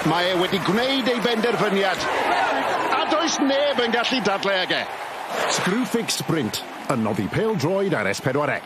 Mae e wedi gwneud ei benderfyniad, a does neb yn gallu dadlau ag e. Screwfix Sprint, yn noddi pêl-droed ar S4C.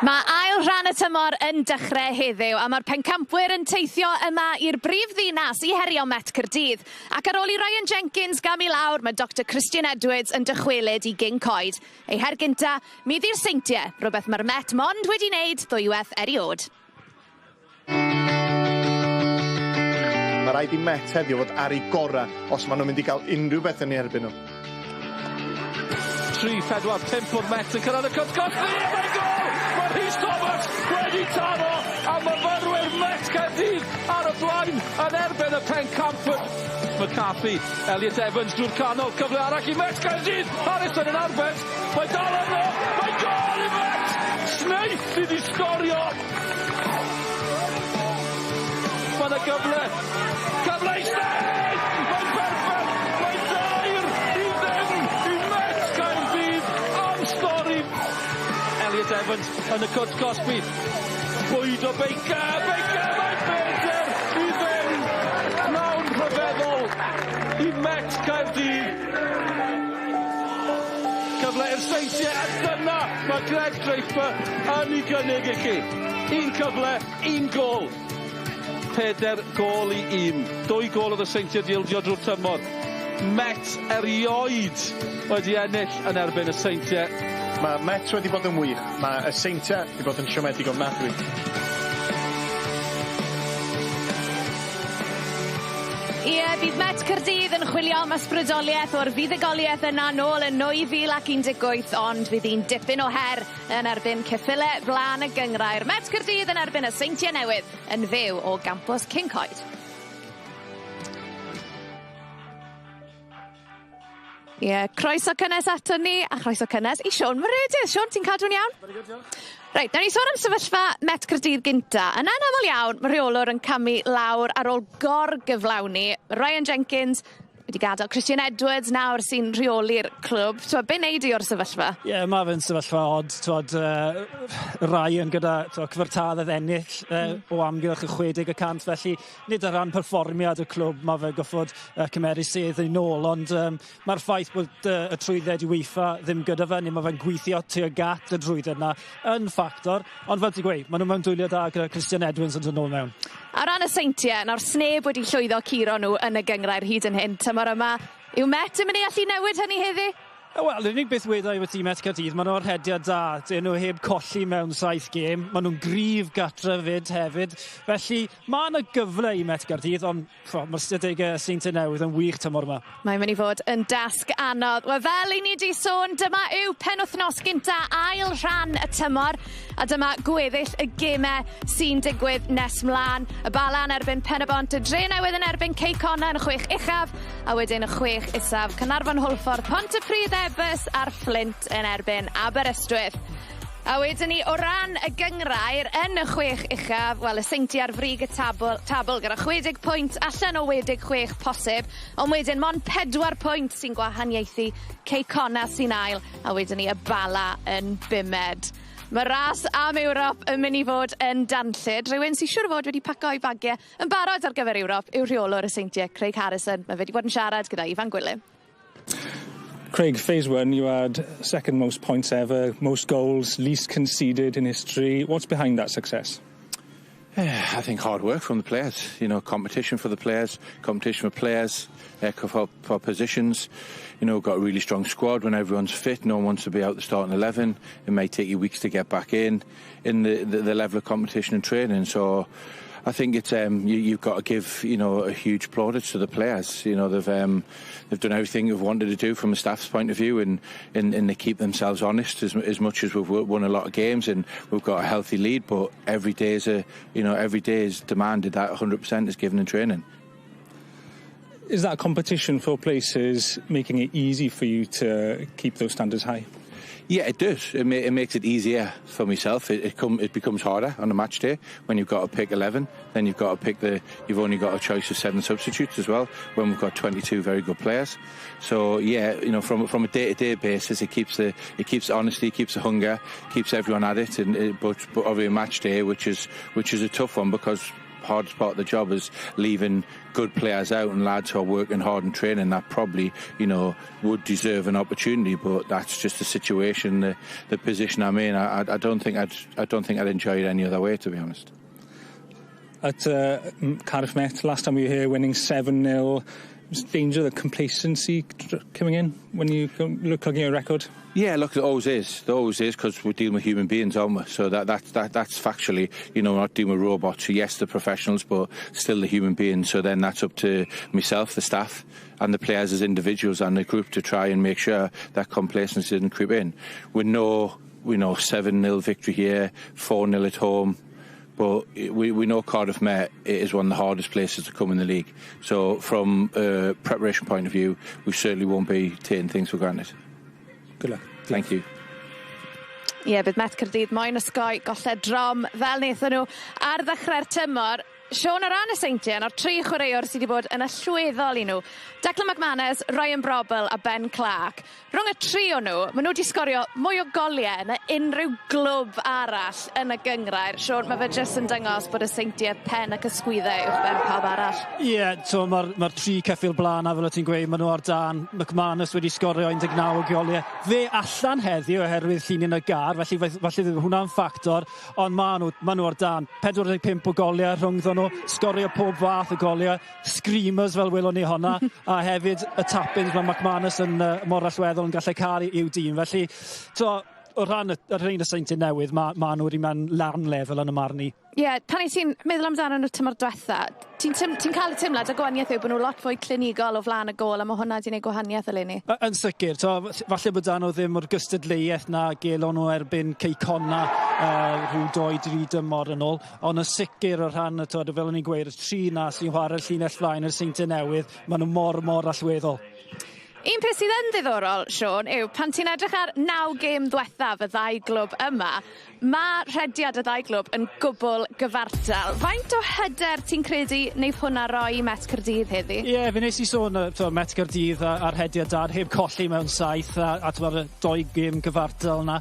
Mae ail rhan y tymor yn dechrau heddiw a mae'r pencampwyr yn teithio yma i'r brif ddinas i herio Met Caerdydd. Ac ar ôl i Ryan Jenkins gam i lawr, mae Dr Christian Edwards yn dychwelyd i gyn coed. Ei her gynta, mi ddi'r seintiau, rhywbeth mae'r Met mond wedi wneud ddwywaith eriod. Mae rhaid i Met heddiw fod ar ei gorau os maen nhw'n mynd i gael unrhyw beth yn ei erbyn nhw. 3, 4, 5 o'r Met yn cyrraedd y cwtgolli. Oh my God! Mae Rhys Thomas wedi taro a myfyrwyr Met Caerdydd ar y blaen yn erbyn y pencampwyr. McCarthy, Elliot Evans drwy'r canol, cyfle arall i Met Caerdydd. Harrison yn arbed, mae dal yno, mae gol i Met! Smith sydd i sgorio. Mae yna gyfle i Stein! Mae'n perffaith, mae'n dair i ddim i Met Caerdydd am stori. Elliot Evans yn y cwt Cosby. Bwyd o Baker, mae'n Baker i ddim. Llawn rhyfeddol i Met Caerdydd. Cyfle i'r seintiau a dyna mae Greg Draper yn ei gynnig i chi. Un cyfle, un gol. 4 gol i 1. 2 gol oedd y seintiau dildio drwy'r tymor. Met erioed wedi ennill yn erbyn y seintiau. Mae Met wedi bod yn wych. Mae y seintiau wedi bod yn siomedig ofnadwy. Ie, bydd Met Caerdydd yn chwilio am ysbrydoliaeth o'r fuddugoliaeth yna nôl yn 2018, ond fydd hi'n dipyn o her yn erbyn ceffylau flaen y gyngrair. Met Caerdydd yn erbyn y seintiau newydd yn fyw o gampws King Coed. Ie, croeso cynnes ato ni, a croeso cynnes i Siôn Meredith. Siôn, ti'n cadw'n iawn? Reit, nawn ni sôn am sefyllfa Met Caerdydd gynta. Yn anaml iawn, mae rheolwr yn camu lawr ar ôl gorgyflawni. Ryan Jenkins wedi gadael Christian Edwards nawr sy'n rheoli'r clwb. Be wneud i o'r sefyllfa? Ie, mae fe'n sefyllfa od. Ryan gyda cyfartaddedd ennill o amgylch y 60%, felly nid ar ran perfformiad y clwb mae fe goffod cymeru sedd yn ôl, ond mae'r ffaith bod y trwydded i weitha ddim gyda fe, neu mae fe'n gweithio tuag at y drwydded yna yn ffactor, ond fel ti'n gweud, maen nhw mewn dwyliau da gyda Christian Edwards yn dod nôl mewn. A ran y seintiau, nawr sneb wedi llwyddo curo nhw yn y gyngrair hyd yn hyn. Tymor yma, yw Met yn mynd i allu newid hynny heddi? Wel, yr unig beth wedai wedi Met Caerdydd, maen nhw'r hediad da. Dyn nhw heb colli mewn 7 gêm. Maen nhw'n gryf gatre hefyd. Felly, mae yna gyfle i Met Caerdydd, ond mae'r strategau seintiau newydd yn wych tymor yma. Mae'n mynd i fod yn dasg anodd. Wel, fel i ni di sôn, dyma yw penwythnos gynta ail rhan y tymor. A dyma gweddill y gemau sy'n digwydd nes mlaen. Y Bala yn erbyn Pen-y-bont, y Dre Newydd yn erbyn Ceicona yn y 6 uchaf, a wedyn y 6 isaf, Caernarfon Hwlffordd, Pontypridd Ebys a'r Fflint yn erbyn Aberystwyth. A wedyn ni, o ran y gyngrair yn y 6 uchaf, wel, y seinti ar frig y tabl gyda 60 pwynt allan o 16 posib, ond wedyn mond 4 pwynt sy'n gwahaniaethu Ceicona sy'n ail, a wedyn ni y Bala yn 5. Mae ras am Ewrop yn mynd i fod yn danllyd. Rhywun sy'n siŵr o fod wedi paco i bagiau yn barod ar gyfer Ewrop yw rheolwr y seintiau, Craig Harrison. Mae wedi bod yn siarad gyda Ifan Gwilym. Craig, phase 1, you had second most points ever, most goals, least conceded in history. What's behind that success? I think hard work from the players, competition for the players, competition for players, for positions. Got a really strong squad when everyone's fit. No one wants to be out the starting 11. It may take you weeks to get back in the level of competition and training. So I think it's you've got to give a huge plaudits to the players. They've done everything they've wanted to do from a staff's point of view, and they keep themselves honest as much as we've won a lot of games and we've got a healthy lead. But every day is demanded that 100% is given in training. Is that competition for places making it easy for you to keep those standards high? Yeah, it does. It makes it easier for myself. It becomes harder on a match day when you've got to pick 11. Then you've got to pick you've only got a choice of 7 substitutes as well. When we've got 22 very good players. So yeah, you know, from a day-to-day basis, it keeps honesty, keeps the hunger, keeps everyone at it. But obviously a match day, which is a tough one because hardest part of the job is leaving good players out and lads who are working hard and training that probably, you know, would deserve an opportunity, but that's just the situation, the position I'm in. I don't think I'd enjoy it any other way, to be honest. At Cardiff Met, last time we were here, winning 7-0. Was danger, the complacency coming in when you look looking at a record? Yeah, look, there always is because we're dealing with human beings, aren't we? So that's factually, you know, we're not dealing with robots. So yes, the professionals, but still the human beings. So then that's up to myself, the staff, and the players as individuals and the group to try and make sure that complacency didn't creep in. We know 7-0 victory here, 4-0 at home. But we know Cardiff Met is one of the hardest places to come in the league. So from a preparation point of view, we certainly won't be taking things for granted. Good luck. Thank you. Ie, bydd Met Caerdydd moyn osgoi golled drom fel wnaethon nhw ar ddechrau'r tymor. Sean, o ran y seintiau, o'r 3 chwaraewr sydd wedi bod yn allweddol I nhw. Declan McManus, Ryan Brobel a Ben Clark. Rhwng y 3 o nhw, maen nhw wedi sgorio mwy o goliau na unrhyw glwb arall yn y gyngrair. Sean, mae fe jyst yn dangos bod y seintiau pen ac ysgwyddau uwch ben pawb arall. Ie, so mae'r 3 ceffil blaen a fel o ti'n gweud, maen nhw ar dan. McManus wedi sgorio 19 o goliau. Fe allan heddiw oherwydd llunyn y gar, felly fydd hwnna'n ffactor, ond maen nhw ar dan. 45 o goliau rhwngddo nhw, sgorio pob fath o goliau, screamers fel welon ni honna, a hefyd y tap-ins mae McManus yn mor allweddol yn gallu cael i'w dîm. Felly, o ran y rhain y seintiau newydd, mae nhw wedi mynd lan lefel yn y marn I. Ie, pan I ti'n meddwl amdano nhw tymor diwetha, ti'n cael y teimlad y gwahaniaeth yw bod nhw lot fwy clinigol o flaen y gol, a mae hwnna wedi gwneud gwahaniaeth eleni? Yn sicr, falle bod nhw ddim o'r gystadleuaeth na gelon nhw erbyn Ceicona rhyw 2-3 dymor yn ôl, ond yn sicr o rhan, fel o'n i'n gweud, y 3 na sy'n chwarae'r llinell flaen yr seintiau newydd, maen nhw mor allweddol. Un peth sydd yn ddiddorol, Sean, yw pan ti'n edrych ar 9 gêm diwethaf y 2 glwb yma, mae rhediad y 2 glwb yn gwbl gyfartal. Faint o hyder ti'n credu wneud hwnna roi I Met Caerdydd heddi? Ie, fe nes I sôn Met Caerdydd a'r hediad dar heb colli mewn 7 a y 2 gêm gyfartal yna.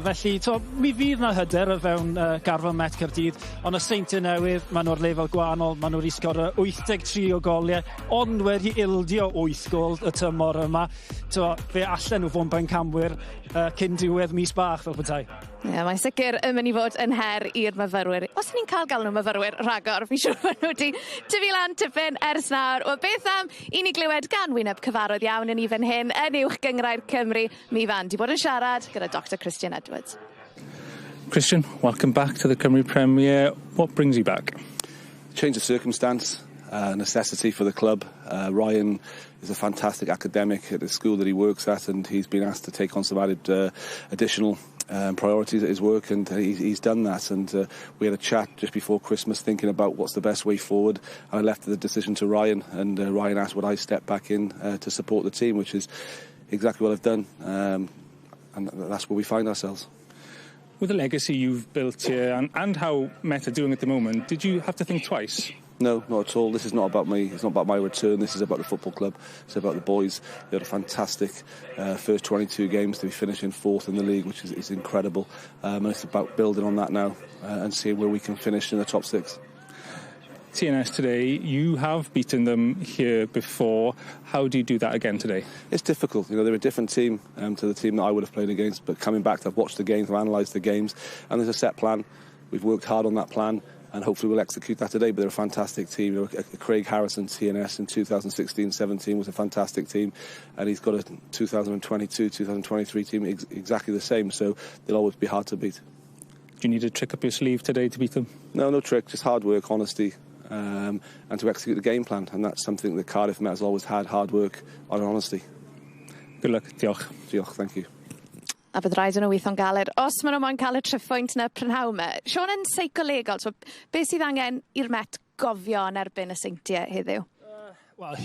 Felly, mi fydd na hyder o fewn garfan Met Caerdydd, ond y seintiau newydd, maen nhw'r lefel gwahanol, maen nhw'n sgorio 83 o goliau, ond wedi ildio 8 gol y tymor yma. Fe allan nhw fod yn bencamwyr cyn diwedd mis bach fel petai. Ie, mae'n sicr yn mynd I fod yn her i'r myfyrwyr. Os ni'n cael galw nhw myfyrwyr rhagor, fi'n siŵr bod nhw wedi tyfu lan tipyn ers nawr. O beth am I ni glywed gan wyneb cyfarwydd iawn yn I fan hyn yn uwch gyngrair Cymru, mi fan di bod yn siarad gyda Dr Christian Edwards. Christian, welcome back to the Cymru Premier. What brings you back? Change of circumstance. Necessity for the club. Ryan is a fantastic academic at the school that he works at, and he's been asked to take on some added additional priorities at his work, and he's done that. And we had a chat just before Christmas thinking about what's the best way forward, and I left the decision to Ryan, and Ryan asked would I step back in to support the team, which is exactly what I've done, and that's where we find ourselves. With the legacy you've built here and how Met are doing at the moment, did you have to think twice? No, not at all. This is not about me. It's not about my return. This is about the football club. It's about the boys. They had a fantastic first 22 games to be finishing 4th in the league, which is incredible. And it's about building on that now and seeing where we can finish in the top 6. TNS today, you have beaten them here before. How do you do that again today? It's difficult. You know, they're a different team to the team that I would have played against. But coming back, I've watched the games, I've analysed the games, and there's a set plan. We've worked hard on that plan, and hopefully we'll execute that today. But they're a fantastic team. You know, Craig Harrison, TNS in 2016-17 was a fantastic team, and he's got a 2022-2023 team exactly the same. So they'll always be hard to beat. Do you need a trick up your sleeve today to beat them? No trick. Just hard work, honesty. And to execute the game plan, and that's something that Cardiff Met has always had, hard work and honesty. Good luck. Diolch. Diolch, thank you. A bydd rhaid yn nhw weithio'n galed os maen nhw moyn cael y triphwynt na prynhaw me. Sean, yn seicolegol, beth sydd angen i'r Met gofio yn erbyn y seintiau heddiw? Wel,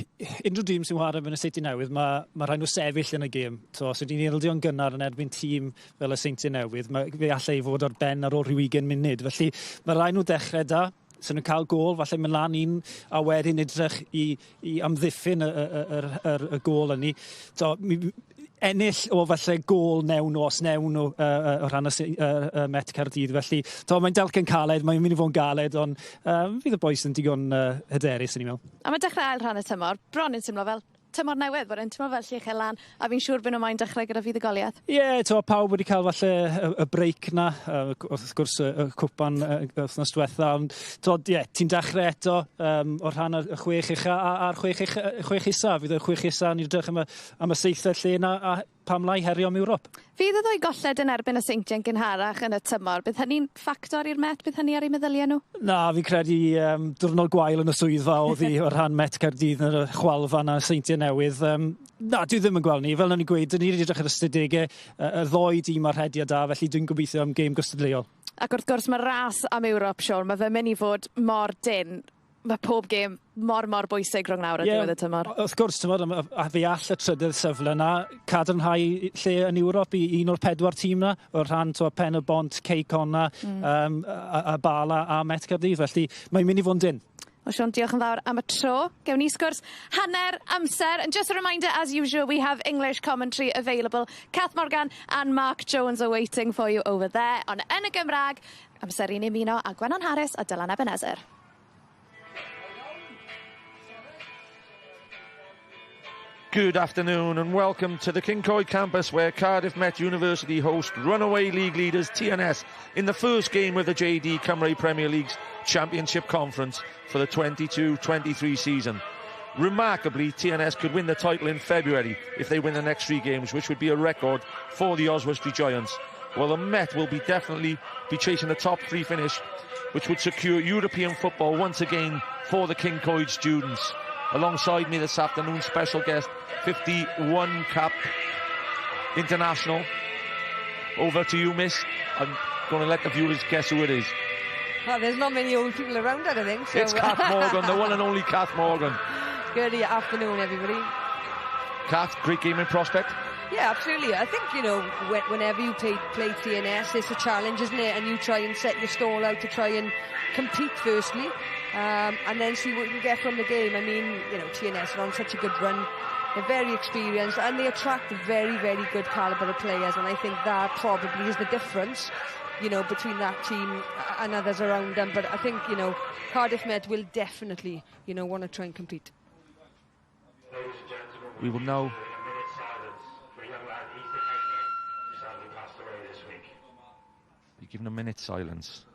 unrhyw dîm sy'n chwarae yn y Seintiau Newydd, mae rhaid nhw sefyll yn y gêm. So, os ydy'n nildio'n gynnar yn erbyn tîm fel y Seintiau Newydd, fe allai fod ar ben ar ôl rhyw 20 munud. Felly, mae rhaid nhw dechrau da. Sy'n nhw'n cael gôl, falle mynd lan un a wedyn edrych i amddiffyn y gôl yni. So, ennill o falle gôl newn o rhan y Met Cardydd. Felly, mae'n dalcen caled, mae'n mynd i fod yn galed, ond fydd y boes yn digon hyderus yn ei mewn. A mae dechrau ail rhan y tymor, bron yn symlo fel tymor newydd, bod e'n tymor fel Lleuch Elan, a fi'n siŵr bod nhw'n mae'n dechrau gyda fydd y goliath. Ie, pawb wedi cael falle y breic na, wrth gwrs y cwpan wythnos diwetha, ond ti'n dechrau eto o'r rhan y chwech ucha a'r chwech isa. Fydd y chwech isa ni'n edrych am y seithfed lle na a pam lai herio am Ewrop. Fydd y ddwy golled yn erbyn y Seintiau'n gynharach yn y tymor. Bydd hynny'n ffactor i'r Met? Bydd hynny ar ei meddyliau nhw? Na, fi'n credu diwrnod gwael yn y swyddfa oedd hi o'r rhan Met Cardydd yn y chwalfa na Seintiau Newydd. Na, dwi ddim yn gweld ni. Fel na ni'n gweud, ni wedi edrych ar ystadegau y ddoi dîm ar hediad da, felly dwi'n gobeithio am gêm gystadleuol. Ac wrth gwrs mae ras am Ewrop, Siôn, mae fe mynd i fod mor dyn. Mae pob gêm mor bwysig rhwng nawr a diwedd y tymor. Wrth gwrs, a fi all y trydydd sefle na cadarnhau lle yn Ewrop i un o'r 4 tîm na, o'r rhan Pen y Bont, Ceicon na, a Bala a Met Cardydd. Felly mae'n mynd i fod yn dyn. Wel, Siôn, diolch yn fawr am y tro. Gewn ni sgwrs hanner amser. And just a reminder, as usual, we have English commentary available. Kath Morgan and Mark Jones are waiting for you over there. Ond yn y Gymraeg, amser i'n ymuno a Gwennon Harris a Dylan Ebenezer. Good afternoon and welcome to the Kincoid campus where Cardiff Met University host runaway league leaders TNS in the first game of the JD Cymru Premier League's Championship Conference for the 22-23 season. Remarkably, TNS could win the title in February if they win the next 3 games, which would be a record for the Oswestry Giants. Well, the Met will definitely be chasing the top 3 finish, which would secure European football once again for the Kincoid students. Alongside me this afternoon, special guest, 51 cap international. Over to you, miss. I'm going to let the viewers guess who it is. Well, there's not many old people around, I don't think. So. It's Kath Morgan, the one and only Kath Morgan. Good afternoon, everybody. Kath, great game in prospect. Yeah, absolutely. I think, you know, whenever you play TNS, it's a challenge, isn't it? And you try and set your stall out to try and compete firstly, and then see what you can get from the game. I mean, you know, TNS are on such a good run. They're very experienced and they attract very, very good calibre of players, and I think that probably is the difference, you know, between that team and others around them. But I think, you know, Cardiff Met will definitely, you know, want to try and compete. We will now be given a minute's silence.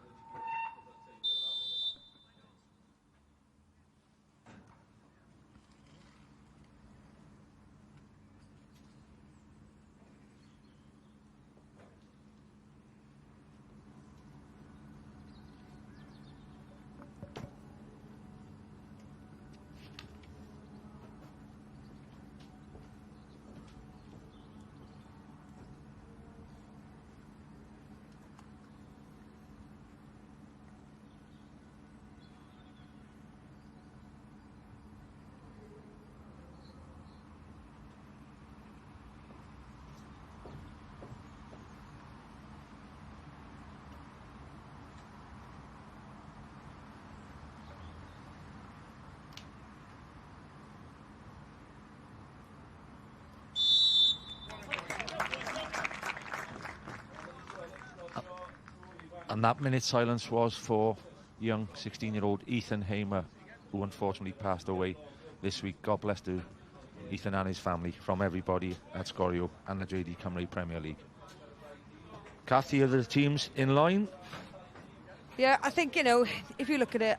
And that minute's silence was for young 16-year-old Ethan Hamer, who unfortunately passed away this week. God bless to Ethan and his family from everybody at Scorio and the JD Cymru Premier League. Kathy, are the teams in line? Yeah, I think, you know, if you look at it,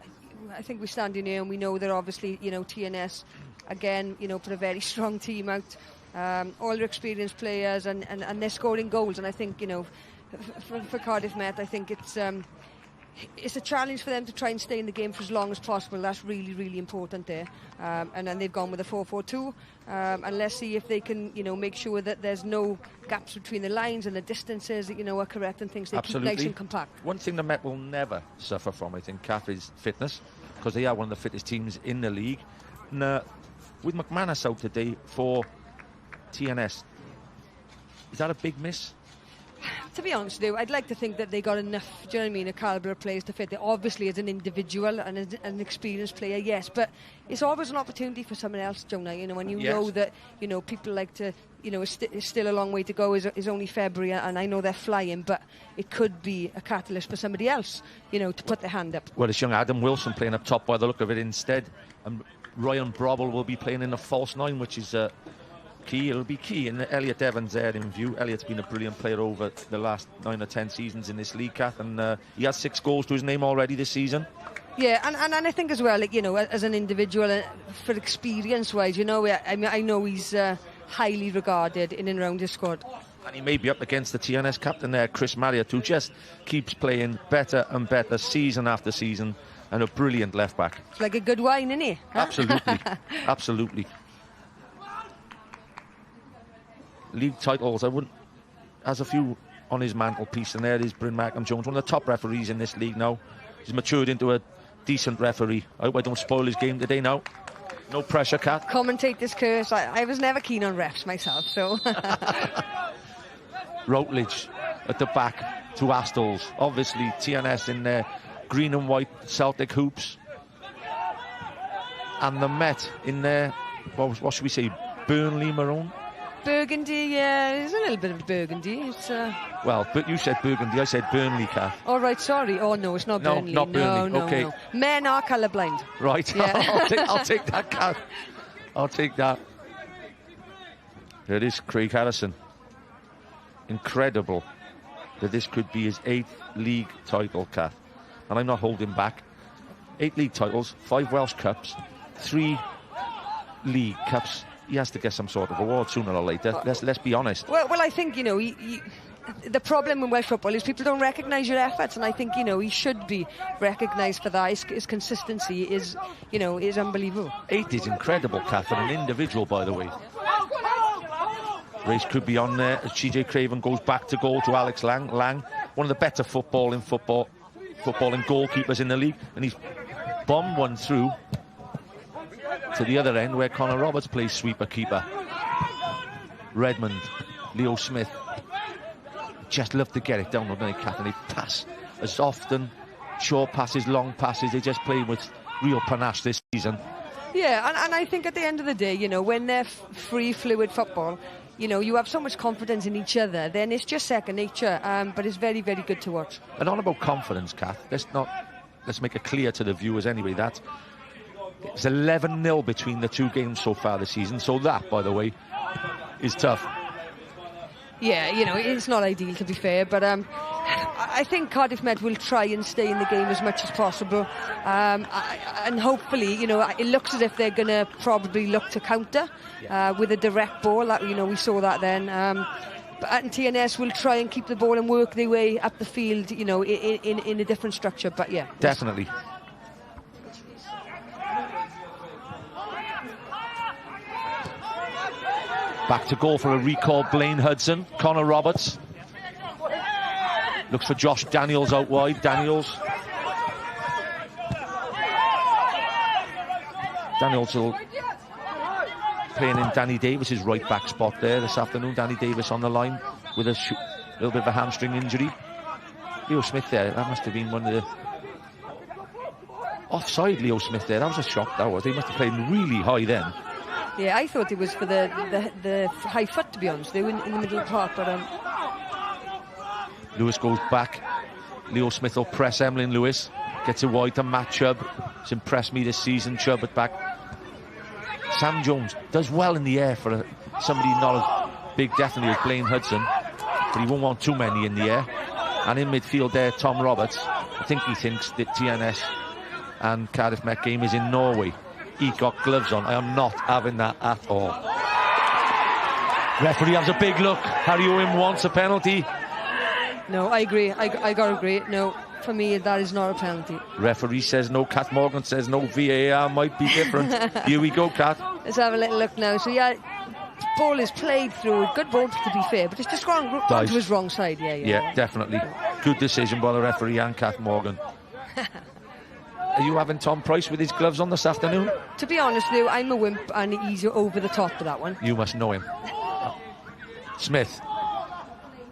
I think we're standing here and we know that obviously, you know, TNS, again, you know, put a very strong team out. All their experienced players and they're scoring goals, and I think, you know, for Cardiff Met, I think it's a challenge for them to try and stay in the game for as long as possible. That's really, really important there. And then they've gone with a 4-4-2. And let's see if they can, you know, make sure that there's no gaps between the lines and the distances that, you know, are correct and things. They Absolutely. keep nice and compact. One thing the Met will never suffer from, I think, Kath, is fitness, because they are one of the fittest teams in the league. Now, with McManus out today for TNS. Is that a big miss? To be honest with you, I'd like to think that they got enough, do you know what I mean, a calibre of players to fit it. Obviously, as an individual and as an experienced player, yes, but it's always an opportunity for someone else, Jonah, you know, when you know that, you know, people like to, you know, it's still a long way to go, is only February, and I know they're flying, but it could be a catalyst for somebody else, you know, to put their hand up. Well, it's young Adam Wilson playing up top by the look of it instead, and Ryan Brobble will be playing in the false 9, which is key. It'll be key, and Elliot Evans there in view. Elliot's been a brilliant player over the last 9 or 10 seasons in this league, Kath, and he has 6 goals to his name already this season. Yeah, and I think as well, like, you know, as an individual, for experience-wise, you know, I mean, I know he's highly regarded in and around his squad. And he may be up against the TNS captain there, Chris Marriott, who just keeps playing better and better season after season, and a brilliant left-back. It's like a good wine, isn't he? Absolutely, absolutely. League titles, I wouldn't, has a few on his mantelpiece, and there is Bryn Markham-Jones, one of the top referees in this league now. He's matured into a decent referee. I hope I don't spoil his game today now. No pressure, Kat. Commentator's curse. I was never keen on refs myself, so... Routledge at the back to Astles. Obviously, TNS in their green and white Celtic hoops. And the Met in their, what should we say, Burnley maroon? Burgundy, yeah, there's a little bit of burgundy. It's well, but you said burgundy, I said Burnley, Kath. Oh, right, sorry. Oh, no, it's not Burnley. No, not Burnley. No, okay. No. Men are colourblind. Right, yeah. I'll take that, Kath. I'll take that. There it is, Craig Harrison. Incredible that this could be his 8th league title, Kath. And I'm not holding back. 8 league titles, 5 Welsh Cups, 3 League Cups. He has to get some sort of award sooner or later. Let's be honest. Well, I think, you know, the problem in Welsh football is people don't recognise your efforts, and I think, you know, he should be recognised for that. His consistency is, you know, is unbelievable. 8 is incredible, Kath, and an individual, by the way. Race could be on there as TJ Craven goes back to goal to Alex Lang. Lang, one of the better footballing goalkeepers in the league, and he's bombed one through to the other end where Connor Roberts plays sweeper keeper. Redmond, Leo Smith, just love to get it down, don't they, Kath? And they pass as often, short passes, long passes. They just play with real panache this season. Yeah, and I think at the end of the day, you know, when they're free, fluid football, you know, you have so much confidence in each other, then it's just second nature, but it's very, very good to watch. And all about confidence, Kath. Let's make it clear to the viewers anyway that it's 11-0 between the 2 games so far this season. So that, by the way, is tough. Yeah, you know, it's not ideal, to be fair, but I think Cardiff Met will try and stay in the game as much as possible. And hopefully, you know, it looks as if they're going to probably look to counter with a direct ball. You know, we saw that then. And TNS will try and keep the ball and work their way up the field, you know, in a different structure. But yeah. Definitely. Back to goal for a recall, Blaine Hudson. Connor Roberts looks for Josh Daniels out wide. Daniels will playing in Danny Davis's right back spot there this afternoon. Danny Davis on the line with a little bit of a hamstring injury. Leo Smith there, that must have been one of the offside. Leo Smith there, that was a shock, that was. They must have played really high then. Yeah, I thought it was for the high foot, to be honest. They were in the middle of the park, but Lewis goes back. Leo Smith will press Emlyn Lewis. Gets it wide to Matt Chubb. It's impressed me this season, Chubb at back. Sam Jones does well in the air for somebody not as big, definitely, as Blaine Hudson. But he won't want too many in the air. And in midfield there, Tom Roberts. I think he thinks that TNS and Cardiff Met game is in Norway. He got gloves on. I am not having that at all. Referee has a big look. Harry Owen wants a penalty. No, I agree. I got to agree. No, for me, that is not a penalty. Referee says no. Kat Morgan says no. VAR might be different. Here we go, Kat. Let's have a little look now. So, yeah, ball is played through. Good ball, to be fair, but it's just gone to his wrong side. Yeah, definitely. Good decision by the referee and Kat Morgan. Are you having Tom Price with his gloves on this afternoon? To be honest, Lou, I'm a wimp and he's over the top for that one. You must know him. Smith.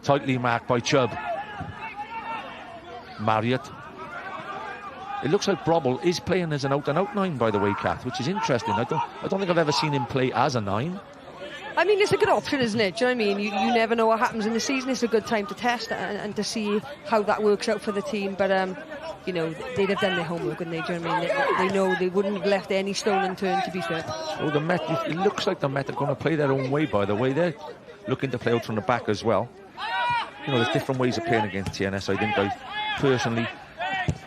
Tightly marked by Chubb. Marriott. It looks like Brobble is playing as an out-and-out 9, by the way, Kath, which is interesting. I don't think I've ever seen him play as a 9. I mean, it's a good option, isn't it? Do you know what I mean? You never know what happens in the season. It's a good time to test and to see how that works out for the team. But, you know, they'd have done their homework, wouldn't they? Do you know what I mean? They know they wouldn't have left any stone unturned, to be fair. So the Met, it looks like the Met are going to play their own way, by the way. They're looking to play out from the back as well. You know, there's different ways of playing against TNS. I think personally,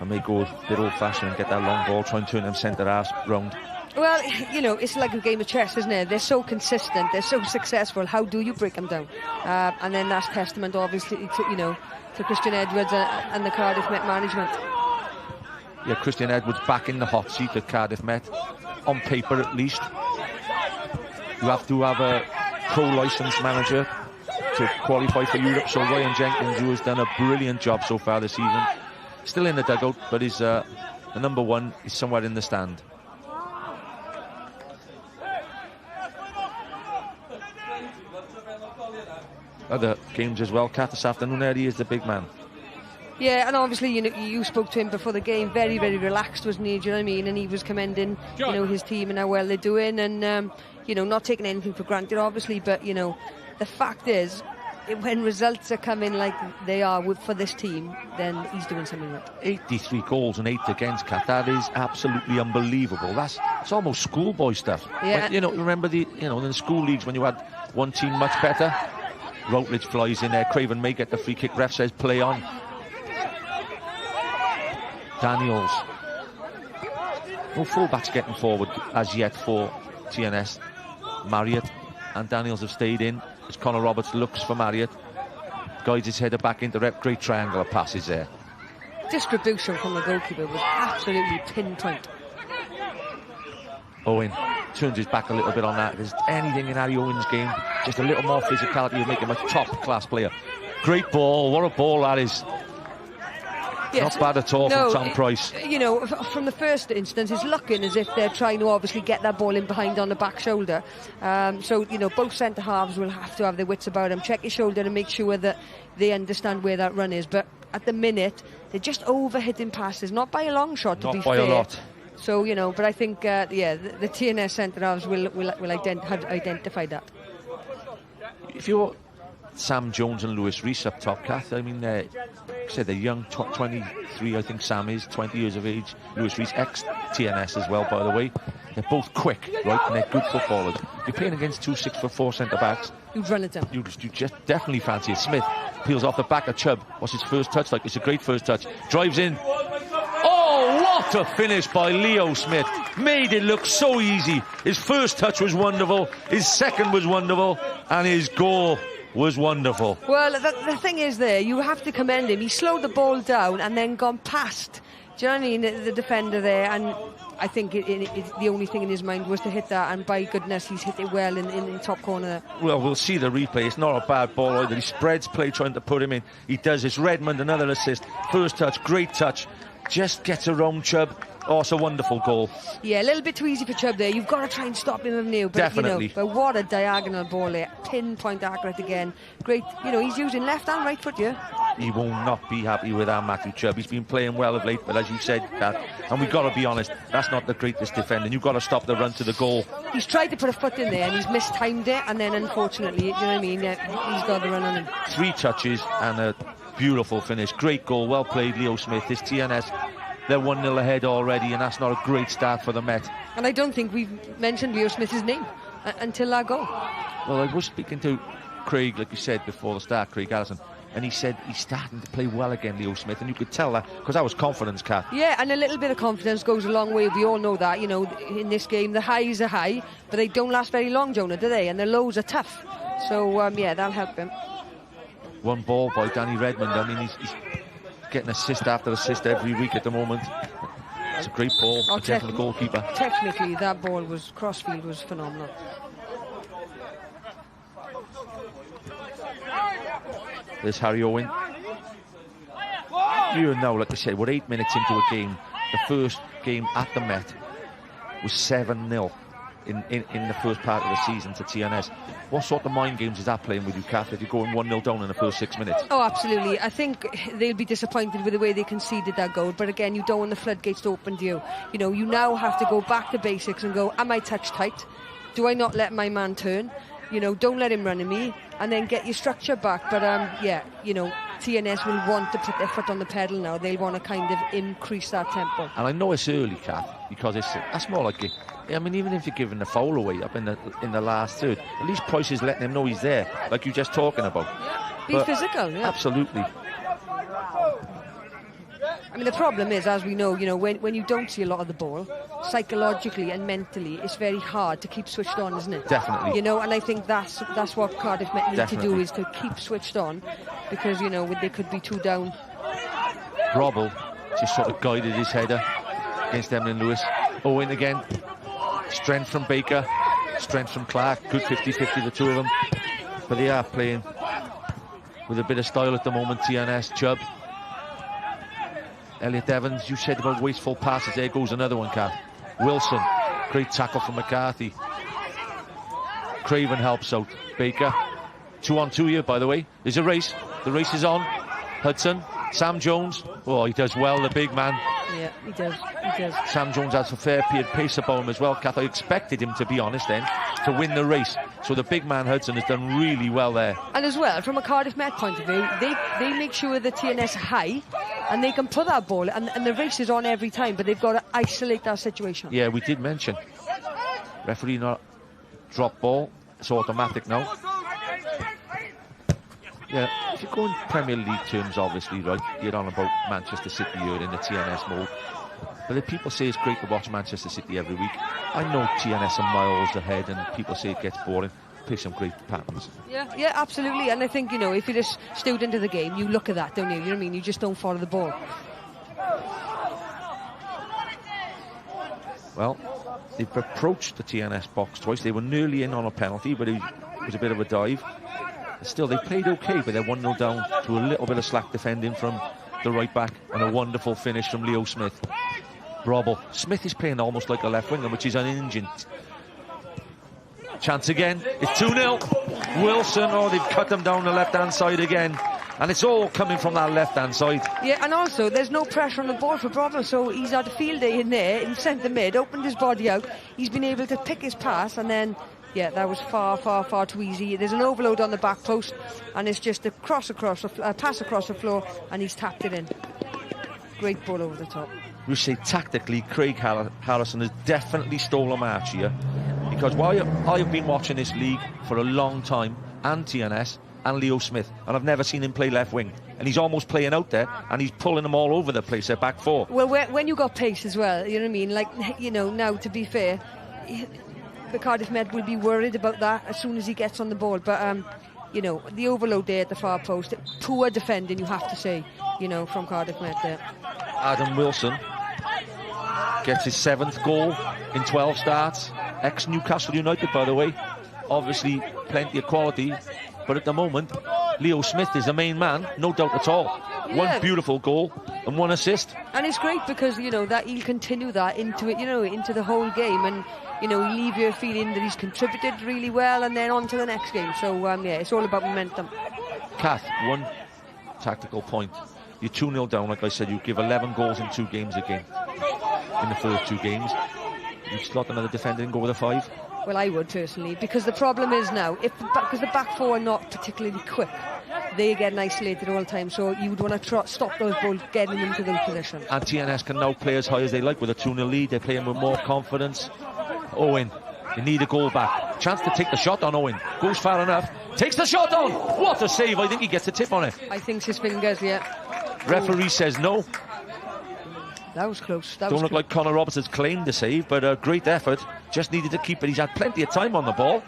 I may go a bit old-fashioned and get that long ball, try and turn them centre-half round. Well, you know, it's like a game of chess, isn't it? They're so consistent, they're so successful. How do you break them down? And then that's testament, obviously, to, you know, to Christian Edwards and the Cardiff Met management. Yeah, Christian Edwards back in the hot seat at Cardiff Met, on paper at least. You have to have a pro-licensed manager to qualify for Europe. So Ryan Jenkins, who has done a brilliant job so far this season, still in the dugout, but is the number one is somewhere in the stand. Other games as well, Kat, this afternoon. There he is, the big man. Yeah, and obviously, you know, you spoke to him before the game. Very, very relaxed, wasn't he? Do you know what I mean? And he was commending, you know, his team and how well they're doing, and you know, not taking anything for granted, obviously. But you know, the fact is, when results are coming like they are for this team, then he's doing something right. 83 goals and 8 against, Kat. That is absolutely unbelievable. It's almost schoolboy stuff. Yeah. When, you know, remember in the school leagues when you had one team much better. Routledge flies in there. Craven may get the free kick. Ref says play on. Daniels. No fullbacks getting forward as yet for TNS. Marriott and Daniels have stayed in as Connor Roberts looks for Marriott. Guides his header back into rep. Great triangular passes there. Distribution from the goalkeeper was absolutely pinpoint. Owen turns his back a little bit on that. If there's anything in Harry Owen's game, just a little more physicality would make him a top-class player. Great ball. What a ball that is. Yes. Not bad at all from Tom Price. You know, from the first instance, it's looking as if they're trying to obviously get that ball in behind on the back shoulder. So, you know, both centre-halves will have to have their wits about them. Check your shoulder and make sure that they understand where that run is. But at the minute, they're just over-hitting passes. Not by a long shot, to be fair. Not by a lot. So, you know, but I think, yeah, the TNS centre-halves will have identified that. If you're Sam Jones and Lewis Rees up top, Kath, I mean, they're young, 23, I think Sam is, 20 years of age. Lewis Rees, ex-TNS as well, by the way. They're both quick, right, and they're good footballers. You're playing against 2 6'4" centre-backs. You'd run it down. You just definitely fancy it. Smith peels off the back of Chubb. What's his first touch like? It's a great first touch. Drives in. Oh, what a finish by Leo Smith. Made it look so easy. His first touch was wonderful. His second was wonderful. And his goal was wonderful. Well, the thing is there, you have to commend him. He slowed the ball down and then gone past, do you know what I mean, the defender there. And I think the only thing in his mind was to hit that. And by goodness, he's hit it well in the top corner there. Well, we'll see the replay. It's not a bad ball either. He spreads play trying to put him in. He does. It's Redmond, another assist. First touch, great touch. Just gets around Chubb. Oh, it's a wonderful goal. Yeah, a little bit too easy for Chubb there. You've got to try and stop him, haven't you? But, definitely. You know, but what a diagonal ball there. Pinpoint accurate again. Great. You know, he's using left and right foot, yeah? He will not be happy with our Matthew Chubb. He's been playing well of late, but as you said, Kat, and we've got to be honest, that's not the greatest defending. You've got to stop the run to the goal. He's tried to put a foot in there and he's mistimed it, and then unfortunately, you know what I mean, he's got the run on him. 3 touches and a beautiful finish. Great goal. Well played, Leo Smith. His TNS, they're 1-0 ahead already, and that's not a great start for the Met. And I don't think we've mentioned Leo Smith's name until that goal. Well, I was speaking to Craig, like you said before the start, Craig Allison, and he said he's starting to play well again, Leo Smith, and you could tell that because that was confidence, Kat. Yeah, and a little bit of confidence goes a long way. We all know that, you know, in this game the highs are high, but they don't last very long, Jonah, do they? And the lows are tough. So, yeah, that'll help him. One ball by Danny Redmond. I mean, he's getting assist after assist every week at the moment. It's a great ball from the goalkeeper. Technically, that ball was crossfield was phenomenal. There's Harry Owen. You know, like I said, we're 8 minutes into a game. the first game at the Met was 7-0 in the first part of the season to TNS. What sort of mind games is that playing with you, Kath, if you're going 1-0 down in the first 6 minutes? Oh, absolutely. I think they'll be disappointed with the way they conceded that goal. But again, you don't want the floodgates to open to you. You know, you now have to go back to basics and go, am I touch tight? Do I not let my man turn? You know, don't let him run at me, and then get your structure back. But yeah, you know, TNS will want to put their foot on the pedal now. They'll want to kind of increase that tempo. And I know it's early, Kath, because that's more like I mean, even if you're giving the foul away up in the last third, at least Price is letting him know he's there, like you're just talking about. Be physical, yeah. Absolutely. I mean, the problem is, as we know, you know, when you don't see a lot of the ball, psychologically and mentally, it's very hard to keep switched on, isn't it? Definitely. You know, and I think that's what Cardiff need to do, is to keep switched on, because, you know, they could be 2 down. Robble just sort of guided his header against Emlyn Lewis. Owen again. Strength from Baker, strength from Clark. Good 50-50, the two of them. But they are playing with a bit of style at the moment, TNS. Chubb. Elliot Evans, you said about wasteful passes. There goes another one, Kath. Wilson, great tackle from McCarthy. Craven helps out. Baker, 2-on-2 here, by the way. There's a race. The race is on. Hudson, Sam Jones. Oh, he does well, the big man. Yeah, he does. He does. Sam Jones has a fair pace about him as well, Kath. I expected him, to be honest, then, to win the race. So the big man Hudson has done really well there. And as well, from a Cardiff Met point of view, they make sure the TNS are high, and they can put that ball, and the race is on every time, but they've got to isolate that situation. Yeah, we did mention. Referee not drop ball. It's automatic now. Yeah, if you go in Premier League terms, obviously, right, you're on about Manchester City here in the TNS mode. But if people say it's great to watch Manchester City every week, I know TNS are miles ahead, and people say it gets boring. Play some great patterns. Yeah, absolutely. And I think, you know, if you're a student of the game, you look at that, don't you? You know what I mean? You just don't follow the ball. Well, they've approached the TNS box twice. They were nearly in on a penalty, but it was a bit of a dive. Still, they played okay, but they're 1-0 down to a little bit of slack defending from the right back, and a wonderful finish from Leo Smith. Robble. Smith is playing almost like a left winger, which is uninjured. Chance again. It's 2-0. Wilson, oh, they've cut them down the left-hand side again. And it's all coming from that left-hand side. Yeah, and also, there's no pressure on the ball for Bravo, so he's had a field day in there, in centre mid, opened his body out. He's been able to pick his pass, and then, yeah, that was far too easy. There's an overload on the back post, and it's just a pass across the floor, and he's tapped it in. Great ball over the top. We say tactically, Craig Harrison has definitely stolen a match here. Because while I've been watching this league for a long time, and TNS, and Leo Smith, and I've never seen him play left wing. And he's almost playing out there, and he's pulling them all over the place, their back four. Well, when you got pace as well, you know what I mean? Like, you know, now, to be fair, the Cardiff Met will be worried about that as soon as he gets on the ball. But, you know, the overload there at the far post, poor defending, you have to say, you know, from Cardiff Met there. Adam Wilson gets his 7th goal in 12 starts. Ex-Newcastle United, by the way. Obviously, plenty of quality. But at the moment, Leo Smith is the main man, no doubt at all. Yeah. 1 beautiful goal and 1 assist. And it's great because, you know, that he'll continue that into it, you know, into the whole game. And, you know, he'll leave you feeling that he's contributed really well, and then on to the next game. So, yeah, it's all about momentum. Kath, 1 tactical point. You're 2-0 down, like I said, you give 11 goals in 2 games a game. In the first 2 games. You slot another defender and go with a 5? Well, I would personally, because the problem is now, because the back four are not particularly quick, they get isolated all the time, so you would want to stop those balls getting into those positions. And TNS can now play as high as they like with a 2-0 lead. They're playing with more confidence. Owen, they need a goal back. Chance to take the shot on Owen. Goes far enough. Takes the shot on. What a save. I think he gets a tip on it. I think it's his fingers, yeah. Referee says no. That was close. Don't look like Connor Roberts has claimed the save, but a great effort. Just needed to keep it. He's had plenty of time on the ball.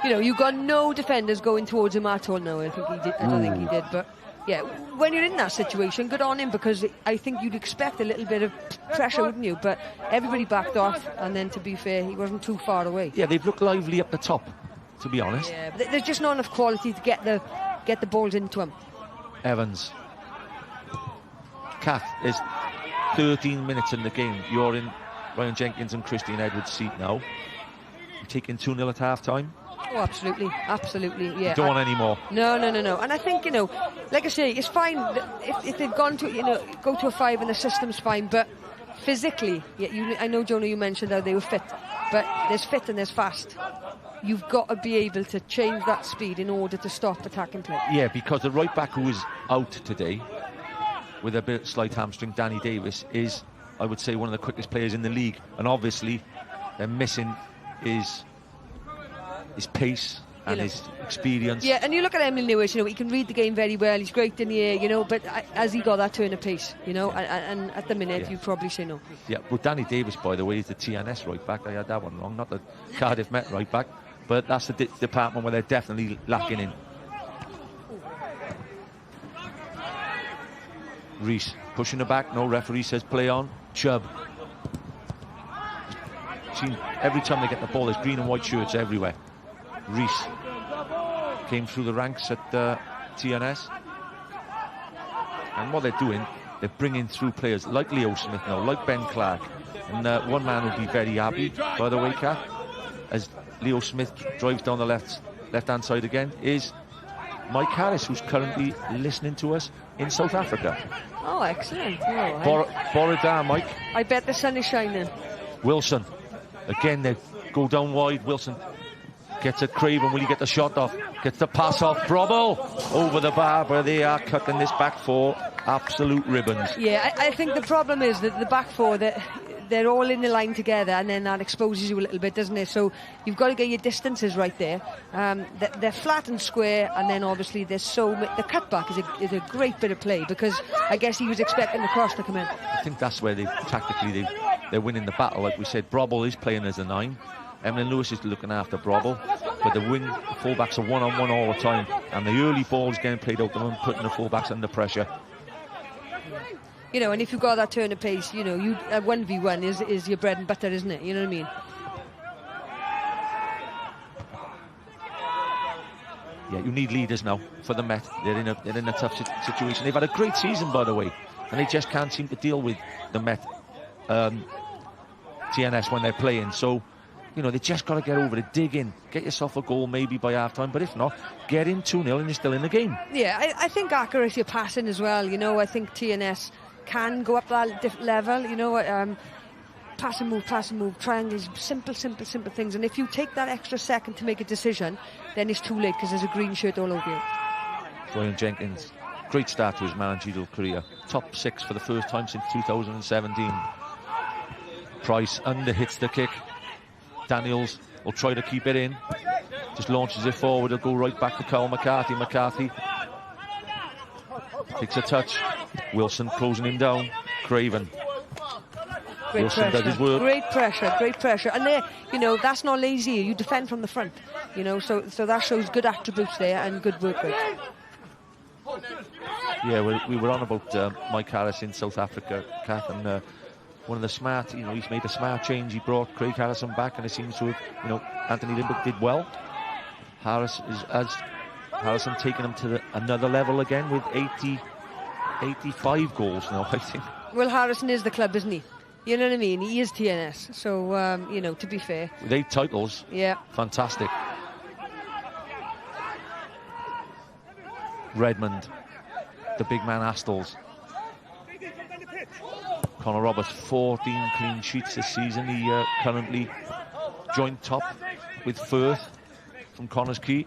You know, you've got no defenders going towards him at all now. I think he did. I don't think he did, but yeah, when you're in that situation, good on him, because I think you'd expect a little bit of pressure, wouldn't you? But everybody backed off, and then, to be fair, he wasn't too far away. Yeah, they've looked lively up the top, to be honest. Yeah, but there's just not enough quality to get the balls into him. Evans. Kath is 13 minutes in the game. You're in Ryan Jenkins and Christian Edwards' seat now. You're taking 2-0 at half-time. Oh, absolutely, absolutely, yeah. You don't want any more. No. And I think, like I say, it's fine if they've gone to, go to a 5 and the system's fine, but physically, I know, Jonah, you mentioned how they were fit, but there's fit and there's fast. You've got to be able to change that speed in order to stop attacking play. Yeah, because the right back who is out today with a bit slight hamstring, Danny Davis, is, I would say, one of the quickest players in the league, and obviously they're missing his pace and his experience. Yeah, and you look at Emily Lewis, he can read the game very well, he's great in the air, but has he got that turn of pace, and at the minute you'd probably say no. Yeah, but Danny Davis, by the way, is the TNS right back. I had that one wrong, not the Cardiff Met right back, but that's the department where they're definitely lacking in. Reese pushing the back, no, referee says play on. Chubb. Every time they get the ball, there's green and white shirts everywhere. Reese came through the ranks at TNS, and what they're doing, they're bringing through players like Leo Smith now, like Ben Clark, and one man will be very happy, by the way, Kath, as Leo Smith drives down the left-hand side again, is Mike Harris, who's currently listening to us in South Africa. Oh, excellent. Borada, Mike. I bet the sun is shining. Wilson, again, they go down wide. Wilson gets at Craven. Will he get the shot off? Gets the pass off. Brobble over the bar, but they are cutting this back four absolute ribbons. Yeah, I think the problem is that the back four, they're all in the line together, and then that exposes you a little bit, doesn't it? So you've got to get your distances right there. They're flat and square, and then obviously the cutback is a great bit of play, because I guess he was expecting the cross to come in. I think that's where they're winning the battle. Like we said, Brobble is playing as a 9. Emlyn Lewis is looking after Brobble, but the fullbacks are one-on-one all the time, and the early ball's getting played out to them, putting the fullbacks under pressure. And if you've got that turn of pace, you 1v1 is your bread and butter, isn't it? You know what I mean? Yeah, you need leaders now for the Met. They're in a tough situation. They've had a great season, by the way, and they just can't seem to deal with the Met TNS when they're playing. So, they just got to get over it, dig in, get yourself a goal maybe by half-time, but if not, get in 2-0 and you're still in the game. Yeah, I think accuracy of passing as well. I think TNS can go up that level, pass and move, triangles, simple things. And if you take that extra second to make a decision, then it's too late, because there's a green shirt all over you. Ryan Jenkins, great start to his managerial career. Top 6 for the first time since 2017. Price under-hits the kick. Daniels will try to keep it in. Just launches it forward. It'll go right back to Carl McCarthy. McCarthy takes a touch. Wilson closing him down. Craven. Wilson does his work. Great pressure. And there, that's not lazy. You defend from the front. So that shows good attributes there and good work rate. Yeah, we were on about Mike Harris in South Africa, Kath, and one of the smart, he's made a smart change. He brought Craig Harrison back, and it seems to have, Anthony Limburg did well. Harrison taking him to another level again with 85 goals now, I think. Well, Harrison is the club, isn't he? You know what I mean? He is TNS, so, to be fair. With 8 titles. Yeah. Fantastic. Redmond, the big man Astles. Conor Roberts, 14 clean sheets this season. He currently joint top with Firth from Connors Quay.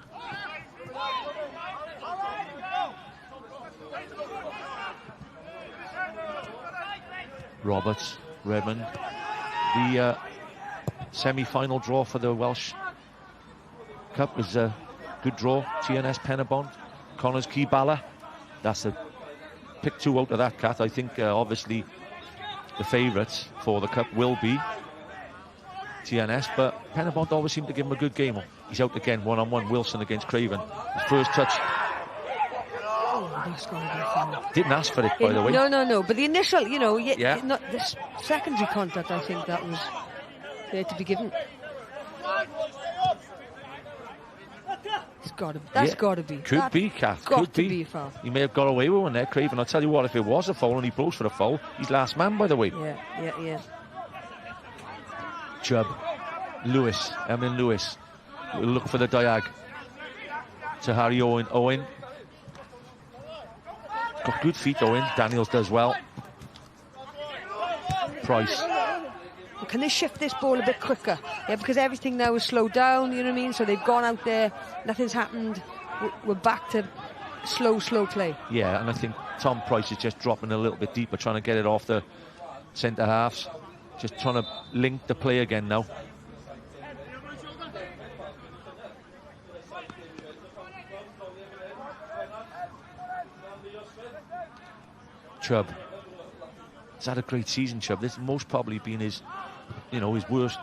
Roberts, Redmond. The semi-final draw for the Welsh Cup was a good draw. TNS Penabont, Connors Quay Bala. That's a pick 2 out of that, Kath. I think obviously the favourites for the Cup will be TNS, but Penabont always seemed to give him a good game. He's out again, one-on-one. Wilson against Craven. His first touch. Didn't ask for it, by the way. No. But the initial, not the secondary contact, I think that was there to be given. He's That's got to be. Could be, Kath. Got Could to be a foul. He may have got away with one there, Craven. I'll tell you what, if it was a foul and he blows for a foul, he's last man, by the way. Yeah. Chubb. Lewis. Emlyn Lewis. We'll look for the diag. To Harry Owen. Owen. Got good feet, Owen. Daniels does well. Price. Can they shift this ball a bit quicker? Yeah, because everything now is slowed down, you know what I mean? So they've gone out there, nothing's happened. We're back to slow play. Yeah, and I think Tom Price is just dropping a little bit deeper, trying to get it off the centre halves. Just trying to link the play again now. Chubb. He's had a great season, Chubb. This has most probably been his, his worst,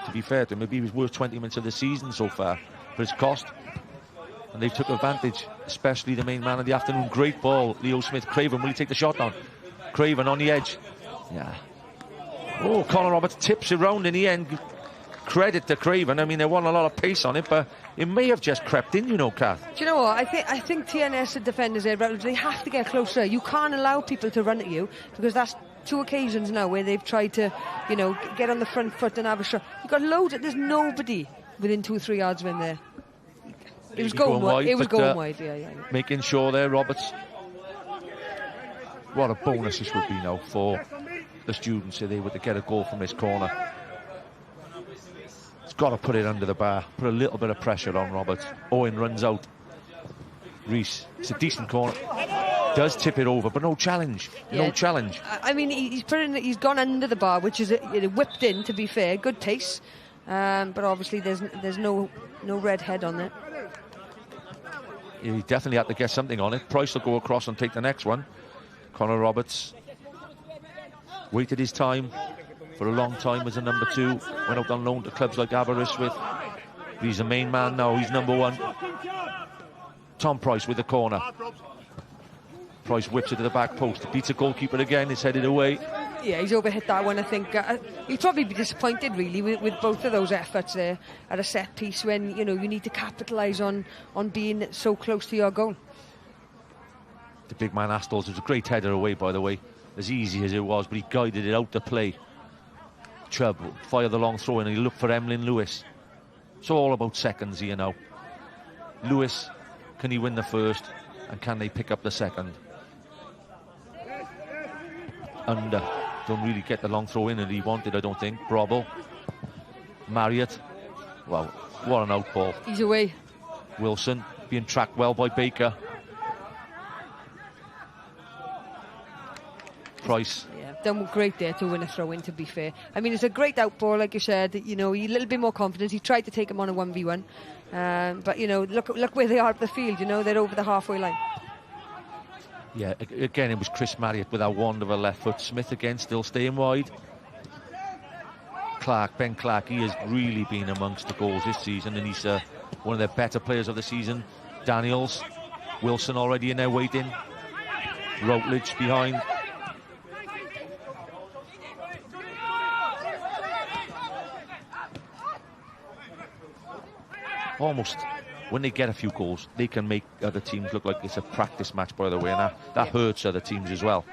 to be fair to him, maybe his worst 20 minutes of the season so far, for his cost. And they've took advantage, especially the main man of the afternoon. Great ball, Leo Smith. Craven, will he take the shot down? Craven on the edge. Yeah. Oh, Colin Roberts tips it round in the end. Credit to Craven. I mean, there wasn't a lot of pace on it, but it may have just crept in, Kath. Do you know what? I think TNS, the defenders there, they have to get closer. You can't allow people to run at you, because that's 2 occasions now where they've tried to, get on the front foot and have a shot. You've got loads there's nobody within 2 or 3 yards of him there. It was going wide. It was going wide, yeah. Making sure there, Roberts. What a bonus this would be now for the students if they were to get a goal from this corner. It's got to put it under the bar, put a little bit of pressure on Roberts. Owen runs out. Reese, it's a decent corner. Does tip it over, but no challenge. No challenge. I mean, he's gone under the bar, which is whipped in, to be fair. Good pace. But obviously there's no red head on it. He definitely had to get something on it. Price will go across and take the next one. Conor Roberts waited his time for a long time as a number 2. Went out on loan to clubs like Aberystwyth. He's the main man now. He's number 1. Tom Price with the corner. Price whips it to the back post. Beats a goalkeeper again. It's headed away. Yeah, he's overhit that one, I think. He'll probably be disappointed, really, with both of those efforts there at a set piece when, you need to capitalise on being so close to your goal. The big man Astles was a great header away, by the way. As easy as it was, but he guided it out to play. Chubb fired the long throw in and he looked for Emlyn Lewis. It's all about seconds here now. Lewis, can he win the first? And can they pick up the second? Under. Don't really get the long throw in that he wanted, I don't think. Brobble. Marriott. Wow, what an out ball. He's away. Wilson being tracked well by Baker. Price. Yeah, done great there to win a throw in, to be fair. I mean, it's a great out ball, like you said. He a little bit more confidence. He tried to take him on a 1v1. But, look where they are at the field, they're over the halfway line. Yeah, again, it was Chris Marriott with that wand of a left foot. Smith again, still staying wide. Ben Clark, he has really been amongst the goals this season, and he's one of the better players of the season. Daniels, Wilson already in there waiting. Routledge behind. Almost, when they get a few goals, they can make other teams look like it's a practice match, by the way, and that hurts other teams as well.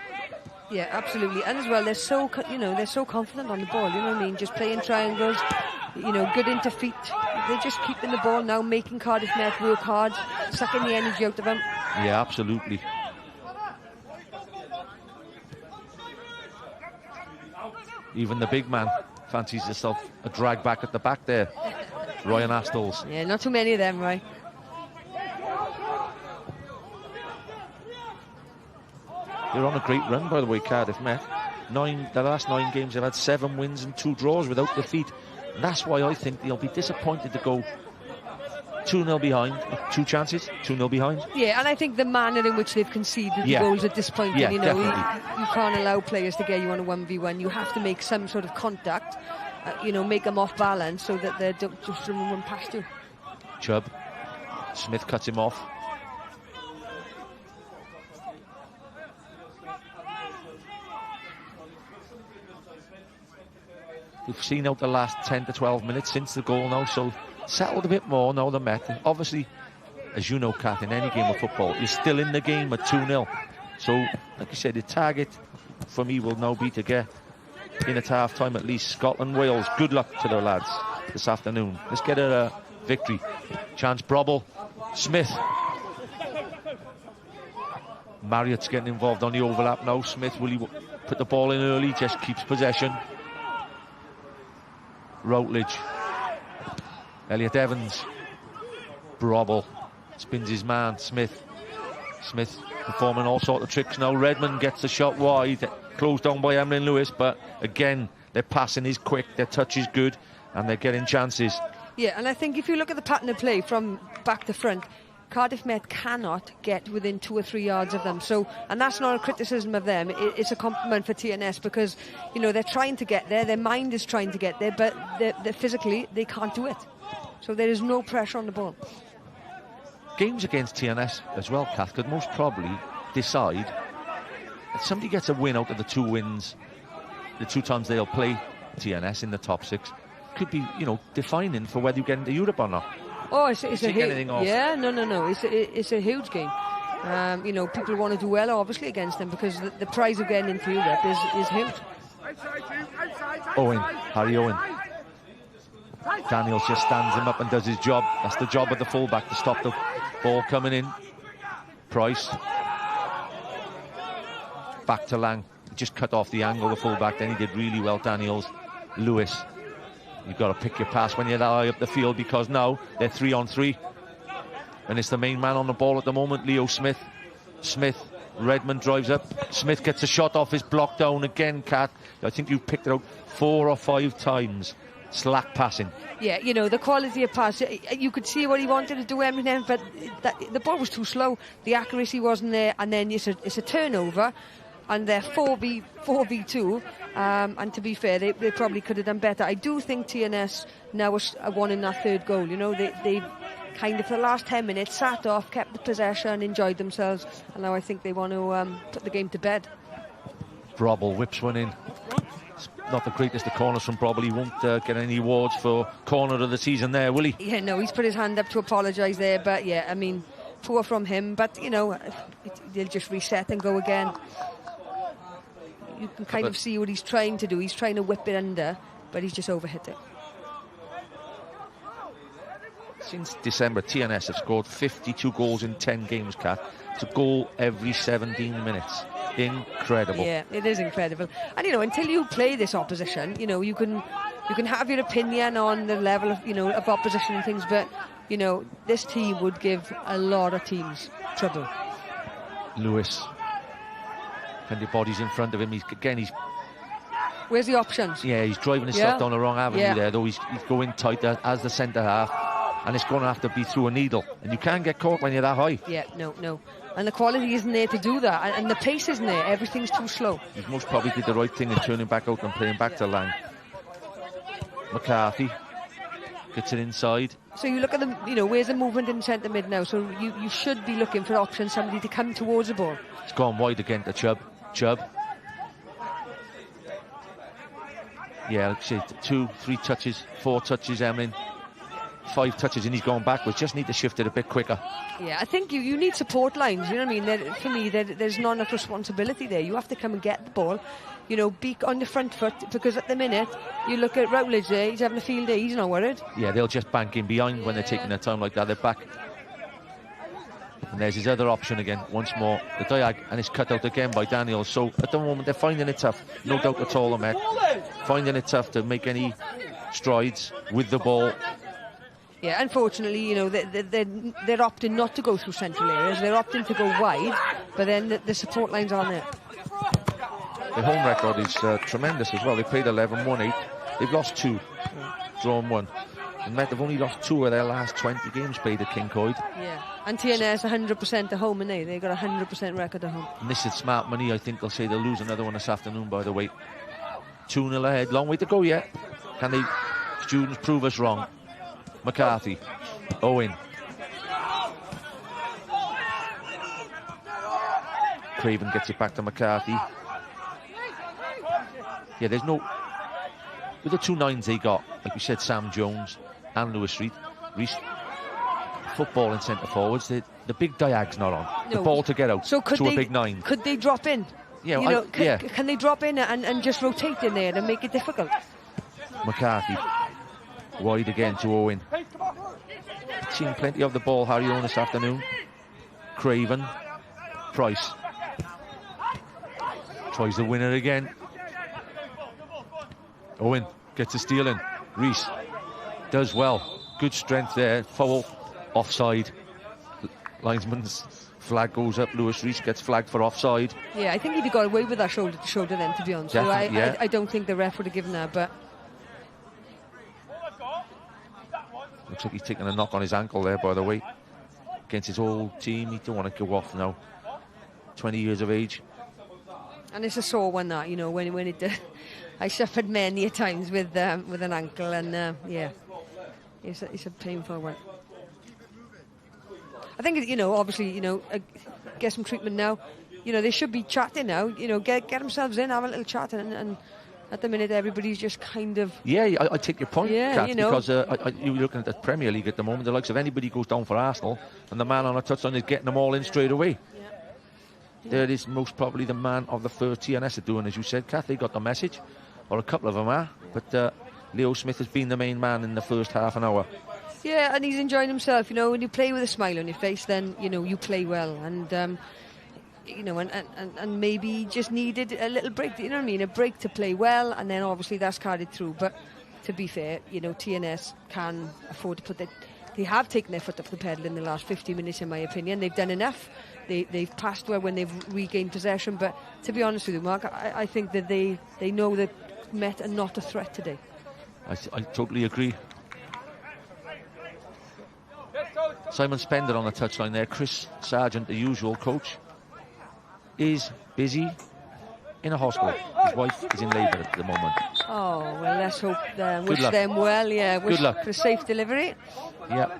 Yeah, absolutely. And as well, they're so confident on the ball, you know what I mean? Just playing triangles, good into feet. They're just keeping the ball now, making Cardiff Met work hard, sucking the energy out of them. Yeah, absolutely. Even the big man fancies himself a drag back at the back there. Ryan Astles. Yeah, not too many of them, right? They're on a great run, by the way, Cardiff Met. The last 9 games, they've had 7 wins and 2 draws without defeat. And that's why I think they'll be disappointed to go 2-0 behind. 2 chances, 2-0 behind. Yeah, and I think the manner in which they've conceded the goals are disappointing. Yeah, you can't allow players to get you on a 1v1. You have to make some sort of contact. Make them off balance so that they don't just run past you. Chubb. Smith cuts him off. We've seen out the last 10 to 12 minutes since the goal now, so settled a bit more now, the Met. Obviously, as you know, Kath, in any game of football, you're still in the game at 2-0. So, like you said, the target for me will now be to get in at half-time at least. Scotland, Wales, good luck to the lads this afternoon. Let's get a victory. Chance, Brobble, Smith. Marriott's getting involved on the overlap now. Smith, will he put the ball in early? Just keeps possession. Routledge. Elliot Evans. Brobble. Spins his man. Smith. Smith performing all sorts of tricks now. Redmond gets the shot wide. Closed down by Emlyn Lewis. But again, their passing is quick. Their touch is good. And they're getting chances. Yeah, and I think if you look at the pattern of play from back to front, Cardiff Met cannot get within 2 or 3 yards of them. So, and that's not a criticism of them. It's a compliment for TNS because, you know, they're trying to get there. Their mind is trying to get there, but they're physically, they can't do it. So there is no pressure on the ball. Games against TNS as well, Kath, could most probably decide if somebody gets a win out of the 2 wins, the 2 times they'll play TNS in the top 6, could be, you know, defining for whether you get into Europe or not. Oh, it's a anything off? Yeah, no. It's a huge game. You know, people want to do well, obviously, against them because the prize of getting into Europe is huge. Owen, Harry Owen. Daniels just stands him up and does his job. That's the job of the fullback, to stop the ball coming in. Price. Back to Lang. He just cut off the angle, the fullback. Then he did really well, Daniels. Lewis. You've got to pick your pass when you're that high up the field because now they're 3-on-3. And it's the main man on the ball at the moment, Leo Smith. Smith, Redmond drives up. Smith gets a shot off his block down again, Kat. I think you picked it out 4 or 5 times. Slack passing. Yeah, you know, the quality of pass. You could see what he wanted to do, Eminem, but the ball was too slow. The accuracy wasn't there. And then it's a turnover. And they're 4v2, and to be fair, they probably could have done better. I do think TNS now are won in that 3rd goal. You know, they kind of for the last 10 minutes sat off, kept the possession, enjoyed themselves, and now I think they want to put the game to bed. Brobble whips one in. It's not the greatest of corners from Brobble. He won't get any awards for corner of the season there, will he? Yeah, no, he's put his hand up to apologise there, but yeah, I mean, poor from him, but you know, they'll just reset and go again. You can kind of see what he's trying to do. He's trying to whip it under, but he's just overhit it. Since December, TNS have scored 52 goals in 10 games, Kat. It's a goal every 17 minutes. Incredible. Yeah, it is incredible. And, you know, until you play this opposition, you know, you can have your opinion on the level of, you know, of opposition and things, but, you know, this team would give a lot of teams trouble. Lewis. Plenty of bodies in front of him. He's Where's the options? Yeah, he's driving himself down the wrong avenue there, though. He's going tight as the centre half, and it's going to have to be through a needle. And you can't get caught when you're that high. Yeah, no. And the quality isn't there to do that, and the pace isn't there. Everything's too slow. He's most probably did the right thing in turning back out and playing back to Lang. McCarthy gets it inside. So you look at the, you know, where's the movement in centre mid now? So you should be looking for options, somebody to come towards the ball. It's gone wide again to Chubb. Yeah, let's see, 2, 3 touches, 4 touches, Emlyn. 5 touches and he's gone backwards. Just need to shift it a bit quicker. Yeah, I think you need support lines. You know what I mean? For me, there's not enough responsibility there. You have to come and get the ball. You know, be on your front foot, because at the minute, you look at Routledge there, he's having a field day, he's not worried. Yeah, they'll just bank in behind when they're taking their time like that. They're back. And there's his other option again, once more. The diag, and it's cut out again by Daniels. So at the moment, they're finding it tough. No doubt at all, Met. Finding it tough to make any strides with the ball. Yeah, unfortunately, you know, they're opting not to go through central areas. They're opting to go wide, but then the support lines aren't there. The home record is tremendous as well. They played 11, won 8. They've lost 2, drawn 1. And Met have only lost 2 of their last 20 games played at Kincoid. Yeah, and TNS 100% at home, and they got a 100% record at home. And this is smart money. I think they'll say they'll lose another one this afternoon, by the way. 2-0 ahead. Long way to go yet. Can the students prove us wrong? McCarthy. Owen. Craven gets it back to McCarthy. Yeah, there's no... With the 2 9s they got, like we said, Sam Jones and Lewis Reese, football in centre forwards. The big diag's not on. No. The ball to get out So could to they, a big 9. Could they drop in? Yeah, You know, yeah. Can they drop in and just rotate in there and make it difficult? McCarthy wide again to Owen. Seen plenty of the ball, Harry Owen, this afternoon. Craven, Price tries the winner again. Owen gets a steal in. Reese does well. Good strength there. Foul, offside. Linesman's flag goes up. Lewis Reese gets flagged for offside. Yeah, I think he'd have got away with that shoulder to shoulder then, to be honest. So I don't think the ref would have given that, but looks like he's taking a knock on his ankle there, by the way. Against his old team. He don't want to go off now. 20 years of age. and it's a sore one, that, you know, when it I suffered many a times with an ankle, and yeah, it's a painful one. I think, you know, obviously, you know, get some treatment now. You know, they should be chatting now. You know, get themselves in, have a little chat, and at the minute everybody's just kind of... Yeah, I take your point, Kat, you know, because you're looking at the Premier League at the moment, the likes of anybody goes down for Arsenal, and the man on a touchline is getting them all in straight away. Yeah. There is most probably the man of the first TNS are doing, as you said, Kath. They got the message, or a couple of them are, but Leo Smith has been the main man in the first half an hour. Yeah, and he's enjoying himself. You know, when you play with a smile on your face, then, you know, you play well. And, you know, and maybe he just needed a little break, you know what I mean? A break to play well, and then obviously that's carried through. But to be fair, you know, TNS can afford to put that. They have taken their foot off the pedal in the last 50 minutes, in my opinion. They've done enough. They've passed well when they've regained possession. But to be honest with you, Mark, I think that they know that Met are not a threat today. I totally agree. Simon Spender on the touchline there. Chris Sargent, the usual coach, is busy in a hospital. His wife is in labour at the moment. Oh, well, let's hope wish them well. Yeah, wish good luck for a safe delivery. Yeah.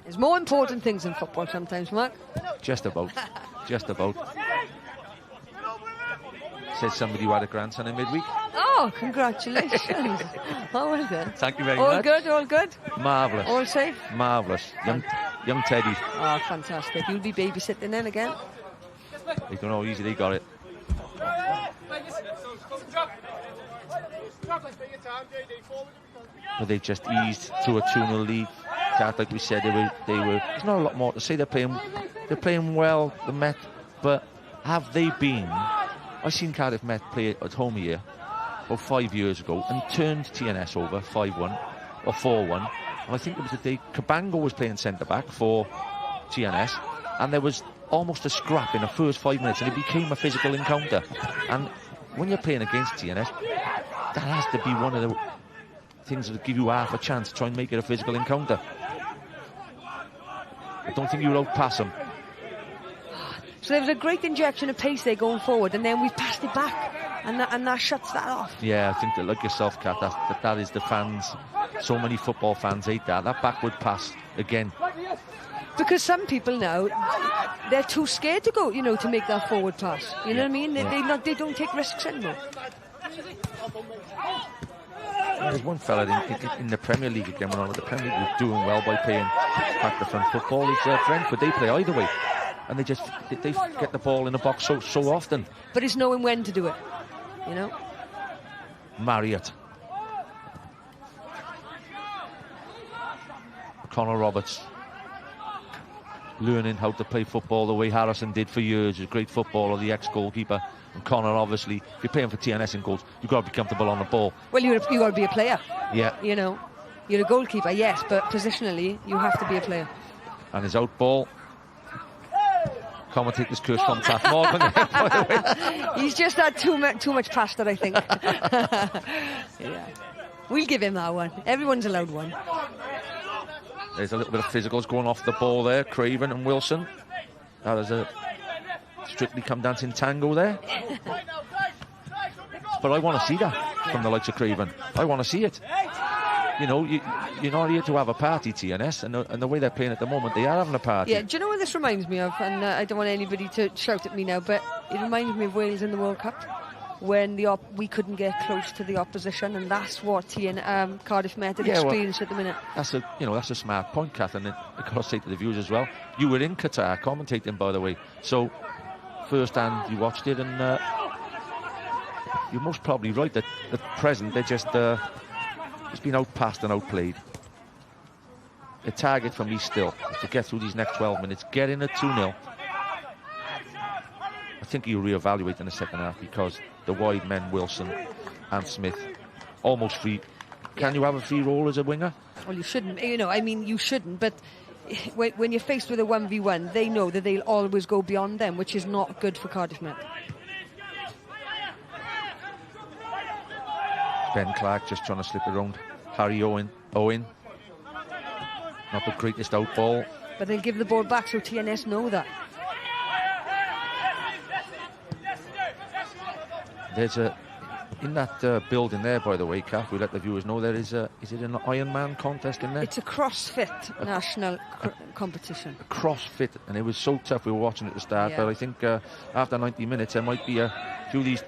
There's more important things in football sometimes, Mark. Just about. Just about. Said somebody who had a grandson in midweek. Oh, congratulations. How was it? Thank you very all much. All good, all good? Marvellous. All safe? Marvellous. Young Teddy. Oh, fantastic. You'll be babysitting then again? You don't know how easy they got it. But they just eased to a 2-0 lead. Like we said, they were. There's not a lot more to say. They're playing well, the Met, but have they been? I've seen Cardiff Met play at home here about 5 years ago and turned TNS over 5-1 or 4-1. And I think it was the day Cabango was playing centre back for TNS, and there was almost a scrap in the first 5 minutes, and it became a physical encounter. And when you're playing against TNS, that has to be one of the things that give you half a chance to try and make it a physical encounter. I don't think you'll outpass them. So there was a great injection of pace there going forward, and then we passed it back, and that shuts that off. Yeah, I think that, like yourself, Kat, that is the fans. So many football fans hate that backward pass again. Because some people now, they're too scared to go, you know, to make that forward pass. You know what I mean? They don't take risks anymore. There's one fella in the Premier League again, when on the Premier League was doing well by playing back to front football. Is Brentford. They play either way, and they get the ball in the box so often. But it's knowing when to do it, you know. Marriott, Connor Roberts, learning how to play football the way Harrison did for years. A great footballer, the ex-goalkeeper. And Connor, obviously, if you're playing for TNS in goals, you've got to be comfortable on the ball. Well, you got to be a player. Yeah. You know, you're a goalkeeper, yes, but positionally, you have to be a player. And his out ball. Commentator's curse from Taff Morgan there, by the way. He's just had too much pasta, I think. Yeah. We'll give him that one. Everyone's allowed one. There's a little bit of physicals going off the ball there. Craven and Wilson. That is a Strictly Come Dancing tango there. But I want to see that from the likes of Craven. I want to see it. You know, you're not here to have a party, TNS, and the way they're playing at the moment, they are having a party. Yeah, do you know what this reminds me of? And I don't want anybody to shout at me now, but it reminds me of Wales in the World Cup. when we couldn't get close to the opposition, and that's what Cardiff Met had experienced at the minute. That's a smart point, Kath, and I got to say to the viewers as well. You were in Qatar commentating, by the way, so first hand you watched it, and you're most probably right that at present they're just been outpassed and outplayed. The target for me still is to get through these next 12 minutes, get in at 2-0. I think you reevaluate in the second half because the wide men, Wilson and Smith, almost free. Can you have a free role as a winger? Well, you shouldn't. You shouldn't. But when you're faced with a 1v1, they know that they'll always go beyond them, which is not good for Cardiff Met. Ben Clark just trying to slip around Harry Owen. Not the greatest out ball. But they'll give the ball back, so TNS know that. There's in that building there, by the way, Kath, we let the viewers know there is it an Ironman contest in there? It's a CrossFit national competition. A CrossFit, and it was so tough. We were watching at the start, but I think after 90 minutes, there might be a few of these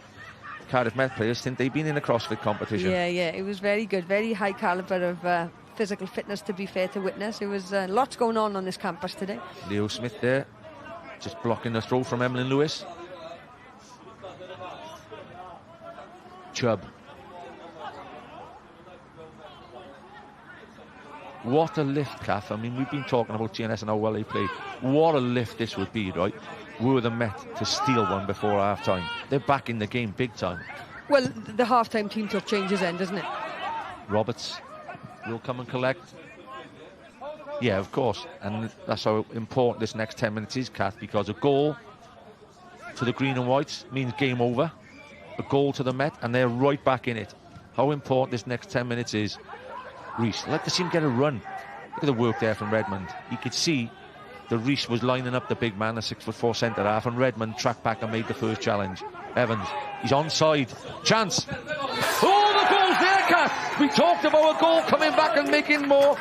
Cardiff Met players think they've been in a CrossFit competition. Yeah, it was very good, very high calibre of physical fitness, to be fair to witness. It was lots going on this campus today. Leo Smith there, just blocking the throw from Emlyn Lewis. Chubb. What a lift, Kath. I mean, we've been talking about TNS and how well they played. What a lift this would be, right? Were the Met to steal one before half-time. They're back in the game big time. Well, the half-time team took changes then, doesn't it? Roberts will come and collect. Yeah, of course. And that's how important this next 10 minutes is, Kath, because a goal to the green and whites means game over. A goal to the Met, and they're right back in it. How important this next 10 minutes is. Reece, I'd like to see him get a run. Look at the work there from Redmond. You could see that Reece was lining up the big man, a 6'4" centre-half, and Redmond tracked back and made the first challenge. Evans, he's onside. Chance. Oh, the goal's there, Kath. We talked about a goal coming back and making more.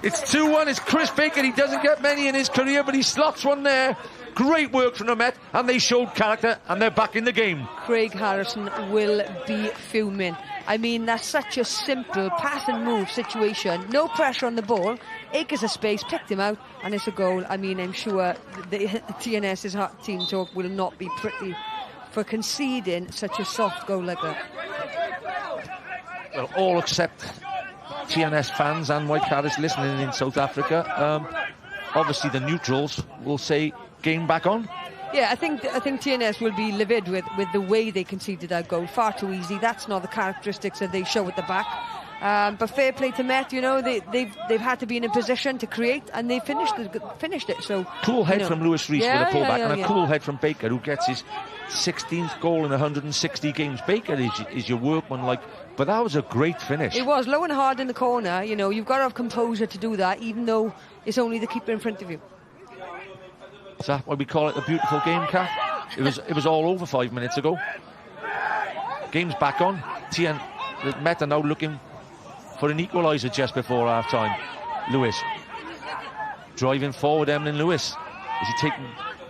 It's 2-1. It's Chris Baker. He doesn't get many in his career, but he slots one there. Great work from the Met, and they showed character, and they're back in the game. Craig Harrison will be fuming. I mean, that's such a simple pass and move situation. No pressure on the ball. Acres of space, picked him out, and it's a goal. I mean, I'm sure the TNS's team talk will not be pretty for conceding such a soft goal like that. Well, all except TNS fans and White Cardiff listening in South Africa. Obviously, the neutrals will say, game back on. Yeah, I think TNS will be livid with the way they conceded that goal. Far too easy. That's not the characteristics that they show at the back. But fair play to Met. You know, they've had to be in a position to create, and they finished it. So cool head from Lewis Reece with a pullback, and a cool head from Baker, who gets his 16th goal in 160 games. Baker is your workman, but that was a great finish. It was low and hard in the corner. You know, you've got to have composure to do that, even though it's only the keeper in front of you. Is that why we call it a beautiful game, Kath? It was all over 5 minutes ago. Game's back on. The Met are now looking for an equaliser just before half-time. Lewis driving forward. Emlyn Lewis, is he taking?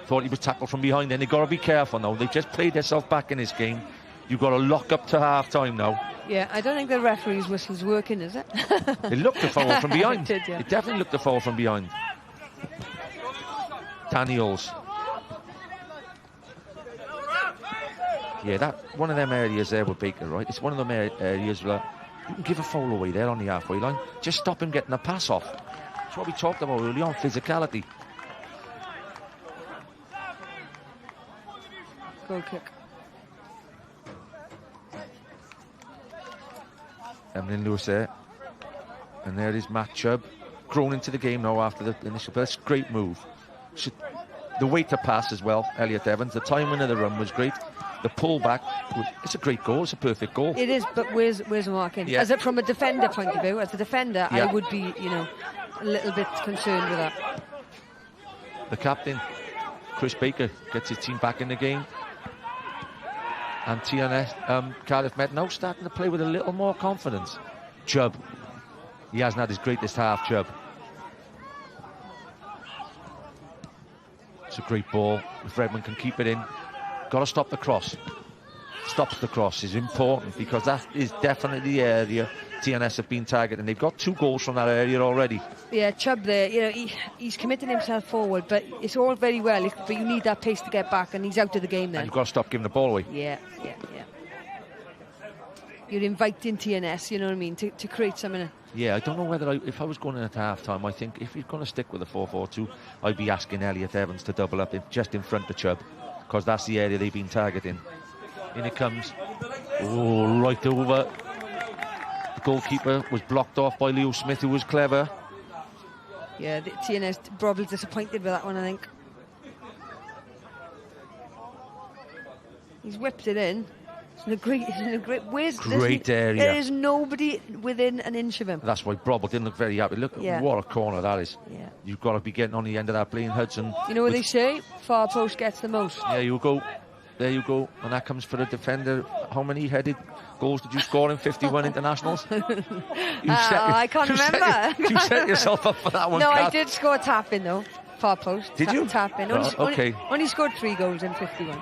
Thought he was tackled from behind. Then they've got to be careful now. They've just played themselves back in this game. You've got to lock up to half-time now. Yeah, I don't think the referee's whistle's working, is it? It looked a foul from behind. It did, yeah. It definitely looked a foul from behind. Daniels. Yeah, that one of them areas there with Baker, right? It's one of them areas where you can give a foul away there on the halfway line. Just stop him getting a pass off. That's what we talked about early on, physicality. Goal kick. Emlyn Lewis there. And there is Matt Chubb, grown into the game now after the initial. That's a great move. The way to pass as well, Elliot Evans. The timing of the run was great. The pullback, it's a great goal. It's a perfect goal. It is, but where's the marking? Yeah. As from a defender point of view, as a defender, I would be, a little bit concerned with that. The captain, Chris Baker, gets his team back in the game. And TNS, Cardiff Met now starting to play with a little more confidence. Chubb, he hasn't had his greatest half, Chubb. It's a great ball. If Redmond can keep it in, got to stop the cross. stops the cross is important, because that is definitely the area TNS have been targeting. They've got 2 goals from that area already. Yeah, Chubb there, you know, he's committing himself forward, but it's all very well, but you need that pace to get back, and he's out of the game then. And you've got to stop giving the ball away. Yeah. You're inviting TNS, you know what I mean, to create something. Yeah, I don't know whether if I was going in at half-time, I think if he's going to stick with a 4-4-2, I'd be asking Elliot Evans to double up just in front of Chubb, because that's the area they've been targeting. In it comes. Oh, right over. The goalkeeper was blocked off by Leo Smith, who was clever. Yeah, the TNS probably disappointed with that one, I think. He's whipped it in. It's in a great area. There is nobody within an inch of him. That's why Brobble didn't look very happy. Look, what a corner that is. Yeah. You've got to be getting on the end of that, Blaine Hudson. You know what they say? Far post gets the most. There you go. There you go. And that comes for the defender. How many headed goals did you score in 51 internationals? I can't remember. You set yourself up for that one, No, Kath. I did score tapping, though. Far post. Did you? Tapping. Okay. Only scored 3 goals in 51.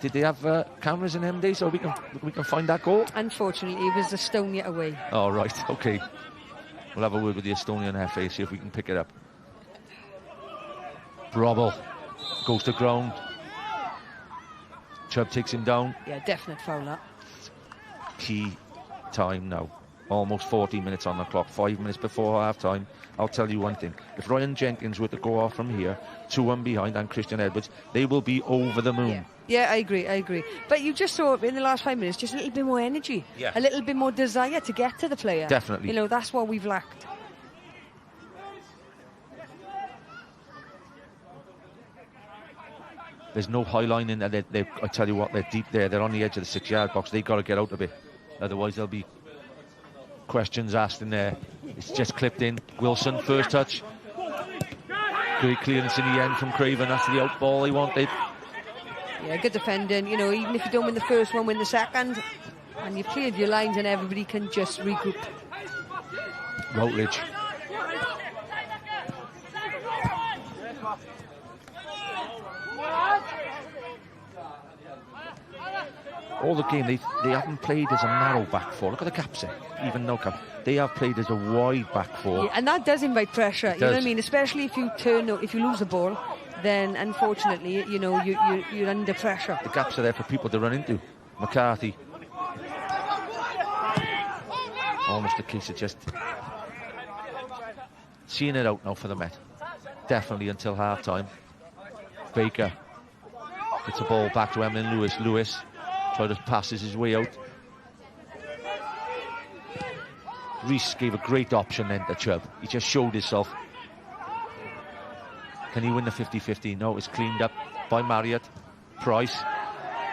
Did they have cameras in them days so we can find that goal? Unfortunately, it was Estonia away. Oh, right. Okay. We'll have a word with the Estonian FA, see if we can pick it up. Brobble goes to ground. Chubb takes him down. Yeah, definite foul that. Key time now. Almost 40 minutes on the clock. 5 minutes before half-time. I'll tell you one thing. If Ryan Jenkins were to go off from here, 2-1 behind, and Christian Edwards, they will be over the moon. Yeah, I agree. But you just saw in the last 5 minutes just a little bit more energy. Yeah. A little bit more desire to get to the player. Definitely. You know, that's what we've lacked. There's no high line in there. I tell you what, they're deep there. They're on the edge of the 6-yard box. They've got to get out of it. Otherwise, there'll be questions asked in there. It's just clipped in. Wilson, first touch. Great clearance in the end from Craven. That's the out ball he wanted. Yeah, good defending. You know, even if you don't win the first one, win the second. And you've cleared your lines and everybody can just regroup. Routledge. All the game, they haven't played as a narrow back four. Look at the gaps there, even no cap. They have played as a wide back four. Yeah, and that does invite pressure, you know what I mean? Especially if you lose the ball, then unfortunately, you know, you're under pressure. The gaps are there for people to run into. McCarthy. Almost a case of just seeing it out now for the Met. Definitely until half-time. Baker gets the ball back to Emlyn Lewis. Lewis tries to passes his way out. Reese gave a great option then to Chubb. He just showed himself. Can he win the 50-50? No, it's cleaned up by Marriott. Price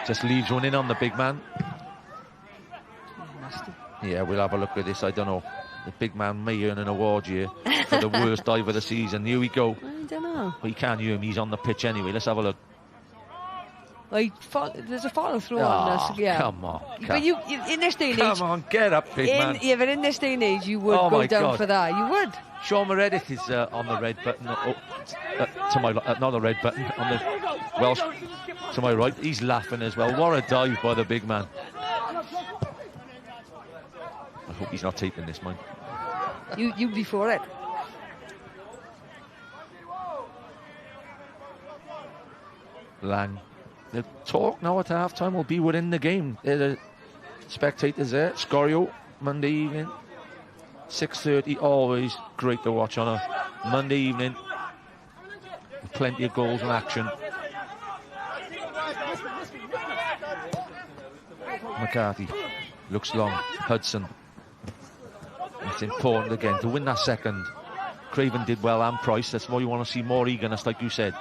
just leaves one in on the big man. Nasty. Yeah, we'll have a look at this. I don't know. The big man may earn an award here for the worst dive of the season. Here we go. I don't know. Well, you can't hear him. He's on the pitch anyway. Let's have a look. There's a follow-through on this. Yeah. Come on. But you in this day and age... Come on, get up, big man. Yeah, but in this day and age, you would go down for that. You would. Sean Meredith is on the red button. To my not the red button, on the Welsh to my right. He's laughing as well. What a dive by the big man. I hope he's not taping this, man. You'd be for it. Lang. The talk now at half-time will be within the game. The spectators there. Scorio, Monday evening. 6:30, always great to watch on a Monday evening. Plenty of goals and action. McCarthy looks long. Hudson. It's important again to win that second. Craven did well, and Price. That's why you want to see more eagerness, like you said.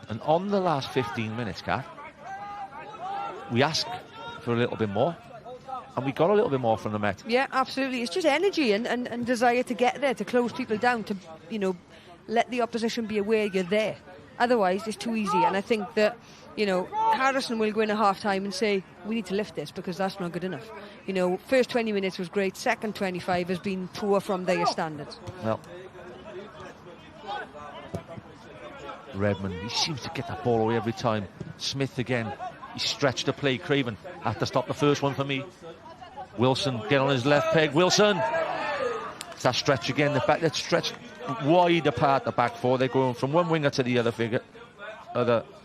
And on the last 15 minutes, Kath, we asked for a little bit more, and we got a little bit more from the Met. Yeah, absolutely. It's just energy and desire to get there, to close people down, to, you know, let the opposition be aware you're there. Otherwise, it's too easy. And I think that, you know, Harrison will go in at half-time and say, we need to lift this because that's not good enough. You know, first 20 minutes was great. Second 25 has been poor from their standards. Well, Redmond, he seems to get that ball away every time. Smith again. He stretched the play. Craven had to stop the first one for me. Wilson get on his left peg. Wilson. It's that stretch again. The back, that's stretched wide apart, the back four. They're going from one winger to the other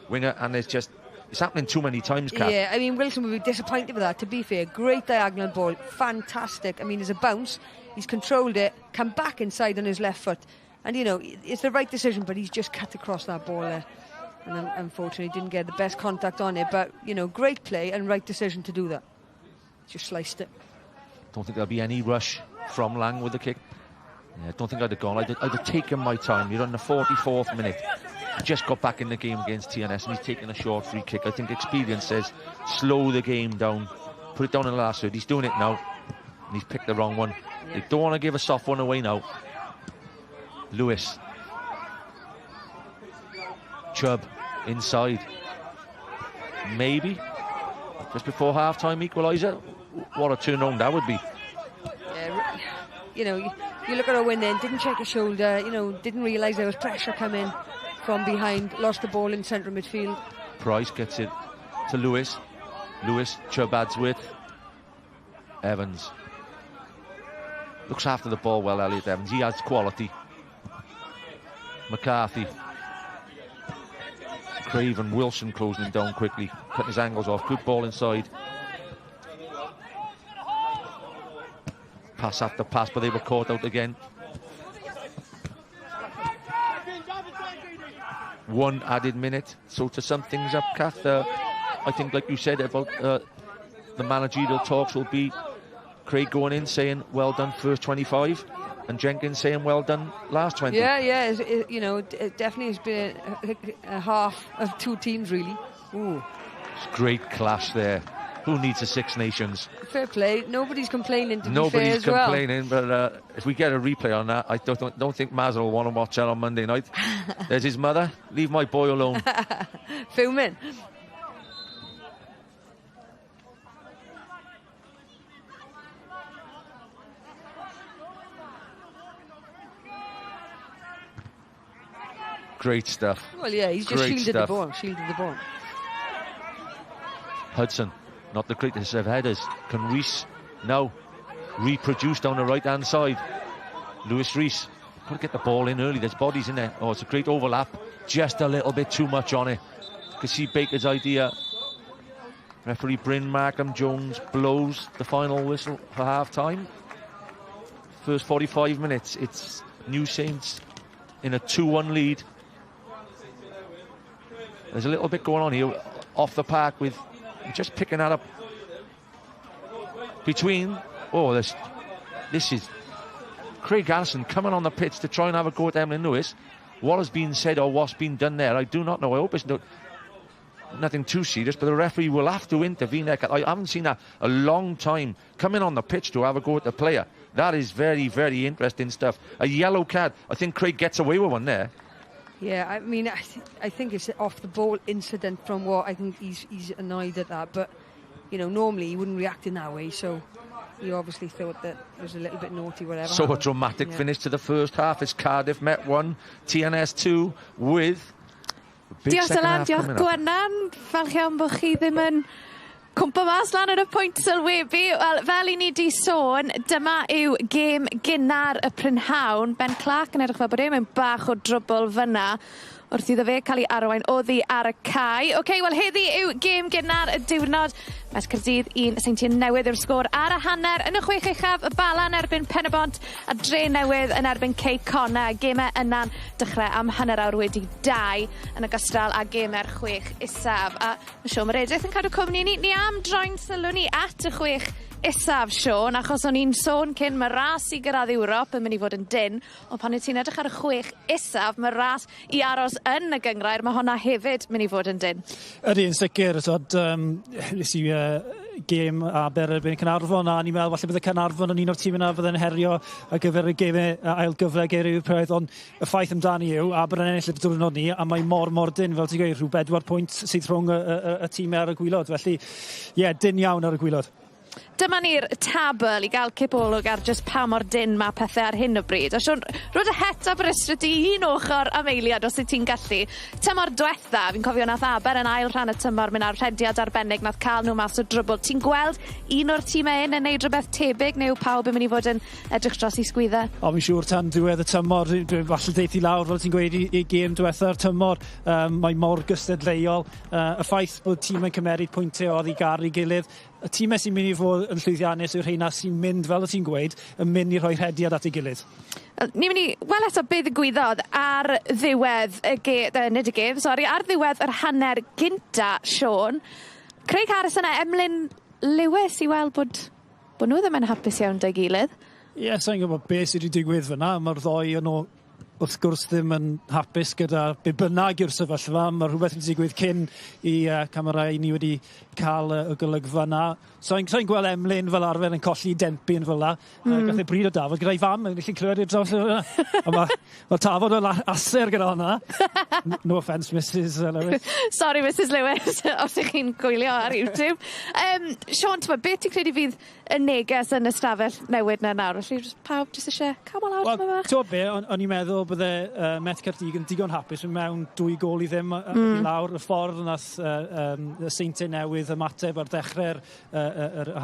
winger, and it's happening too many times, Kat. Yeah, I mean, Wilson would be disappointed with that, to be fair. Great diagonal ball, fantastic. I mean, there's a bounce, he's controlled it, come back inside on his left foot, and, you know, it's the right decision, but he's just cut across that ball there. And unfortunately didn't get the best contact on it, but, you know, great play and right decision to do that. Just sliced it. Don't think there'll be any rush from Lang with the kick. Yeah, I don't think I'd have gone. I'd have taken my time. You're on the 44th minute. Just got back in the game against TNS, and he's taking a short free kick. I think experience says slow the game down, put it down in the last third. He's doing it now, and he's picked the wrong one. Yeah. They don't want to give a soft one away now. Lewis. Chubb inside. Maybe just before half-time equaliser. What a turnaround that would be. Yeah, you know, you look at Owen then, didn't check his shoulder, you know, didn't realise there was pressure coming from behind, lost the ball in central midfield. Price gets it to Lewis. Lewis, Chubb adds with Evans. Looks after the ball well, Elliot Evans. He has quality. McCarthy. Craven, Wilson closing him down quickly, cutting his angles off. Good ball inside. Pass after pass, but they were caught out again. One added minute, so to sum things up, Kath, I think, like you said about the managerial talks, will be Craig going in saying well done first 25, and Jenkins saying well done last 20. Yeah, you know, it definitely has been a half of two teams, really. Ooh. It's great clash there. Who needs a Six Nations? Fair play. Nobody's complaining, to Nobody's be fair as well. complaining, but if we get a replay on that, I don't think Maz will want to watch that on Monday night. There's his mother. Leave my boy alone. Fuming. Great stuff. Well, yeah, he's just shielded the ball. Hudson, not the greatest of headers. Can Reese now reproduce down the right-hand side? Lewis Reese, got to get the ball in early. There's bodies in there. Oh, it's a great overlap. Just a little bit too much on it. You can see Baker's idea. Referee Bryn Markham Jones blows the final whistle for half-time. First 45 minutes, it's New Saints in a 2-1 lead. There's a little bit going on here off the park with just picking that up between. Oh, this is Craig Allison coming on the pitch to try and have a go at Emlyn Lewis. What has been said or what's been done there, I do not know. I hope it's nothing too serious, but the referee will have to intervene there. I haven't seen that a long time, coming on the pitch to have a go at the player. That is very, very interesting stuff. A yellow card. I think Craig gets away with one there. Yeah, I mean, I think it's off the ball incident from what I think he's annoyed at that. But, you know, normally he wouldn't react in that way. So he obviously thought that it was a little bit naughty, whatever. So a dramatic finish to the first half. It's Cardiff Met 1, TNS 2 with a big second half coming up. Diolch Gwennan, falch iawn bod chi ddim yn cwmpa mas lan ar y pwynt sylwebu. Wel, fel i ni di sôn, dyma yw gêm gynnar y prynhawn. Ben Clark yn edrych fel bod e mewn bach o drwbl fyna wrth iddo fe cael ei arwain oddi ar y cae. OK, wel, heddi yw gêm gynnar y diwrnod. Met Caerdydd 1, Seintiau Newydd yw'r sgôr ar y hanner. Yn y chwech uchaf, y Bala'n erbyn Penybont a Dre Newydd yn erbyn Cey Conna. Gemau yna'n dechrau am hanner awr wedi 2 yn ogystal â gemau'r chwech isaf. A mae Siôn mae'r edrych yn cadw cwmni ni am droi'n sylw ni at y chwech isaf, Siôn, achos o'n i'n sôn cyn mae ras i gyrraedd Ewrop yn mynd i fod yn dyn, ond pan ti'n edrych ar y chwech isaf, mae ras i aros yn y gyngrair, mae honna hefyd mynd i fod yn dyn. Ydy'n sicr, nes i gêm Aber erbyn Cynarfon, a ni'n meddwl falle bydd y Cynarfon yn un o'r tîm yna fydd yn herio ar gyfer y gemau ail gyfle ger yw'r peth, ond y ffaith amdani yw, Aber yn ennill y diwrnod ni, a mae mor dyn, fel ti'n gweud, rhyw 4 pwynt sydd rhwng y tîmau ar y gwylod, felly, dyn iawn ar y gwylod. dyma ni'r tabl i gael cipolwg ar just pa mor dyn mae pethau ar hyn o bryd. A Siôn, roedd y het a Bristol i un ochr am eiliad os y ti'n gallu. Tymor diwetha, fi'n cofio nath Aber yn ail rhan y tymor mynd ar rhediad arbennig nath cael nhw mas o drwbl. Ti'n gweld un o'r tîmau yn neud rhywbeth tebyg neu pawb yn mynd i fod yn edrych dros i sgwydda? O, fi'n siŵr tan diwedd y tymor, falle deithi lawr fel ti'n gweud i gêm diwetha'r tymor. Mae mor gystadleuol. Y ffaith bod tîm yn cymeryd pwyntiau oddi gar i gilydd. Y tîmau sy'n mynd i fod yn llwyddiannus yw'r rheina sy'n mynd, fel o ti'n gweud, yn mynd i rhoi rhediad at ei gilydd. Ni'n mynd i, wel eto beth ddigwyddodd ar ddiwedd ar ddiwedd yr hanner gynta, Siôn. Craig Harrison a Emlyn Lewis i weld bod nhw ddim yn hapus iawn dy gilydd. Ie, sa'n gwybod beth sydd wedi digwydd fyna. Mae'r ddoi yn o wrth gwrs ddim yn hapus gyda be bynnag yw'r sefyllfa. Mae rhywbeth wedi digwydd cyn i camerau ni wedi cael y golygfa yna. Sa'n gweld Emlyn fel arfer yn colli dempyn fel la. Gath ei bryd o dafod gyda'i fam, yn gallu clywed i'r draws yna. Mae tafod o aser gyda hwnna. No offence, Mrs Lewis. Sorry, Mrs Lewis, os ych chi'n gwylio ar YouTube. Siôn, beth ti'n credu fydd y neges yn y stafell newid na nawr? Felly pawb jyst eisiau cael lawr yma fach? Ti'n be, o'n i'n meddwl bydde Met Caerdydd yn digon hapus mewn 2 gol i ddim i lawr. Y ffordd nath y Seintiau Newydd ymateb ar dechrau'r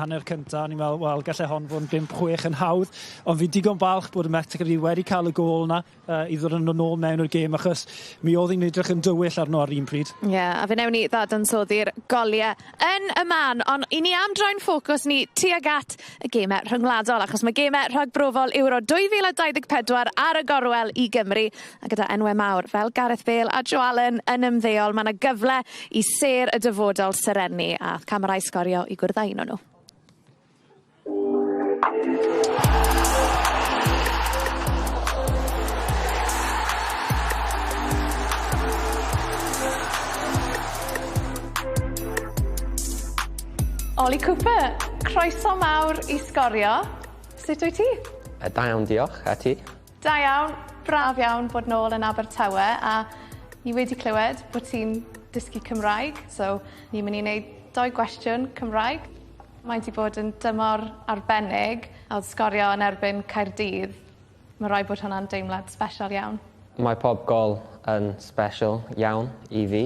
hanner cynta. Ni'n meddwl, wel, gallai hon fod yn 5-6 yn hawdd. Ond fi'n digon balch bod y Met Caerdydd wedi cael y gol yna i ddod yn ôl mewn o'r gêm, achos mi oedd hi'n edrych yn dywyll arno ar un pryd. Ie, a fe newn ni ddadansoddi'r goliau yn y man, ond i ni am droi'n ffocws ni tuag at y gemau rhyngwladol, achos mae gemau rhagbrofol Euro 2024 ar y gorwel i Gymru, a gyda enwau mawr fel Gareth Bale a Joe Allen yn ymddeol, mae yna gyfle i ser y dyfodol serenni, a camerau sgorio i gwrdd â un o'n nhw. Oli Cooper, croeso mawr i sgorio. Sut wyt ti? Da iawn, diolch. A ti? Da iawn, braf iawn bod nôl yn Abertawe, a ni wedi clywed bod ti'n dysgu Cymraeg, so ni'n mynd i wneud 2 gwestiwn Cymraeg. Mae wedi bod yn dymor arbennig, a oedd sgorio yn erbyn Caerdydd. Mae rai bod hwnna'n deimlad special iawn. Mae pob gol yn special iawn i fi,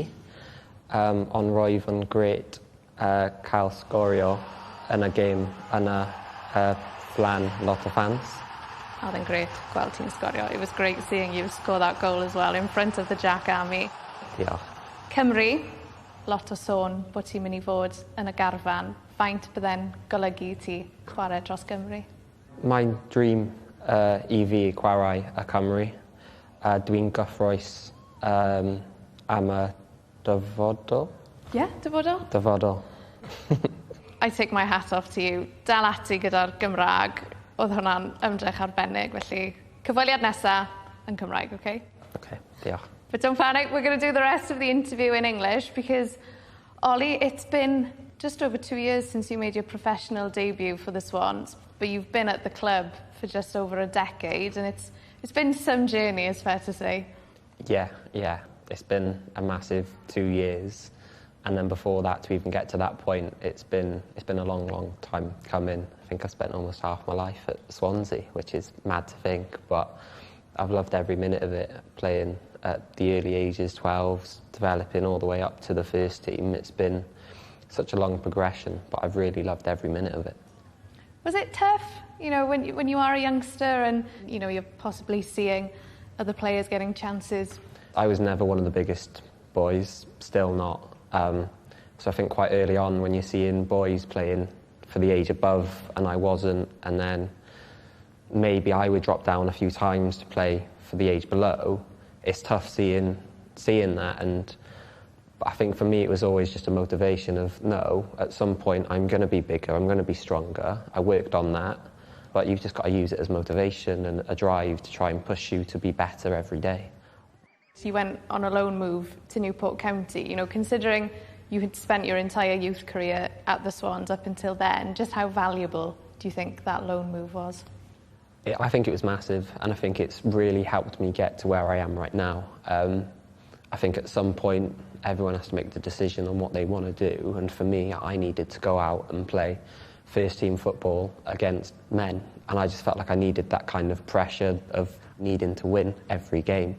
ond roedd yn gret cael sgorio yn y gêm yna flan lot o fans. Oedd e'n gret gweld ti'n sgorio. It was great seeing you score that goal as well in front of the Jack Army. Diolch. Cymru, lot o sôn bod ti'n mynd i fod yn y garfan. Faint bydde'n golygu ti chwarae dros Gymru? Mae'n dream i fi chwarae y Cymru. Dwi'n gyffroes am y dyfodol. Yeah, dyfodol? Dyfodol. I take my hat off to you. Dal ati gyda'r Gymraeg. Oedd hwnna'n ymdrech arbennig, felly cyfweliad nesa yn Cymraeg, okay? Okay, diolch. But don't panic, we're going to do the rest of the interview in English because, Ollie, it's been just over 2 years since you made your professional debut for the Swans, but you've been at the club for just over a decade, and it's been some journey, it's fair to say. Yeah. It's been a massive 2 years. And then before that, to even get to that point, it's been a long time coming. I think I spent almost half my life at Swansea, which is mad to think, but I've loved every minute of it, playing at the early ages, 12s, developing all the way up to the first team. It's been such a long progression, but I've really loved every minute of it. Was it tough, when you are a youngster and, you're possibly seeing other players getting chances? I was never one of the biggest boys, still not. So I think quite early on when you're seeing boys playing for the age above and I wasn't, and then maybe I would drop down a few times to play for the age below, it's tough seeing that. But I think for me it was always just a motivation of, no, at some point I'm going to be bigger, I'm going to be stronger. I worked on that, but you've just got to use it as motivation and a drive to try and push you to be better every day. So you went on a loan move to Newport County, considering you had spent your entire youth career at the Swans up until then, just how valuable do you think that loan move was? I think it was massive, and I think it's really helped me get to where I am right now. I think at some point everyone has to make the decision on what they want to do, and for me, I needed to go out and play first team football against men, and I just felt like I needed that kind of pressure of needing to win every game.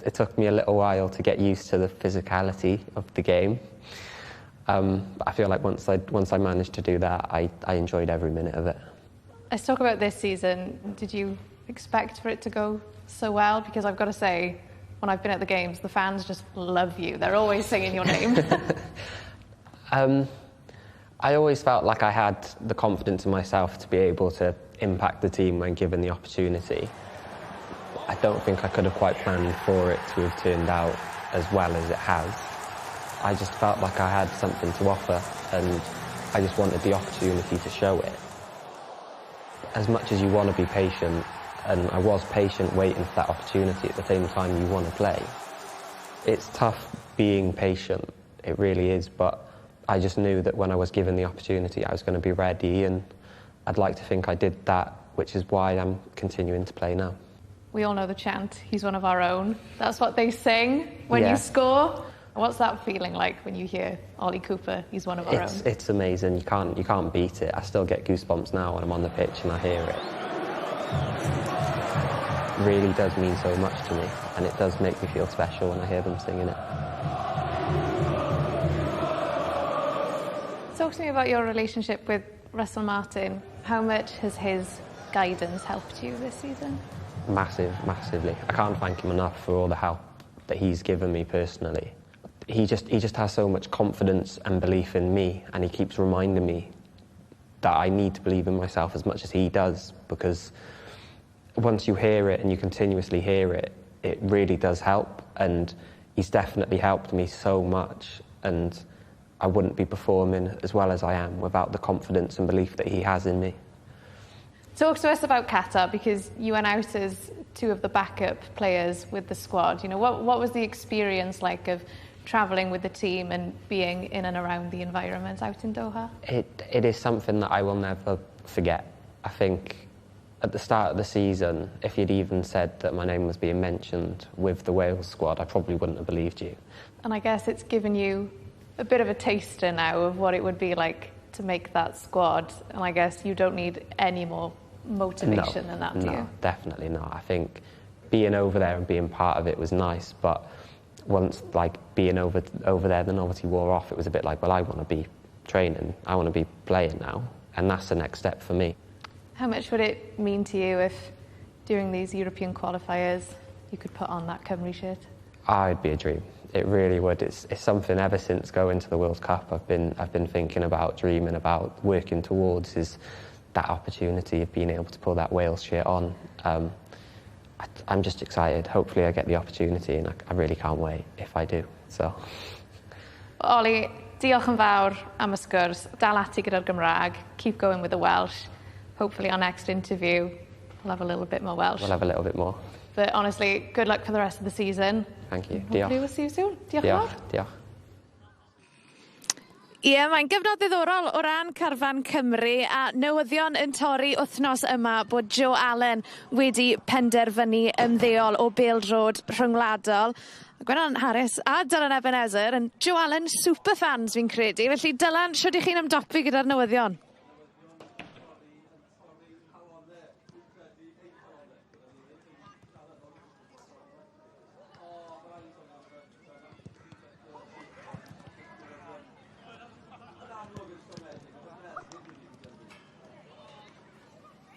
It took me a little while to get used to the physicality of the game. But I feel like once I managed to do that, I enjoyed every minute of it. Let's talk about this season. Did you expect for it to go so well? Because I've got to say, when I've been at the games, the fans just love you. They're always singing your name. I always felt like I had the confidence in myself to be able to impact the team when given the opportunity. I don't think I could have quite planned for it to have turned out as well as it has. I just felt like I had something to offer, and I just wanted the opportunity to show it. As much as you want to be patient, and I was patient waiting for that opportunity, at the same time you want to play. It's tough being patient, it really is, but I just knew that when I was given the opportunity I was going to be ready, and I'd like to think I did that, which is why I'm continuing to play now. We all know the chant, he's one of our own. That's what they sing when you score. What's that feeling like when you hear Ollie Cooper, he's one of our own? It's amazing, you can't beat it. I still get goosebumps now when I'm on the pitch and I hear it. It really does mean so much to me, and it does make me feel special when I hear them singing it. Talk to me about your relationship with Russell Martin. How much has his guidance helped you this season? Massively. I can't thank him enough for all the help that he's given me personally. He just has so much confidence and belief in me, and he keeps reminding me that I need to believe in myself as much as he does, because once you hear it and you continuously hear it, it really does help, and he's definitely helped me so much, and I wouldn't be performing as well as I am without the confidence and belief that he has in me. Talk to us about Qatar, because you went out as two of the backup players with the squad. You know, what was the experience like of travelling with the team and being in and around the environment out in Doha? It is something that I will never forget. I think at the start of the season, if you'd even said that my name was being mentioned with the Wales squad, I probably wouldn't have believed you. And I guess it's given you a bit of a taster now of what it would be like to make that squad, and I guess you don't need any more motivation than that, do you? No, definitely not. I think being over there and being part of it was nice, but once being over there, the novelty wore off. It was a bit like, well, I want to be training, I want to be playing now, and that's the next step for me. How much would it mean to you if during these European qualifiers you could put on that Cymru shirt? Oh, it'd be a dream. It really would. It's something ever since going to the World Cup I've been thinking about, dreaming about, working towards, is that opportunity of being able to pull that Wales shirt on. I'm just excited. Hopefully I get the opportunity, and I really can't wait if I do. So. Ollie, diolch yn fawr am y sgwrs. Dal ati gyda'r Gymraeg. Keep going with the Welsh. Hopefully our next interview we'll have a little bit more Welsh. We'll have a little bit more. But honestly, good luck for the rest of the season. Thank you. Diolch. Hopefully we'll see you soon. Diolch yn fawr. Diolch. Ie, mae'n gyfnod ddiddorol o ran Carfan Cymru, a newyddion yn torri wythnos yma bod Joe Allen wedi penderfynu ymddeol o bêl-drod rhyngwladol. Gwennon Harris a Dylan Ebenezer yn Joe Allen superfans fi'n credu, felly Dylan, shwd ych chi'n ymdopi gyda'r newyddion?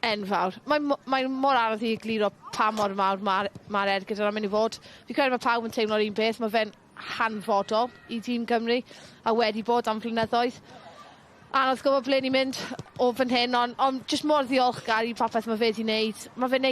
Enfawr. Mae'n mor anodd i egluro pa mor mawr mae'r ergyd yna'n mynd i fod. Fi'n credu mae pawb yn teimlo'r un beth. Mae fe'n hanfodol i tîm Cymru, a wedi bod am flynyddoedd. Anodd gwybod ble ni'n mynd o fan hyn, ond jyst mor ddiolchgar i popeth mae fe wedi wneud. Mae fe'n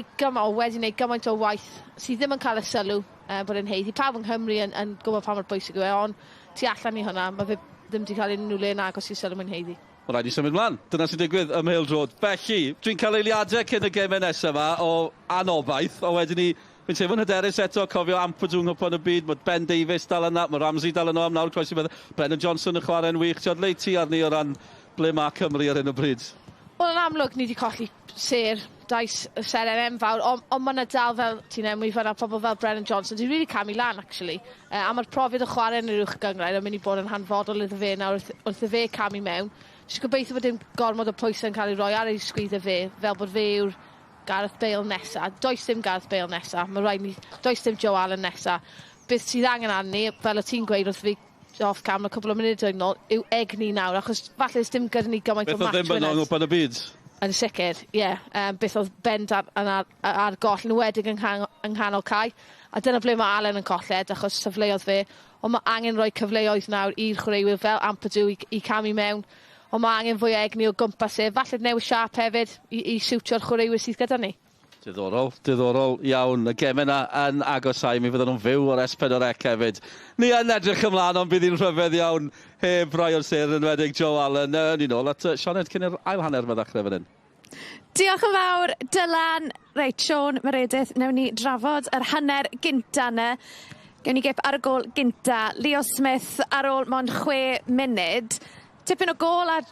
wedi wneud gymaint o waith sydd ddim yn cael y sylw bod yn heiddi. Pawb yng Nghymru yn gwybod pa mor bwysig yw e, ond tu allan i hwnna, mae fe ddim wedi cael unrhyw le yn agos i sylw yn heiddi. Mae'n rhaid i symud mlaen. Dyna sy'n digwydd ym Mheldrod. Felly, dwi'n cael eiliadau cyn y gemau nesaf yma o anobaith, a wedyn ni, fi'n teimlo'n hyderus eto, cofio Ampadwng o pon y byd, mae Ben Davies dal yna, mae Ramsey dal yno am nawr, croes i meddwl, Brennan Johnson yn chwarae'n wych, tiod leit ti arni o ran ble mae Cymru ar hyn o bryd. Wel, yn amlwg, ni wedi colli ser, dais seren enfawr, ond mae yna dal fel ti'n emwyfan a pobl fel Brennan Johnson, dwi'n really camu lan, actually. A mae'r profiad o chwarae yn yr uwch gyngrair yn mynd i bod yn hanfodol iddo fe nawr wrth i fe camu mewn. Just gobeithio bod dim gormod o pwysau yn cael ei roi ar ei sgwyddo fe, fel bod fe yw'r Gareth Bale nesa. Does dim Gareth Bale nesa. Mae rhaid ni... Does dim Joe Allen nesa. Beth sydd angen arni, fel y ti'n gweud wrth fi off cam a couple o munud yn ôl, yw egni nawr, achos falle ys dim gyda ni gymaint o match winners. Beth oedd ddim yn open y byd? Yn sicr, ie. Beth oedd bend ar goll yn wedig yng nghanol cae. A dyna ble mae Allen yn colled, achos safleodd fe. Ond mae angen rhoi cyfleoedd nawr i'r chwaraewyr fel Ampadu i camu mewn. Ond mae angen fwy egni o gwmpas e. Falle newid siarp hefyd i siwtio'r chwaraewyr sydd gyda ni. Diddorol iawn. Y gemau yna yn agosau, mi fydden nhw'n fyw o'r S4C hefyd. Ni yn edrych ymlaen, ond bydd hi'n rhyfedd iawn heb rai o'r sir yn wedig Joe Allen. Ni nôl at Sioned cyn yr ail hanner mae ddechrau fan hyn. Diolch yn fawr, Dylan. Reit, Siôn, Meredith, newn ni drafod yr hanner gynta yna. Gewn ni gip ar y gol gynta. Leo Smith ar ôl mond 6 munud. Tipyn o gol a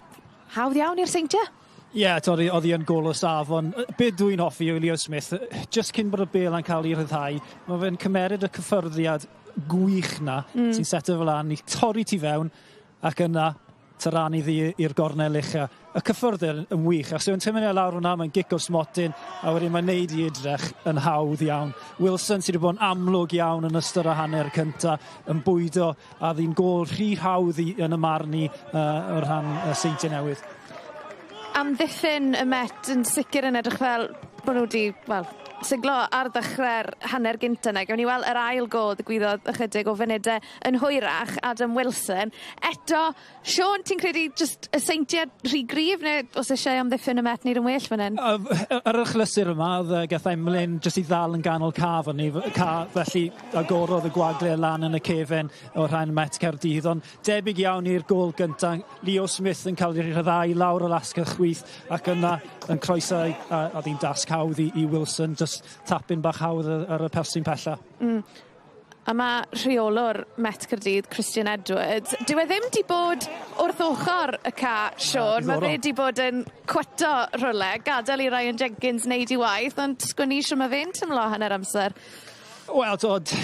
hawdd iawn i'r Seintiau. Ie, oedd hi yn gol o safon. Be dwi'n hoffi o Leo Smith, just cyn bod y bel yn cael ei ryddhau, mae fe'n cymeryd y cyffyrddiad gwych na, sy'n seto fel an, i torri ti fewn, ac yna, tyranu ddi i'r gornel ucha. Y cyffyrddiad yn wych, ac sy'n tymau lawr hwnna, mae'n gic o'r smotyn, a wedyn mae'n neud i edrych yn hawdd iawn. Wilson sydd wedi bod yn amlwg iawn yn ystod y hanner cynta, yn bwydo, a ddi'n gol rhy hawdd yn y marni o'r rhan Seintiau Newydd. Amddiffyn y Met yn sicr yn edrych fel bod nhw wedi, siglo ar ddechrau'r hanner gynta yna. Gewn ni weld yr ail gol ddigwyddodd ychydig o funudau yn hwyrach, Adam Wilson. Eto, Siôn, ti'n credu just y Seintiau rhy gryf, neu os eisiau amddiffyn y Met nid yn well fan hyn? Yr ychlysur yma, oedd gath Emlyn jyst i ddal yn ganol caf o'n ni, felly agorodd y gwagle lan yn y cefen o'r rhan Met Caerdydd, ond debyg iawn i'r gol gynta. Leo Smith yn cael ei ryddhau lawr o lasg y chwith, ac yna yn croeso a ddi'n dasg hawdd i Wilson, just tapyn bach hawdd ar y persyn pella. A mae rheolwr Met Caerdydd, Christian Edwards, dyw e ddim di bod wrth ochr y ca, Siôn. Mae fe di bod yn cwyto rhywle, gadael i Ryan Jenkins wneud i waith, ond sgwni siwm a fe'n tymlo hanner amser. Wel, dod...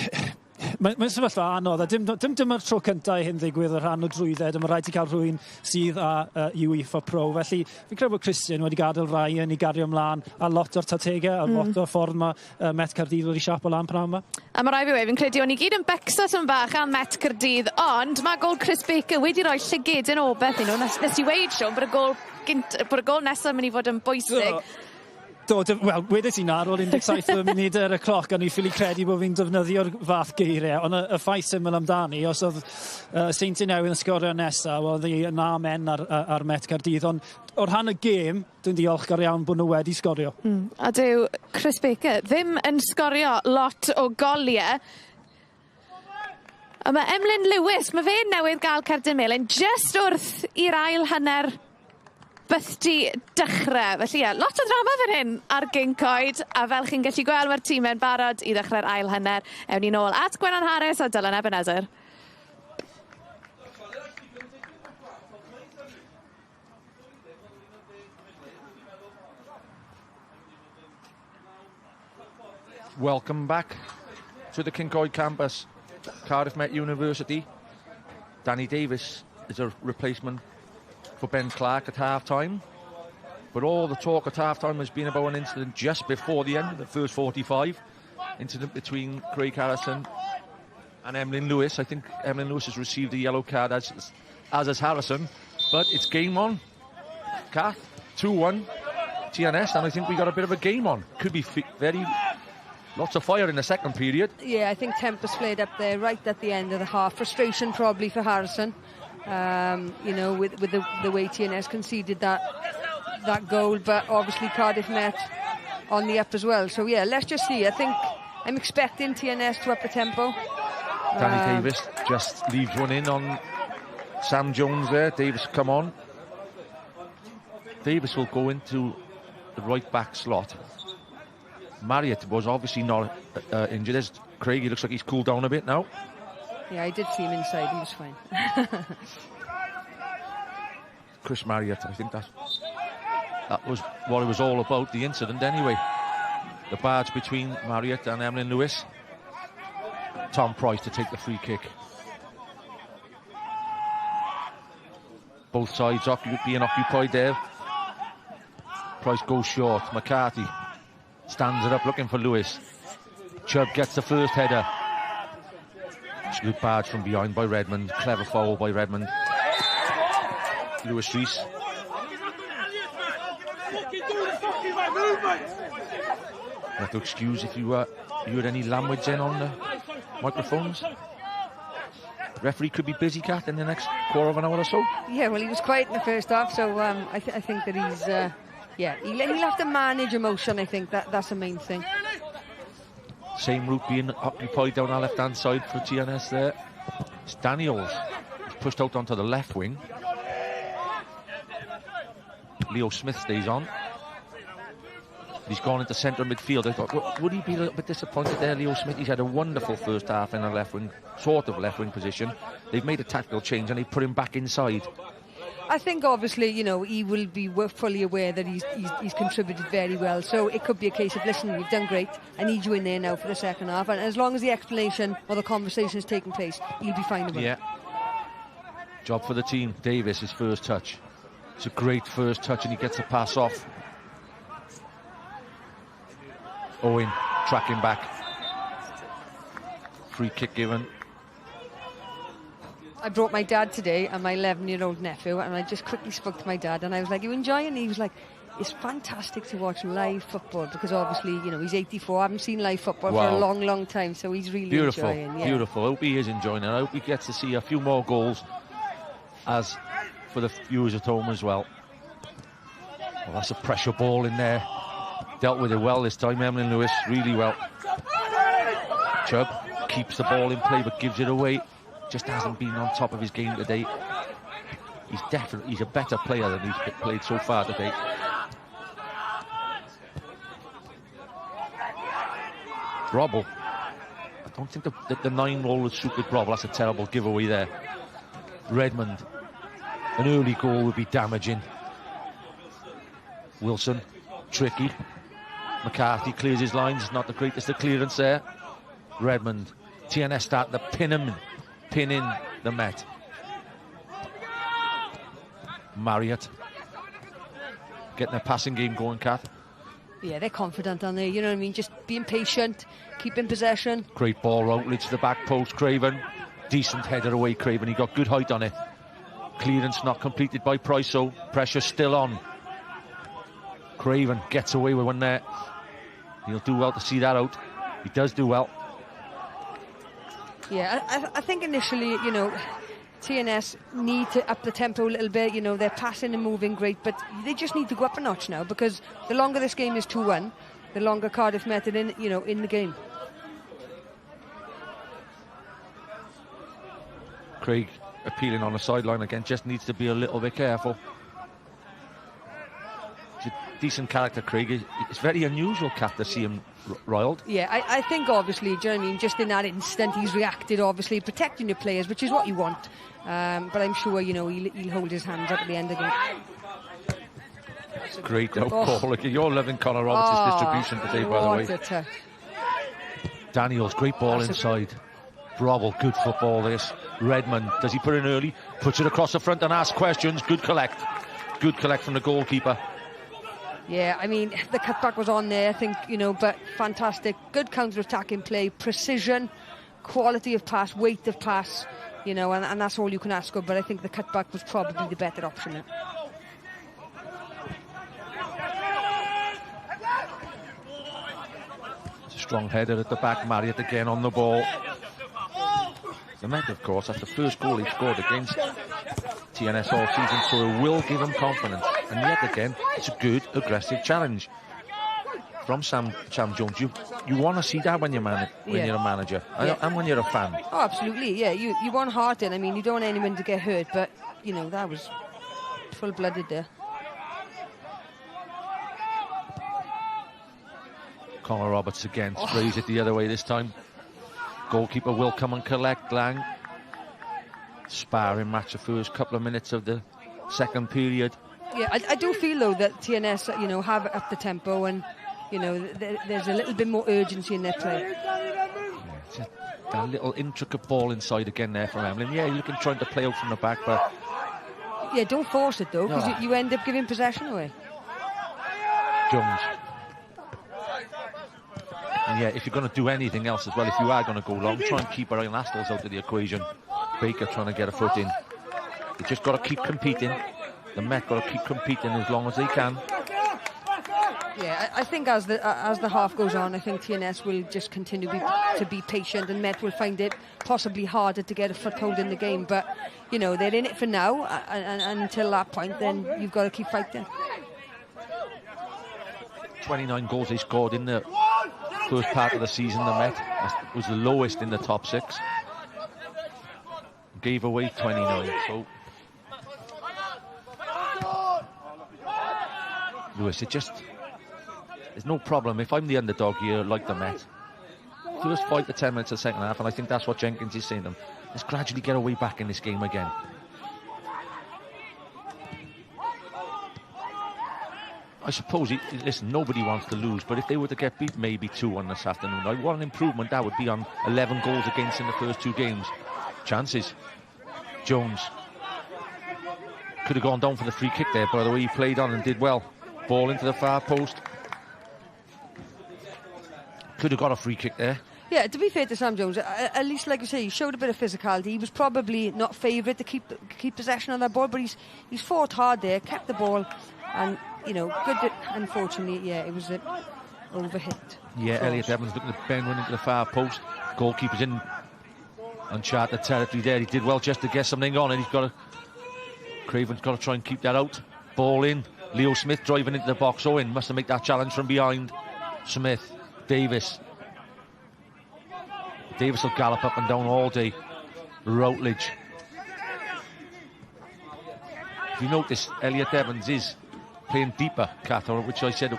Mae'n sefyllfa anodd, a dim dyma'r tro cyntaf hyn ddigwydd y rhan o drwydded, a mae rhaid i cael rhywun sydd â UEFA Pro. Felly, fi'n credu bod Christian wedi gadael Ryan i gario ymlaen a lot o'r tategau, a lot o'r ffordd mae Met Caerdydd wedi siap o lan pnawn yma. A mae rai fi fi'n credu o'n i gyd yn becsos yn bach am Met Caerdydd, ond mae gol Chris Baker wedi rhoi llygedyn o beth i nhw. Nes i weid, Siôn, bod y gol nesaf yn mynd i fod yn bwysig. Wel, wedes i'n ar ôl 17 munud ar y cloc, a ni ffili credu bod fi'n defnyddio'r fath geiriau, ond y ffaith syml amdani, os oedd Seintiau Newydd yn sgorio nesaf, oedd hi yn amen ar Met Caerdydd, ond o'r rhan y gêm, dwi'n diolchgar iawn bod nhw wedi sgorio. A dyw Chris Baker ddim yn sgorio lot o goliau. A mae Emlyn Lewis, mae fe newydd gael cerdyn melyn, just wrth i'r ail hanner bythdi dechrau. Felly lot o drama fan hyn ar Gincoed, a fel chi'n gallu gweld mae'r tîm yn barod i ddechrau'r ail hanner. Ewn ni nôl at Gwenan Harris a Dylan Ebenezer. Welcome back to the Gincoed campus, Cardiff Met University. Danny Davis is a replacement for Ben Clark at half-time. But all the talk at half-time has been about an incident just before the end of the first 45. Incident between Craig Harrison and Emlyn Lewis. I think Emlyn Lewis has received a yellow card, as has Harrison. But it's game on. Kath, 2-1 TNS, and I think we got a bit of a game on. Could be lots of fire in the second period. Yeah, I think Tempest played up there right at the end of the half. Frustration probably for Harrison. You know, with the way TNS conceded that goal, but obviously Cardiff Met on the up as well. So yeah, let's just see. I think I'm expecting TNS to up the tempo. Danny Davis just leaves one in on Sam Jones there. Davis, come on. Davis will go into the right back slot. Marriott was obviously not injured. There's Craig, he looks like he's cooled down a bit now. Yeah, I did see him inside, he was fine. Chris Marriott, I think that was what it was all about, the incident anyway. The barge between Marriott and Emlyn Lewis. Tom Price to take the free kick. Both sides being occupied there. Price goes short. McCarthy stands it up looking for Lewis. Chubb gets the first header. Good barge from behind by Redmond. Clever foul by Redmond. Lewis Rees. You have to excuse if you heard any language in on the microphones. Referee could be busy, Kat, in the next quarter of an hour or so. Yeah, well, he was quiet in the first half, so I think that he's... yeah, he'll have to manage emotion, I think. That's the main thing. Same route being occupied down our left-hand side for TNS there. It's Daniels. He's pushed out onto the left wing. Leo Smith stays on. He's gone into centre midfield. I thought, would he be a little bit disappointed there, Leo Smith? He's had a wonderful first half in a left wing, sort of left wing position. They've made a tactical change and they put him back inside. I think obviously, you know, he will be fully aware that he's contributed very well. So it could be a case of, listen, you've done great. I need you in there now for the second half. And as long as the explanation or the conversation is taking place, he'll be fine about it. Job for the team. Davis, his first touch. It's a great first touch and he gets the pass off. Owen tracking back. Free kick given. I brought my dad today and my 11-year-old nephew, and I just quickly spoke to my dad and I was like, you enjoying it? He was like, it's fantastic to watch live football, because obviously, you know, he's 84. I haven't seen live football for a long, long time, so he's really enjoying it. Beautiful. I hope he is enjoying it. I hope he gets to see a few more goals as for the viewers at home as well. Well, that's a pressure ball in there. Dealt with it well this time, Emlyn Lewis, really well. Chubb keeps the ball in play but gives it away. Just hasn't been on top of his game today. He's a better player than he's played so far today. Robble. I don't think the 9 roll would suit with Robble. That's a terrible giveaway there. Redmond. An early goal would be damaging. Wilson. Tricky. McCarthy clears his lines. Not the greatest of clearance there. Redmond. TNS starting to pin in the Met. Marriott. Getting a passing game going, Kath. Yeah, they're confident, aren't they? You know what I mean? Just being patient, keeping possession. Great ball outlet to the back post, Craven. Decent header away, Craven. He got good height on it. Clearance not completed by Price, so pressure still on. Craven gets away with one there. He'll do well to see that out. He does do well. Yeah, I think initially, you know, TNS need to up the tempo a little bit. You know, they're passing and moving great, but they just need to go up a notch now, because the longer this game is 2-1, the longer Cardiff Met in the game. Craig appealing on the sideline again, just needs to be a little bit careful. He's a decent character, Craig. It's very unusual, Kat, to see him riled. Yeah, I think obviously, do you know what I mean, just in that instant he's reacted, obviously protecting your players, which is what you want. But I'm sure, you know, he'll hold his hands up at the end of the game. Great outball. Look, you're loving Conor Roberts' distribution today, by the way. What a touch. Daniels, great ball inside. Brobble, good football this. Redmond, does he put in early? Puts it across the front and asks questions. Good collect. Good collect from the goalkeeper. Yeah, I mean, the cutback was on there, I think, you know, but fantastic. Good counter-attacking play, precision, quality of pass, weight of pass, you know, and that's all you can ask of, but I think the cutback was probably the better option there. It's a strong header at the back. Marriott again on the ball. The Met, of course, that's the first goal he scored against TNS all season, so it will give him confidence. And yet again, it's a good, aggressive challenge from Sam Jones. You want to see that when you're you're a manager, and when you're a fan. Oh, absolutely, yeah. You want heart in. I mean, you don't want anyone to get hurt, but, you know, that was full-blooded there. Conor Roberts again, sprays it the other way this time. Goalkeeper will come and collect. Lang. Sparring match the first couple of minutes of the second period. Yeah, I do feel, though, that TNS, you know, have up the tempo, and, you know, there's a little bit more urgency in their play. Yeah, that little intricate ball inside again there from Emlyn. Yeah, he's trying to play out from the back, but Yeah, don't force it though, because you end up giving possession away. Jones. And yeah, if you're going to do anything else as well, if you are going to go long, try and keep Ryan Astles out of the equation. Baker trying to get a foot in. They just got to keep competing. The Met got to keep competing as long as they can. Yeah, I think as the half goes on, I think TNS will just continue to be patient, and Met will find it possibly harder to get a foothold in the game. But, you know, they're in it for now, and until that point, then you've got to keep fighting. 29 goals they scored in the first part of the season, the Met. That was the lowest in the top 6. Gave away 29, so... Lewis, it just... There's no problem. If I'm the underdog here, like the Met, first 5 to 10 minutes of the second half, and I think that's what Jenkins is saying to them, let's gradually get away back in this game again. I suppose, listen, nobody wants to lose, but if they were to get beat maybe 2-1 this afternoon, what an improvement that would be on 11 goals against in the first 2 games. Chances. Jones. Could have gone down for the free kick there, by the way he played on and did well. Ball into the far post. Could have got a free kick there. Yeah, to be fair to Sam Jones, at least, like you say, he showed a bit of physicality. He was probably not favourite to keep possession of that ball, but he's fought hard there, kept the ball, and, you know, good. Unfortunately, yeah, it was overhit. Yeah, Elliot Evans looking to bend one into the far post. Goalkeeper's in uncharted territory there. He did well just to get something on, and Craven's got to try and keep that out. Ball in. Leo Smith driving into the box. Owen must have made that challenge from behind. Smith. Davis will gallop up and down all day. Routledge. If you notice, Elliot Evans is playing deeper, Catherine, which I said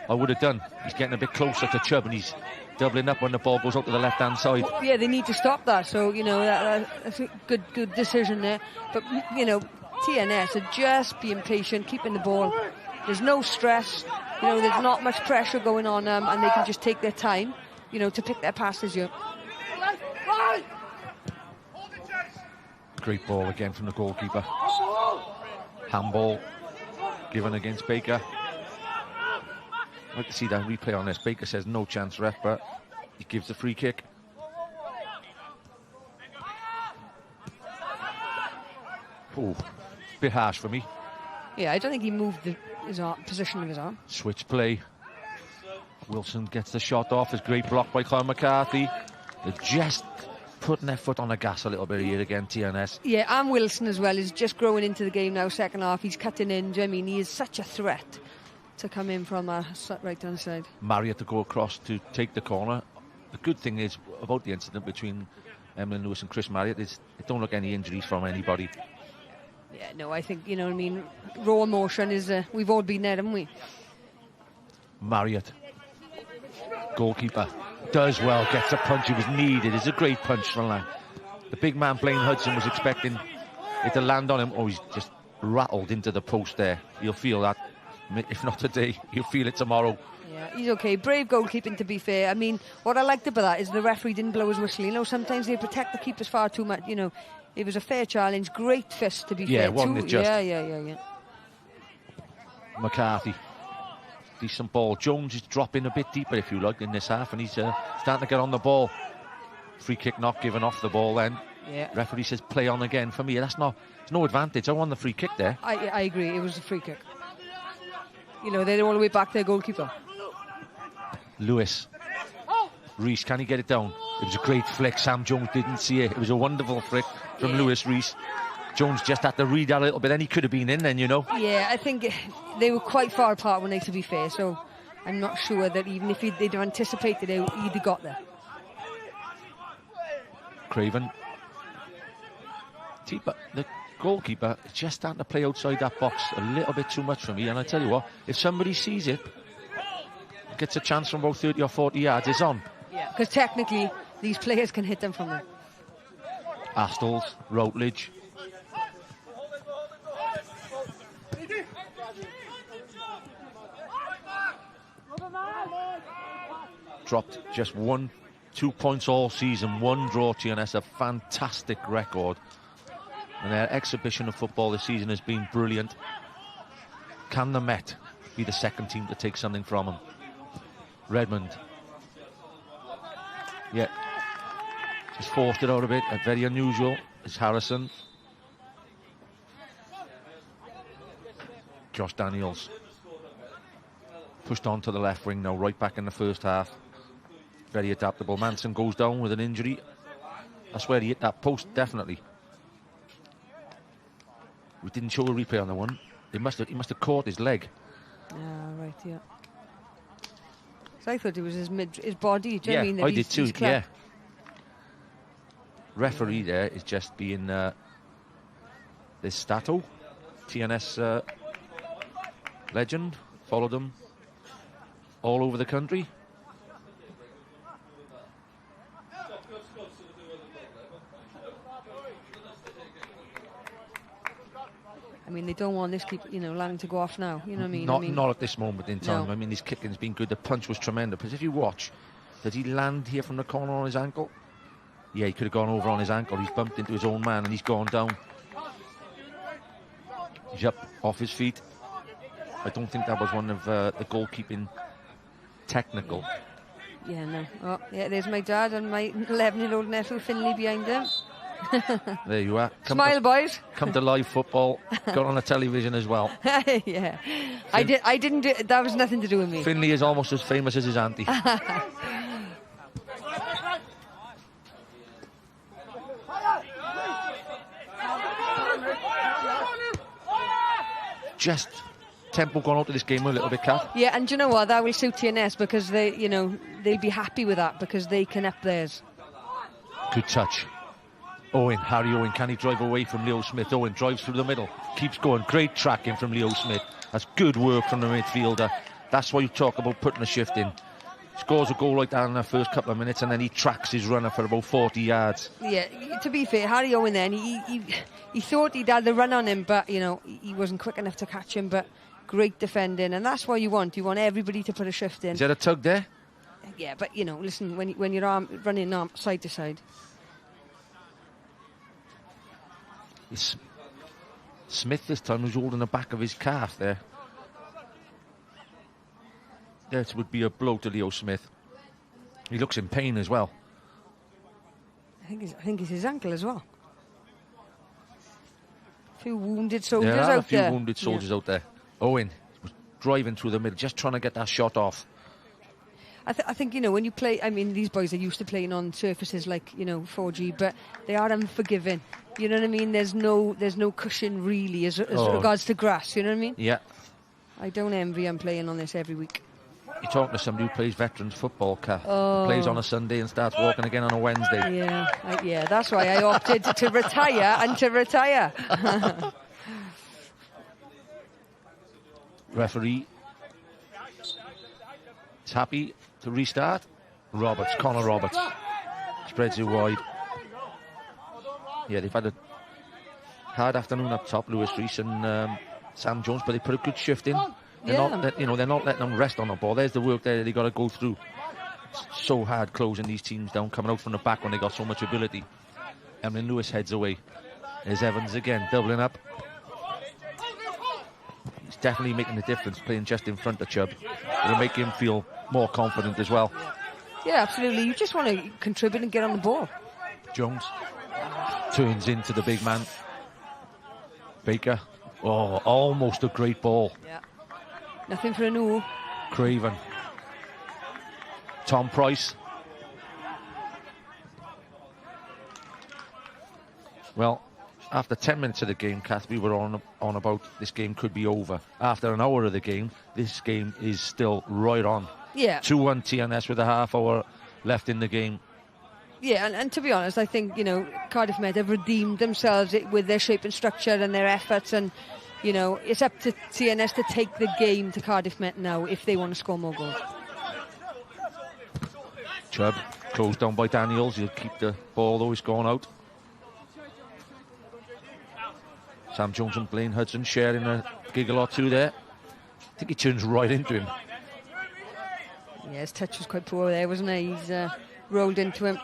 I would have done. He's getting a bit closer to Chubb, and he's doubling up when the ball goes out to the left-hand side. Yeah, they need to stop that. So, you know, that's a good decision there. But, you know, TNS are just being patient, keeping the ball. There's no stress. You know, there's not much pressure going on, and they can just take their time, you know, to pick their passes. Yeah. Great ball again from the goalkeeper. Handball given against Baker. I'd like to see that replay on this. Baker says no chance, ref, but he gives the free kick. Oh, bit harsh for me. Yeah, I don't think he moved his position of his arm. Switch play. Wilson gets the shot off. It's great block by Kyle McCarthy. They're just putting their foot on the gas a little bit here again, TNS. Yeah, and Wilson as well is just growing into the game now, second half. He's cutting in. I mean, he is such a threat to come in from that right-hand side. Marriott to go across to take the corner. The good thing is about the incident between Emlyn Lewis and Chris Marriott is it don't look any injuries from anybody. Yeah, no, I think, you know what I mean, raw emotion is, we've all been there, haven't we? Marriott, goalkeeper, does well, gets a punch. It was needed. It's a great punch from Lang. The big man, Blaine Hudson, was expecting it to land on him. Oh, he's just rattled into the post there. He'll feel that. If not today, he'll feel it tomorrow. Yeah, he's okay. Brave goalkeeping, to be fair. I mean, what I liked about that is the referee didn't blow his whistle. You know, sometimes they protect the keepers far too much, you know. It was a fair challenge. Great fist, to be fair. Yeah, wasn't it just? Yeah. McCarthy. Decent ball. Jones is dropping a bit deeper, if you like, in this half, and he's starting to get on the ball. Free kick not given off the ball then. Yeah. Referee says play on again. For me, there's no advantage. I won the free kick there. I agree. It was a free kick. You know, they're all the way back their goalkeeper. Lewis. Reese, can he get it down? It was a great flick. Sam Jones didn't see it. It was a wonderful flick from Lewis Reese. Jones just had to read that a little bit. Then he could have been in then, you know. Yeah, I think they were quite far apart, when they, to be fair. So I'm not sure that even if they'd anticipated it, he'd have got there. Craven. The goalkeeper is just starting to play outside that box a little bit too much for me. And I tell you what, if somebody sees it, gets a chance from about 30 or 40 yards, it's on. Yeah, because technically these players can hit them from there. Astles, Routledge. Dropped just 1-2 points all season, 1 draw. TNS, a fantastic record. And their exhibition of football this season has been brilliant. Can the Met be the second team to take something from them? Redmond. Yeah. Just forced it out a bit. Very unusual. It's Harrison. Josh Daniels. Pushed on to the left wing now, right back in the first half. Very adaptable. Manson goes down with an injury. That's where he hit that post, definitely. We didn't show a replay on the one. He must have caught his leg. Right, yeah. So I thought it was his body. Do you know what I mean? I did too, yeah. Referee there is just being this Stato, TNS legend. Followed them all over the country. I mean, they don't want this Lang to go off now. You know what I mean? Not at this moment in time. No. I mean, his kicking's been good. The punch was tremendous. Because if you watch, did he land here from the corner on his ankle? Yeah, he could have gone over on his ankle. He's bumped into his own man and he's gone down. He's up off his feet. I don't think that was one of the goalkeeping technical. Yeah, no. Oh, yeah, there's my dad and my 11-year-old nephew Finley behind him. There you are. Smile, boys. Come to live football. Got on the television as well. Yeah. I didn't do, that was nothing to do with me. Finley is almost as famous as his auntie. Just tempo gone out of this game a little bit, Kath. Yeah, and do you know what? That will suit TNS because they'll be happy with that because they can up theirs. Good touch. Harry Owen, can he drive away from Leo Smith? Owen drives through the middle, keeps going. Great tracking from Leo Smith. That's good work from the midfielder. That's why you talk about putting a shift in. Scores a goal like that in the first couple of minutes and then he tracks his runner for about 40 yards. Yeah, to be fair, Harry Owen then, he thought he'd had the run on him, but, he wasn't quick enough to catch him, but great defending, and that's what you want. You want everybody to put a shift in. Is there a tug there? Yeah, but, listen, when you're running side to side. Smith this time was holding the back of his calf there. That would be a blow to Leo Smith. He looks in pain as well. I think it's his ankle as well. A few wounded soldiers out there. There are a few wounded soldiers out there. Owen was driving through the middle, just trying to get that shot off. I think, when you play, I mean, these boys are used to playing on surfaces like, 4G, but they are unforgiving. You know what I mean? There's no cushion really as regards to grass, you know what I mean? Yeah. I don't envy him playing on this every week. You're talking to somebody who plays veterans football, Kath. Plays on a Sunday and starts walking again on a Wednesday. Yeah, that's why I opted to retire and to retire. Referee is happy to restart. Connor Roberts spreads it wide. Yeah, they've had a hard afternoon up top, Lewis Rees and Sam Jones, but they put a good shift in. They're not letting them rest on the ball. There's the work there that they got to go through. It's so hard closing these teams down, coming out from the back when they got so much ability. Emlyn Lewis heads away. There's Evans again, doubling up. He's definitely making a difference, playing just in front of Chubb. It'll make him feel more confident as well. Yeah, absolutely. You just want to contribute and get on the ball. Jones turns into the big man. Baker. Oh, almost a great ball. Yeah. Nothing for a no. Craven. Tom Price. Well, after 10 minutes of the game, Kath, we were on about this game could be over. After an hour of the game, this game is still right on. Yeah. 2-1 TNS with a half hour left in the game. Yeah, and to be honest, I think, Cardiff Met have redeemed themselves with their shape and structure and their efforts, and, it's up to TNS to take the game to Cardiff Met now if they want to score more goals. Chubb closed down by Daniels. He'll keep the ball, though he's gone out. Sam Jones and Blaine Hudson sharing a giggle or two there. I think he turns right into him. Yeah, his touch was quite poor there, wasn't he? He's rolled into him.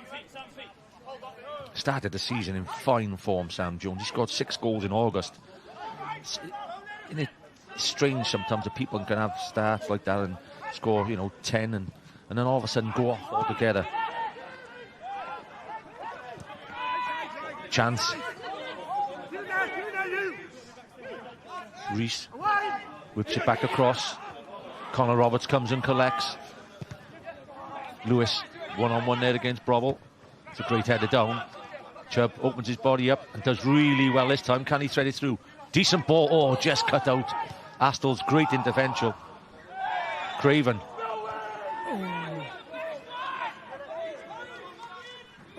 Started the season in fine form, Sam Jones. He scored 6 goals in August. Isn't it strange sometimes that people can have starts like that and score, 10 and then all of a sudden go off altogether. Chance. Reese whips it back across. Connor Roberts comes and collects. Lewis one-on-one there against Brobble. It's a great header down. Chubb opens his body up and does really well this time. Can he thread it through? Decent ball. Oh, just cut out. Astel's great intervention. Craven.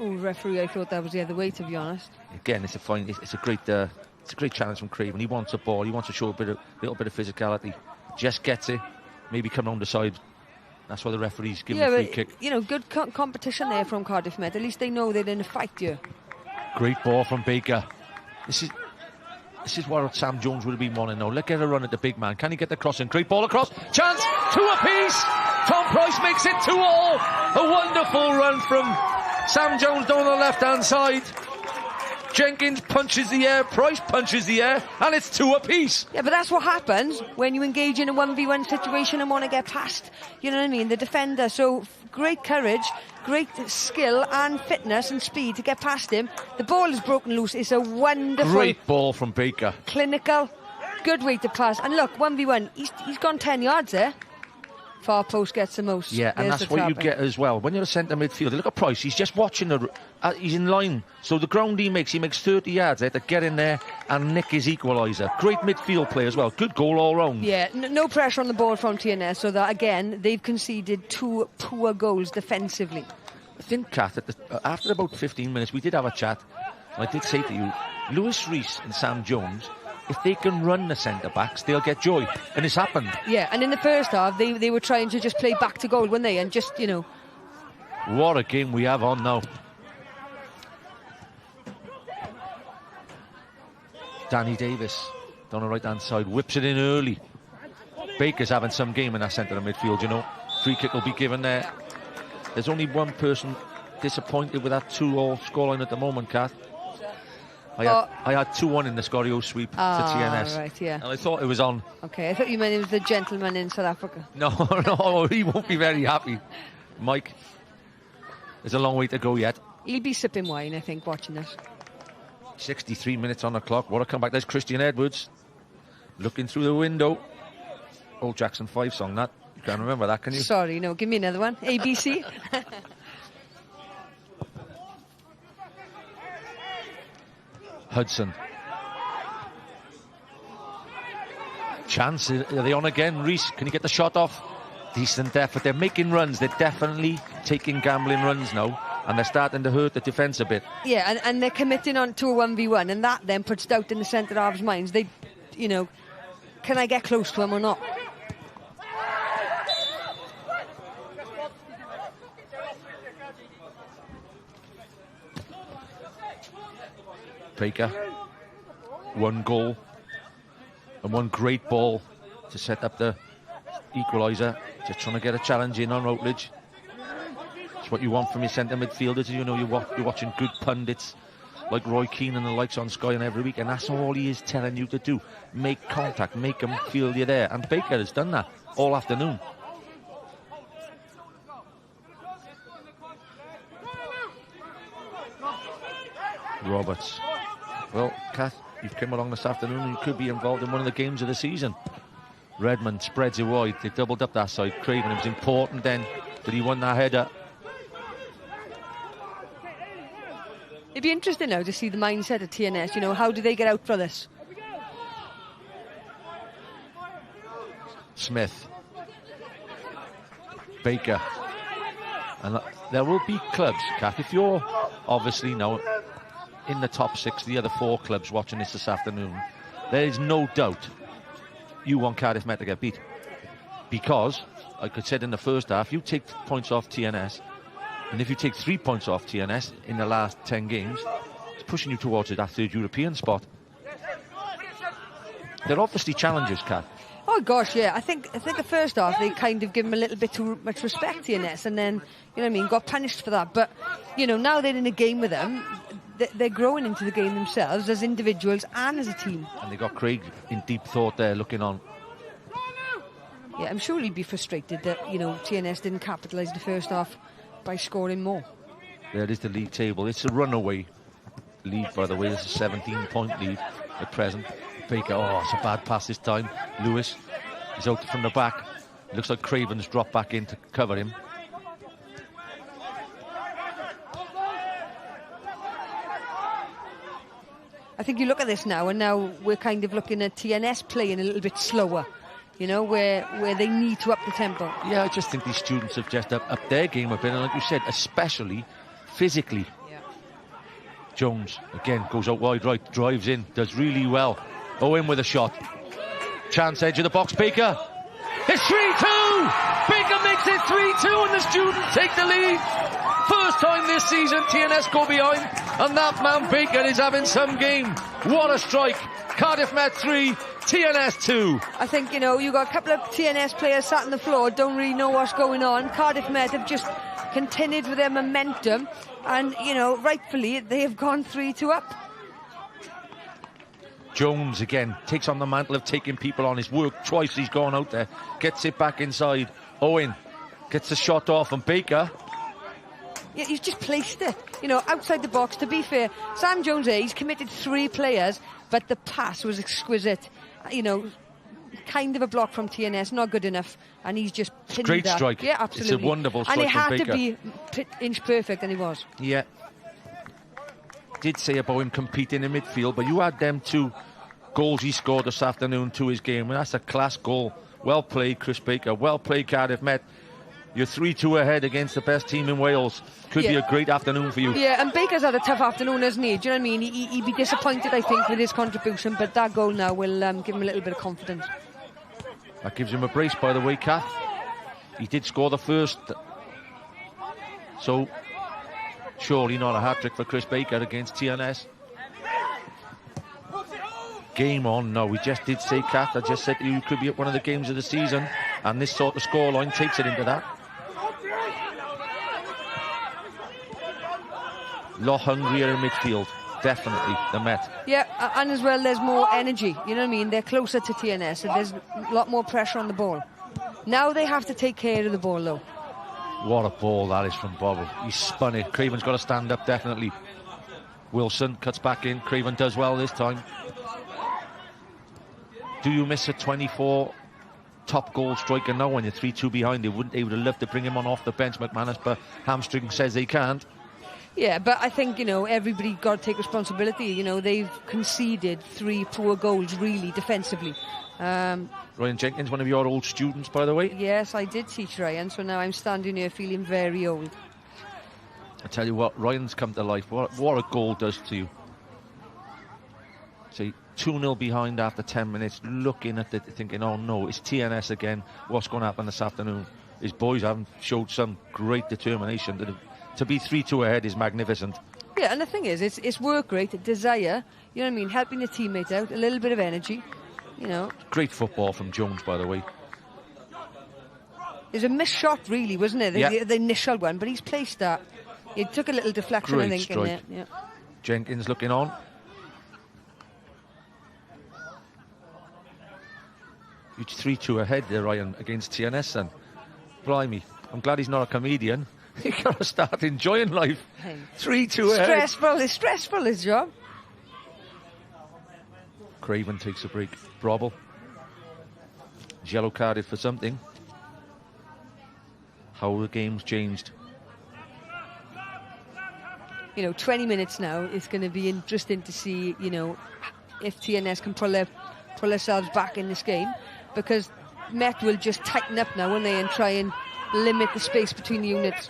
Oh, referee, I thought that was the other way, to be honest. Again, it's a great challenge from Craven. He wants a ball. He wants to show a little bit of physicality. Just gets it. Maybe come on the side. That's why the referee's giving a free kick. Good competition there from Cardiff Met. At least they know they're in a fight here. Great ball from Baker. This is what Sam Jones would have been wanting now. Let's get a run at the big man. Can he get the crossing? Great ball across. Chance. 2 apiece. Tom Price makes it 2-2. A wonderful run from Sam Jones down the left-hand side. Jenkins punches the air, Price punches the air, and it's 2 apiece. Yeah, but that's what happens when you engage in a 1v1 situation and want to get past, you know what I mean, the defender. So great courage, great skill and fitness and speed to get past him. The ball is broken loose. It's a wonderful... Great ball from Baker. Clinical, good way to pass. And look, 1v1, he's gone 10 yards there. Far post gets the most. Yeah, and that's what you get as well. When you're a centre midfielder, look at Price. He's just watching he's in line. So the ground he makes 30 yards there to get in there and nick his equaliser. Great midfield play as well. Good goal all round. Yeah, no pressure on the ball from TNS. So that again, they've conceded 2 poor goals defensively. I think, Kath, after about 15 minutes, we did have a chat. And I did say to you, Lewis Reese and Sam Jones, if they can run the centre-backs, they'll get joy. And it's happened. Yeah, and in the first half, they were trying to just play back to goal, weren't they? And just, What a game we have on now. Danny Davis, down the right-hand side, whips it in early. Baker's having some game in that centre of midfield, Free kick will be given there. There's only one person disappointed with that 2-2 scoreline at the moment, Kath. I had 2-1 in the Scorio sweep to TNS. Right, yeah. And I thought it was on. Okay, I thought you meant it was the gentleman in South Africa. No, he won't be very happy. Mike, there's a long way to go yet. He'll be sipping wine, I think, watching this. 63 minutes on the clock. What a comeback. There's Christian Edwards looking through the window. Old Jackson 5 song, that. You can't remember that, can you? Sorry, no, give me another one. ABC. Hudson. Chance, are they on again? Reese, can he get the shot off? Decent effort. They're making runs. They're definitely taking gambling runs now. And they're starting to hurt the defence a bit. Yeah, and they're committing on to a 1v1. And that then puts doubt in the centre halves' minds. They, can I get close to him or not? Baker, 1 goal and 1 great ball to set up the equaliser. Just trying to get a challenge in on Routledge. It's what you want from your centre midfielders. You're watching good pundits like Roy Keane and the likes on Sky and every week, and that's all he is telling you to do. Make contact, make them feel you're there. And Baker has done that all afternoon. Roberts. Well, Kath, you've come along this afternoon and you could be involved in one of the games of the season. Redmond spreads it wide. They doubled up that side. Craven, it was important then that he won that header. It'd be interesting now to see the mindset of TNS. How do they get out for this? Smith. Baker. And there will be clubs, Kath, if you're obviously now in the top 6, the other 4 clubs watching this afternoon, there is no doubt you want Cardiff Met to get beat. Because, like I said in the first half, you take points off TNS, and if you take 3 points off TNS in the last 10 games, it's pushing you towards that 3rd European spot. They're obviously challengers, Kath. Oh gosh, yeah. I think the first half they kind of give him a little bit too much respect, TNS, and then got punished for that. But now they're in a game with them. they're growing into the game themselves as individuals and as a team. And they got Craig in deep thought there, looking on. Yeah, I'm sure he'd be frustrated that, you know, TNS didn't capitalise the first half by scoring more. There is the league table. It's a runaway lead, by the way. It's a 17-point lead at present. Baker, oh, it's a bad pass this time. Lewis is out from the back. It looks like Craven's dropped back in to cover him. I think you look at this now, and now we're kind of looking at TNS playing a little bit slower, you know, where they need to up the tempo. Yeah, I just think these students have just upped their game a bit, and like you said, especially physically. Yeah. Jones, again, goes out wide right, drives in, does really well. Owen with a shot. Chance edge of the box, Baker. It's 3-2! Baker makes it 3-2, and the students take the lead. First time this season TNS go behind, and that man Baker is having some game. What a strike. Cardiff Met 3, TNS 2. I think, you know, you got a couple of TNS players sat on the floor, don't really know what's going on. Cardiff Met have just continued with their momentum, and, you know, rightfully they have gone 3-2 up. Jones again takes on the mantle of taking people on. His work twice, he's gone out there, gets it back inside. Owen gets the shot off, and Baker, Yeah, he's just placed it, you know, outside the box. To be fair, Sam Jones here, he's committed 3 players, but the pass was exquisite. You know, kind of a block from TNS, not good enough, and he's just pinned great that. strike. Yeah, absolutely. It's a wonderful strike and it from had Baker. to be inch perfect, and he was. Yeah. Did say about him competing in midfield, but you add them 2 goals he scored this afternoon to his game, and that's a class goal. Well played, Chris Baker. Well played, Cardiff Met. You're 3-2 ahead against the best team in Wales. Could be a great afternoon for you. Yeah, and Baker's had a tough afternoon, hasn't he? Do you know what I mean? He'd be disappointed, I think, with his contribution, but that goal now will give him a little bit of confidence. That gives him a brace, by the way, Kath. He did score the first. So, surely not a hat-trick for Chris Baker against TNS. Game on. No, we just did say, Kath, I just said to you, it could be at one of the games of the season, and this sort of scoreline takes it into that. Lot hungrier in midfield, definitely, the Met. Yeah, and as well, there's more energy, you know what I mean? They're closer to TNS, so there's a lot more pressure on the ball. Now they have to take care of the ball, though. What a ball that is from Bobble. He spun it. Craven's got to stand up, definitely. Wilson cuts back in. Craven does well this time. Do you miss a 24 top goal striker now when you're 3-2 behind? They would have loved to bring him on off the bench, McManus, but hamstring says they can't. Yeah, but I think, you know, everybody got to take responsibility. You know, they've conceded 3 poor goals, really, defensively. Ryan Jenkins, one of your old students, by the way. Yes, I did teach Ryan, so now I'm standing here feeling very old. I tell you what, Ryan's come to life. What a goal does to you. See, 2-0 behind after 10 minutes, looking at it, thinking, oh no, it's TNS again. What's going to happen this afternoon? His boys haven't showed some great determination. To be 3-2 ahead is magnificent. Yeah, and the thing is, it's work rate, desire, you know what I mean, helping the teammate out, a little bit of energy, you know. Great football from Jones, by the way. There's a missed shot, really, wasn't it? Yeah. The initial one, but he's placed that. He took a little deflection, Great I think, strike. in there. Yeah. Jenkins looking on. You're 3-2 ahead there, Ryan, against TNS, then. Blimey, I'm glad he's not a comedian. He got to start enjoying life. 3-2 ahead. It's stressful, his job. Craven takes a break. Brobble. He's yellow carded for something. How the game's changed. You know, 20 minutes now, it's going to be interesting to see, you know, if TNS can pull themselves back in this game, because Met will just tighten up now, won't they, and try and limit the space between the units.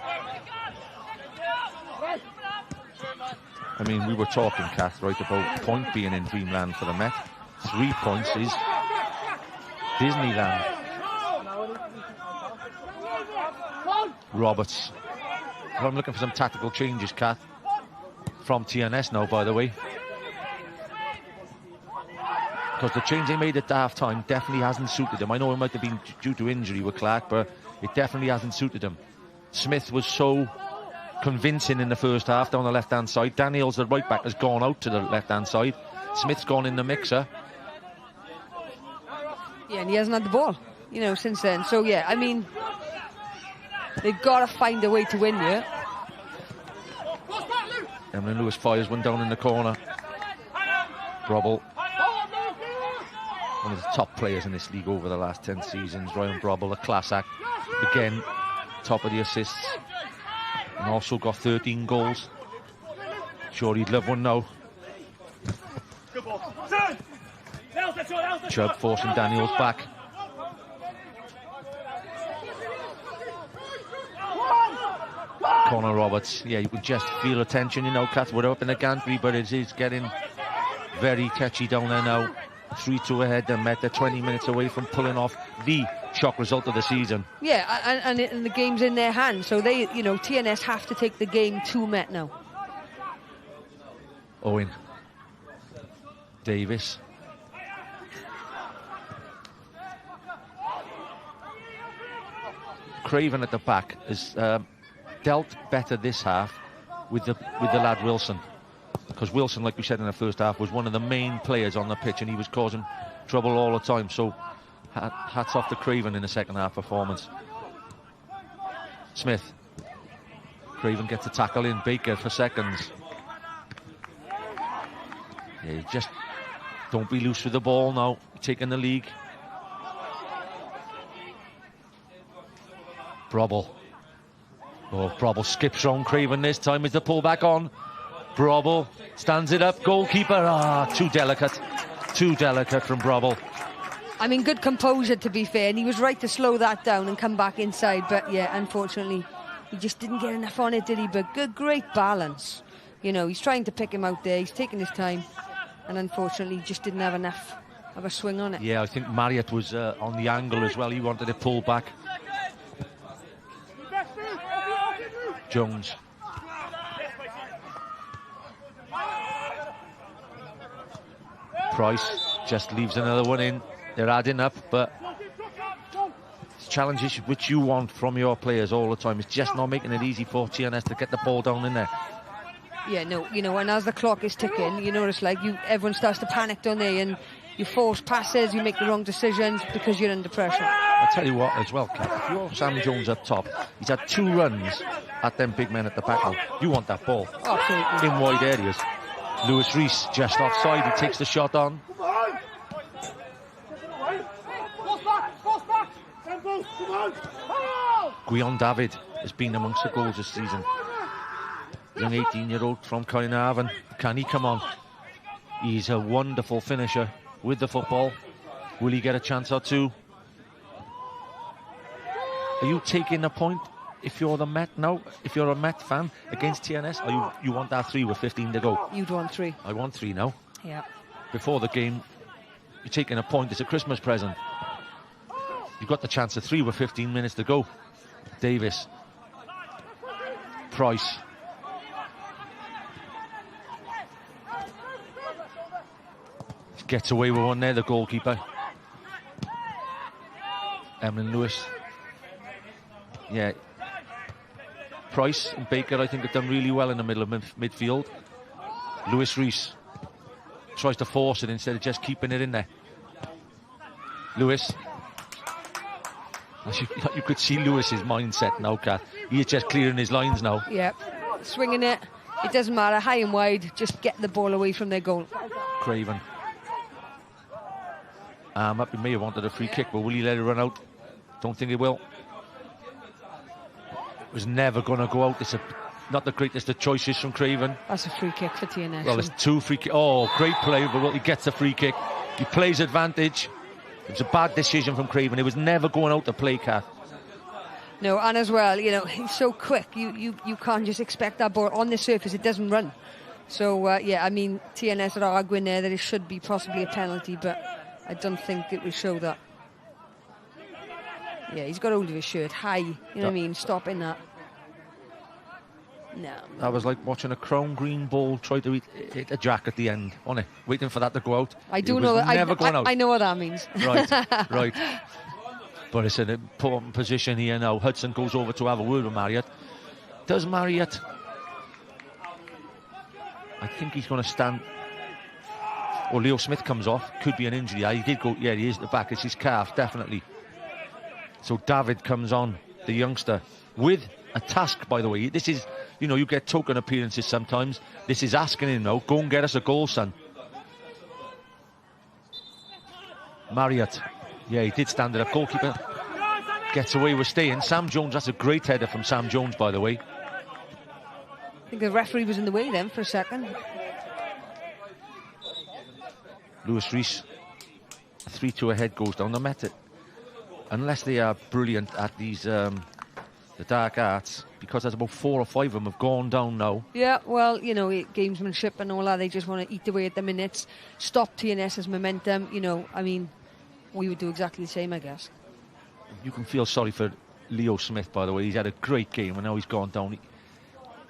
I mean, we were talking, Kath, right, about point being in Dreamland for the Met. 3 points is Disneyland. Roberts. I'm looking for some tactical changes, Kath, from TNS now, by the way. Because the change they made at half-time definitely hasn't suited them. I know it might have been due to injury with Clark, but it definitely hasn't suited them. Smith was so convincing in the first half down the left-hand side. Daniels, the right-back, has gone out to the left-hand side. Smith's gone in the mixer. Yeah, and he hasn't had the ball, you know, since then. So, yeah, I mean, they've got to find a way to win here. Emlyn Lewis fires one down in the corner. Brobble, one of the top players in this league over the last 10 seasons. Ryan Brobble, a class act. Again, top of the assists. And also got 13 goals. Sure he'd love one now. Chubb forcing Daniels back. Connor Roberts, yeah, you could just feel attention, you know, Kath, we're up in the gantry, but it is getting very catchy down there now. 3-2 ahead, they're met, they're 20 minutes away from pulling off the shock result of the season. Yeah, and the game's in their hands, so they, you know, TNS have to take the game to Met now. Owen. Davis. Craven at the back has dealt better this half with the lad Wilson, because Wilson, like we said in the first half, was one of the main players on the pitch and he was causing trouble all the time. So hats off to Craven in the second half performance. Smith. Craven gets a tackle in. Baker for seconds. Yeah, you just don't be loose with the ball now. You're taking the league. Brobble. Oh, Brobble skips round Craven this time with the pull back on. Brobble stands it up. Goalkeeper, too delicate. Too delicate from Brobble. I mean, good composure, to be fair, and he was right to slow that down and come back inside, but yeah, unfortunately, he just didn't get enough on it, did he? But good, great balance. You know, he's trying to pick him out there, he's taking his time, and unfortunately, he just didn't have enough of a swing on it. Yeah, I think Marriott was on the angle as well. He wanted to pull back. Jones. Price just leaves another one in. They're adding up, but challenges which you want from your players all the time. It's just not making it easy for TNS to get the ball down in there. Yeah, no, you know, and as the clock is ticking, you notice like everyone starts to panic, don't they? And you force passes, you make the wrong decisions because you're under pressure. I'll tell you what as well, Kat, if you're Sam Jones up top, he's had 2 runs at them big men at the back now. You want that ball in wide areas. Lewis Reese just offside, he takes the shot on. Guion David has been amongst the goals this season. Young 18-year-old from Cardiff. Can he come on? He's a wonderful finisher with the football. Will he get a chance or two? Are you taking a point if you're the Met now? If you're a Met fan against TNS, or you want that 3 with 15 to go? You'd want 3. I want 3 now. Yeah. Before the game, you're taking a point. It's a Christmas present. You've got the chance of 3 with 15 minutes to go. Davis. Price. Gets away with one there, the goalkeeper. Emlyn Lewis. Yeah. Price and Baker, I think, have done really well in the middle of midfield. Lewis Reese tries to force it instead of just keeping it in there. Lewis. You could see Lewis's mindset now, Kath. He is just clearing his lines now. Yep. Swinging it. It doesn't matter, high and wide. Just get the ball away from their goal. Craven. He may have wanted a free kick, but will he let it run out? Don't think he will. It was never going to go out. It's not the greatest of choices from Craven. That's a free kick for TNS. Well, it's 2 free kicks. Oh, great play, but he gets a free kick. He plays advantage. It was a bad decision from Craven. It was never going out to play, Kath. No, and as well, you know, he's so quick. You can't just expect that ball on the surface. It doesn't run. So, yeah, I mean, TNS are arguing there that it should be possibly a penalty, but I don't think it will show that. Yeah, he's got hold of his shirt high, you know what I mean, stopping that. No. That was like watching a crown green ball try to hit a jack at the end, wasn't it? Waiting for that to go out. I do know that. I know what that means. Right, right. But it's an important position here now. Hudson goes over to have a word with Marriott. Does Marriott? I think he's going to stand. Oh, Leo Smith comes off. Could be an injury. He did go. Yeah, he is at the back. It's his calf, definitely. So David comes on, the youngster, with a task, by the way. This is, you know, you get token appearances sometimes. This is asking him now, go and get us a goal, son. Marriott. Yeah, he did stand it up. Goalkeeper gets away with staying. Sam Jones, that's a great header from Sam Jones, by the way. I think the referee was in the way then for a second. Lewis Rees, 3-2 ahead, goes down. The Met, unless they are brilliant at these the dark arts, because there's about 4 or 5 of them have gone down now. Yeah, well, you know, gamesmanship and all that, they just want to eat away at the minutes, stop TNS's momentum, you know. I mean, we would do exactly the same, I guess. You can feel sorry for Leo Smith, by the way. He's had a great game and now he's gone down.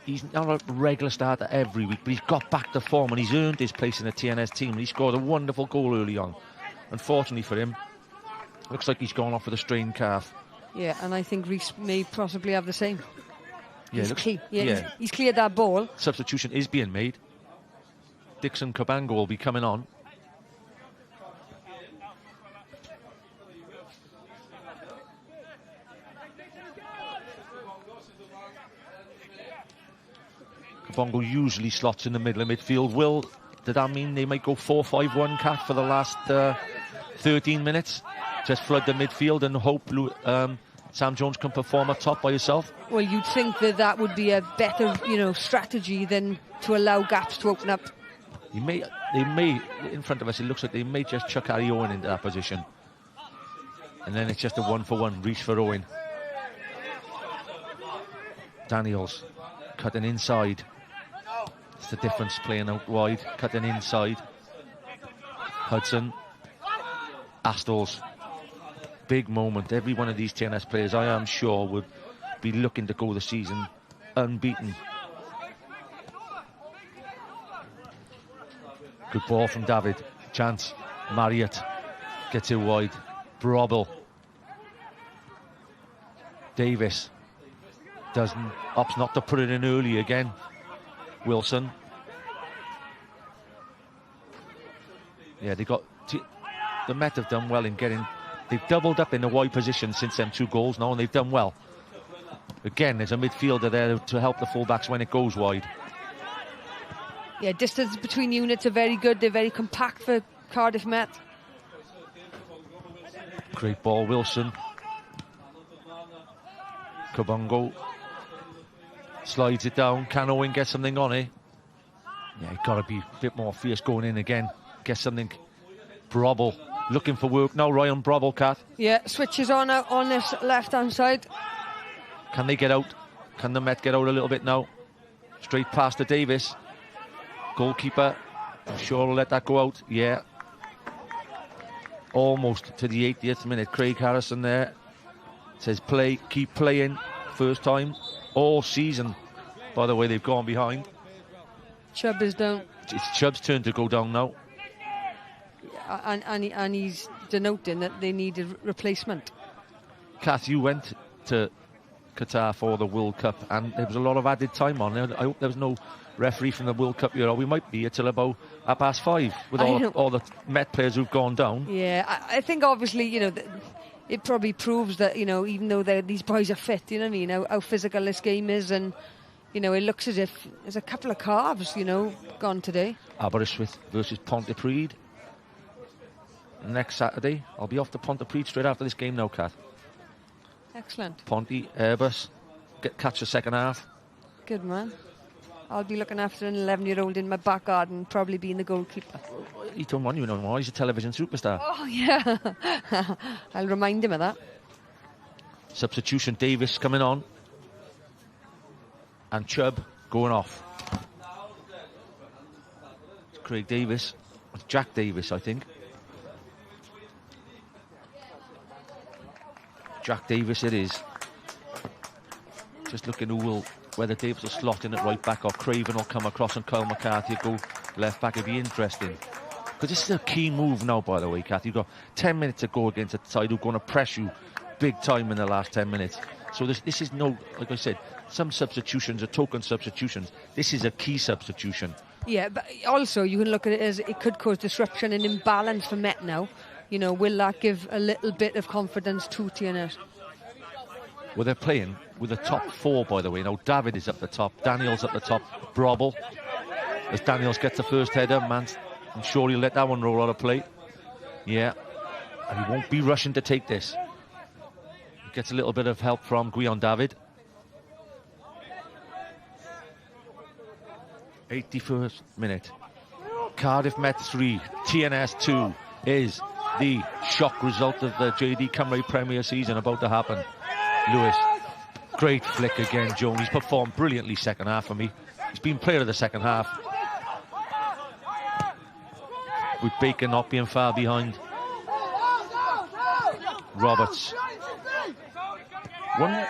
He's not a regular starter every week, but he's got back to form and he's earned his place in the TNS team. He scored a wonderful goal early on. Unfortunately for him, looks like he's gone off with a strained calf. Yeah, and I think Rees may possibly have the same. Yeah, he's cleared that ball. Substitution is being made. Dixon Cabango will be coming on. Cabango usually slots in the middle of midfield. Did that mean they might go 4-5-1, Cat, for the last 13 minutes? Just flood the midfield and hope Sam Jones can perform up top by himself? Well, you'd think that would be a better, you know, strategy than to allow gaps to open up. They may, in front of us, it looks like they may just chuck Harry Owen into that position. And then it's just a 1-for-1, Reach for Owen. Daniels cutting inside. It's the difference, playing out wide, cutting inside. Hudson. Astles. Big moment. Every one of these TNS players, I am sure, would be looking to go the season unbeaten. Good ball from David. Chance. Marriott gets it wide. Brobble. Davis opts not to put it in early again. Wilson. Yeah, they got the Met have done well in getting. They've doubled up in the wide position since them 2 goals now, and they've done well. Again, there's a midfielder there to help the fullbacks when it goes wide. Yeah, distance between units are very good. They're very compact for Cardiff Met. Great ball, Wilson. Cabango slides it down. Can Owen get something on it? Yeah, got to be a bit more fierce going in again. Get something. Brobble looking for work now. Ryan Brobble, Cat. Yeah, switches on this left-hand side. Can they get out? Can the Met get out a little bit now? Straight past to Davis. Goalkeeper, I'm sure will let that go out. Yeah. Almost to the 80th minute. Craig Harrison there. Says play, keep playing. First time all season. By the way, they've gone behind. Chubb is down. It's Chubb's turn to go down now. And he's denoting that they need a replacement. Kath, you went to Qatar for the World Cup and there was a lot of added time on. I hope there was no referee from the World Cup. You know, we might be until about 5:30 with all the Met players who've gone down. Yeah, I think obviously, you know, it probably proves that, you know, even though these boys are fit, you know what I mean, how physical this game is, and, you know, it looks as if there's a couple of calves, you know, gone today. Aberystwyth versus Pontypridd. Next Saturday. I'll be off to Pontypridd straight after this game now, Kath. Excellent. Ponty, Airbus, catch the second half. Good man. I'll be looking after an 11-year-old in my back garden, probably being the goalkeeper. He don't want you no more. He's a television superstar. Oh, yeah. I'll remind him of that. Substitution, Davis coming on. And Chubb going off. It's Craig Davis. It's Jack Davis, I think. Jack Davis it is. Just looking whether Davis will slot in at right back or Craven will come across and Kyle McCarthy will go left back. It'd be interesting. Because this is a key move now, by the way, Kath. You've got 10 minutes to go against a side who's going to press you big time in the last 10 minutes. So this is no, like I said, some substitutions are token substitutions. This is a key substitution. Yeah, but also you can look at it as it could cause disruption and imbalance for Met now. You know, will that give a little bit of confidence to TNS? Well, they're playing with the top 4, by the way. Now, David is up the top, Daniel's up the top, Brobble. As Daniels gets the first header, man, I'm sure he'll let that one roll out of play. Yeah, and he won't be rushing to take this. He gets a little bit of help from Guion David. 81st minute. Cardiff Met 3, TNS 2 is the shock result of the JD Cymru Premier season about to happen. Lewis, great flick again, Jones. He's performed brilliantly second half for me. He's been player of the second half. With Baker not being far behind. Roberts. One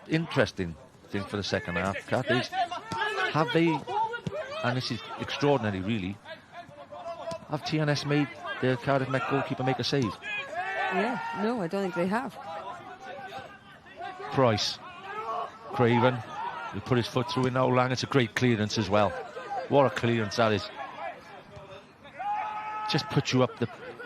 interesting thing for the second half, Kat, is have they, and this is extraordinary really, have TNS made the Cardiff Met goalkeeper make a save? Yeah, no, I don't think they have. Price, Craven, he put his foot through it now. Lang, it's a great clearance as well. What a clearance that is. Just put you up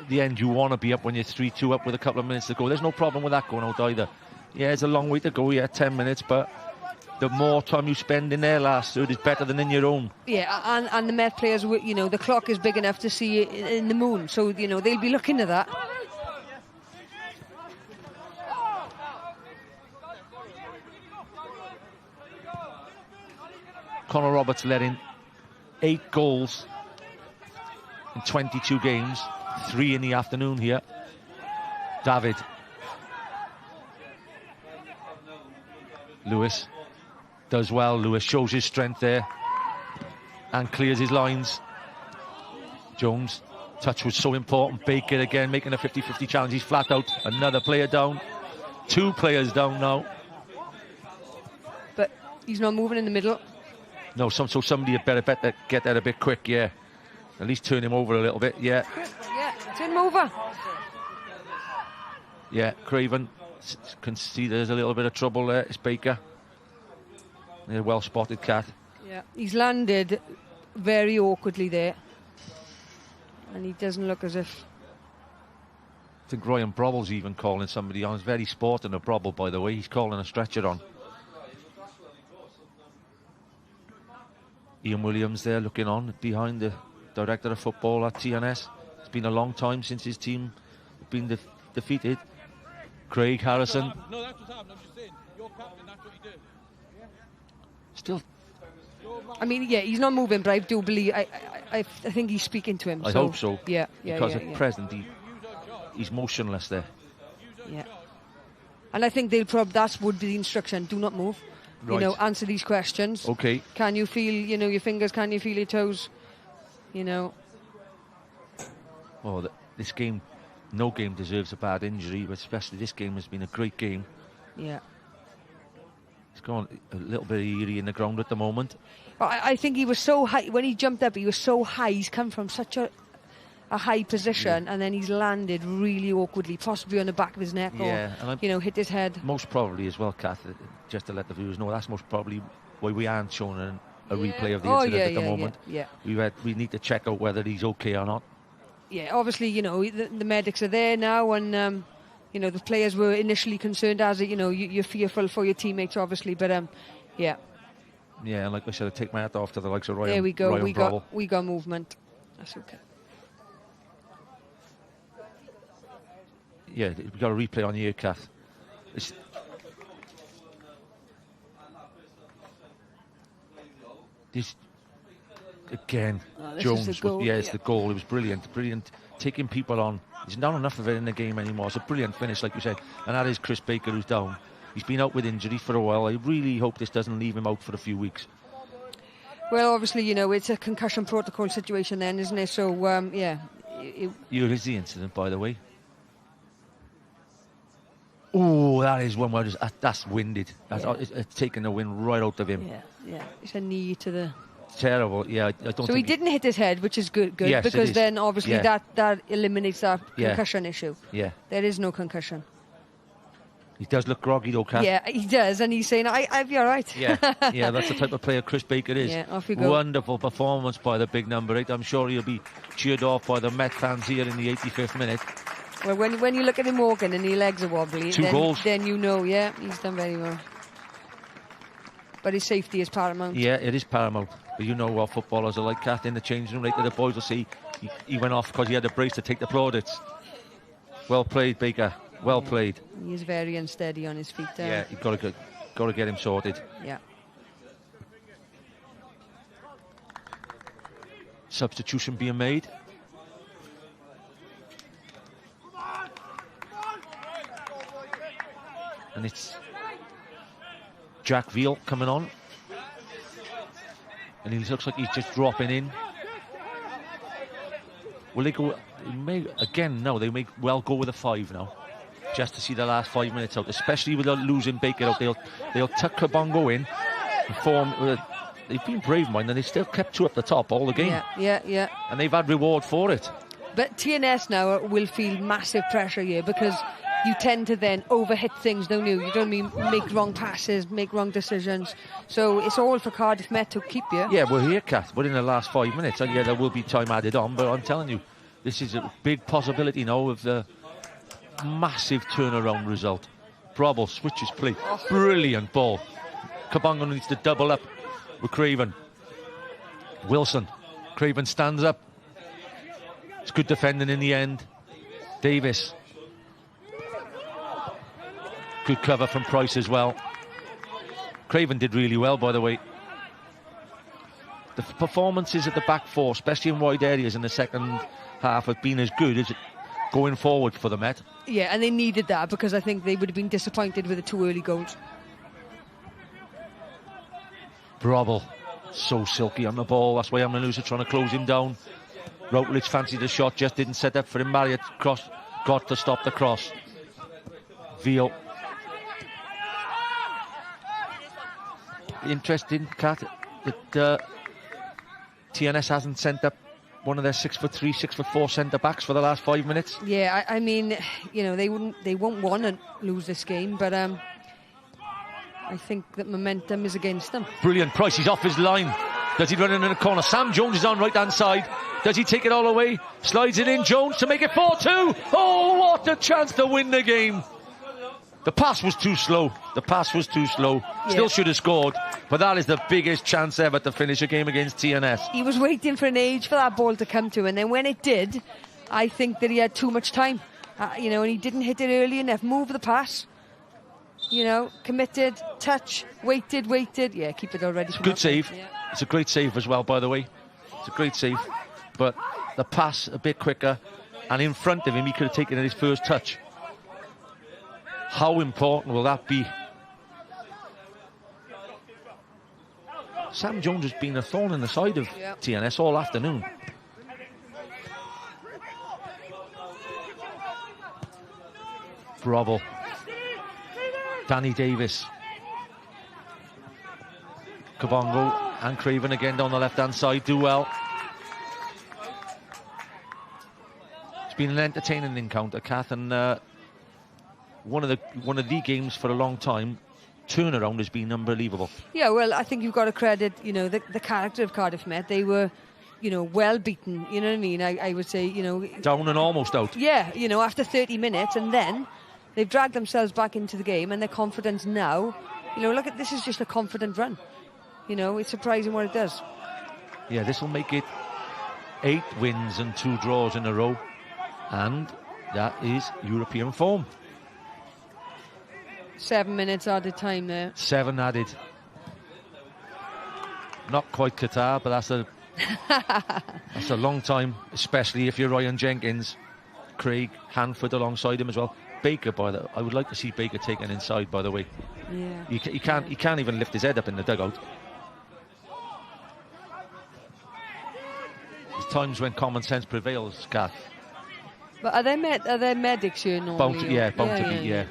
the end you want to be up when you're 3-2 up with a couple of minutes to go. There's no problem with that going out either. Yeah, it's a long way to go, yeah, 10 minutes, but the more time you spend in their last third is better than in your own. Yeah, and the Met players, you know, the clock is big enough to see it in the moon, so, you know, they'll be looking at that. Conor Roberts led in 8 goals in 22 games, 3 in the afternoon here. David. Lewis does well. Lewis shows his strength there and clears his lines. Jones, touch was so important. Baker again making a 50-50 challenge. He's flat out. Another player down. 2 players down now. But he's not moving in the middle. No, so somebody had better get there a bit quick, yeah. At least turn him over a little bit, yeah. Yeah, turn him over. Yeah, Craven can see there's a little bit of trouble there. It's Baker. Yeah, well spotted, Cat. Yeah, he's landed very awkwardly there. And he doesn't look as if... I think Ryan Brobble's even calling somebody on. It's very sporting of Brobble, by the way. He's calling a stretcher on. Ian Williams there looking on behind the director of football at TNS. It's been a long time since his team have been defeated. Craig Harrison. No, that's what's happened. I'm just saying, you're captain, that's what you do. Still. I mean, yeah, he's not moving, but I do believe, I think he's speaking to him. I hope so. Yeah, because at present, he's motionless there. Yeah. And I think that would be the instruction, do not move. Right. You know, answer these questions. Okay. Can you feel, you know, your fingers? Can you feel your toes? You know. Oh, this game, no game deserves a bad injury, but especially this game has been a great game. Yeah. It's gone a little bit eerie in the ground at the moment. I think he was so high, when he jumped up, he was so high, he's come from such a high position, and then he's landed really awkwardly, possibly on the back of his neck, or, you know, hit his head. Most probably as well, Kath, just to let the viewers know, that's most probably why we aren't showing a replay of the incident at the moment. Yeah. We need to check out whether he's okay or not. Yeah, obviously, you know, the medics are there now, and, you know, the players were initially concerned as, you know, you're fearful for your teammates, obviously, but, yeah. Yeah, and like I said, I take my hat off to the likes of Ryan. There we go, Ryan we got movement. That's okay. Yeah, we've got a replay on here, Kath. This again, Jones. Is the goal. It's the goal. It was brilliant, taking people on. There's not enough of it in the game anymore. It's a brilliant finish, like you said, and that is Chris Baker, who's down. He's been out with injury for a while. I really hope this doesn't leave him out for a few weeks. Well, obviously, you know, it's a concussion protocol situation then, isn't it? So, yeah. Here is the incident, by the way. Oh, that is one where that's winded. It's taken the wind right out of him. Yeah. It's a knee to the... Terrible, yeah. I don't. So he didn't hit his head, which is good, yes, because then obviously that eliminates that concussion issue. Yeah. There is no concussion. He does look groggy though, Kath. Yeah, he does, and he's saying, I'll be all right. Yeah, that's the type of player Chris Baker is. Yeah, off you go. Wonderful performance by the big number 8. I'm sure he'll be cheered off by the Met fans here in the 85th minute. Well, when you look at him walking and his legs are wobbly, Two goals. Then you know, yeah, he's done very well. But his safety is paramount. Yeah, it is paramount. But you know what footballers are like, Kath, in the changing room. Later the boys will see he went off because he had a brace to take the plaudits. Well played, Baker. Well played. He is very unsteady on his feet. Yeah, you've got to get him sorted. Yeah. Substitution being made. And it's Jack Veal coming on. And he looks like he's just dropping in. Will they go? They may well go with a 5 now. Just to see the last 5 minutes out, especially without losing Baker out. They'll tuck Kabongo in and form. They've been brave, mind, and they still kept 2 up the top all the game. Yeah. And they've had reward for it. But TNS now will feel massive pressure here because you tend to then overhit things, don't you? You don't mean make wrong passes, make wrong decisions. So it's all for Cardiff Met to keep you. Yeah, we're here, Kath. We're in the last 5 minutes. And yeah, there will be time added on, but I'm telling you, this is a big possibility now of the massive turnaround result. Bravo switches play. Brilliant ball. Kabongo needs to double up with Craven. Wilson. Craven stands up. It's good defending in the end. Davis. Good cover from Price as well. Craven did really well, by the way. The performances at the back 4, especially in wide areas in the second half, have been as good as going forward for the Met. Yeah, and they needed that because I think they would have been disappointed with the 2 early goals. Brobble, so silky on the ball. That's why Amanusa trying to close him down. Routledge fancied the shot, just didn't set up for him. Marriott cross, got to stop the cross. Veal. Interesting, Kat, that TNS hasn't sent up one of their 6'3", 6'4" centre backs for the last 5 minutes. Yeah, I mean, you know, they won't want to lose this game, but I think that momentum is against them. Brilliant. Price, he's off his line. Does he run in the corner? Sam Jones is on right hand side. Does he take it all away? Slides it in, Jones to make it 4-2. Oh, what a chance to win the game. The pass was too slow. Still should have scored, but that is the biggest chance ever to finish a game against TNS. He was waiting for an age for that ball to come to him, and then when it did, I think that he had too much time. And he didn't hit it early enough. Move the pass. Committed, touch, waited. Yeah, keep it already. Good save. Yeah. It's a great save as well, by the way. It's a great save. But the pass a bit quicker, and in front of him, he could have taken it his first touch. How important will that be? Sam Jones has been a thorn in the side of TNS all afternoon. Bravo. Danny Davis. Kabongo and Craven again down the left-hand side do well. It's been an entertaining encounter, Kath, and one of the games for a long time. Turnaround has been unbelievable. Yeah, well, I think you've got to credit, the character of Cardiff Met. They were, well beaten. You know what I mean? I would say, down and almost out. Yeah, after 30 minutes, and then they've dragged themselves back into the game, and their confidence now. Look at this is just a confident run. It's surprising what it does. Yeah, this will make it 8 wins and 2 draws in a row, and that is European form. 7 minutes added time there. 7 added. Not quite Qatar, but that's a long time, especially if you're Ryan Jenkins. Craig Hanford alongside him as well. Baker, I would like to see Baker taken inside, by the way. Yeah. He can't even lift his head up in the dugout. There's times when common sense prevails, Kath. But are there medics here normally? Bound to be.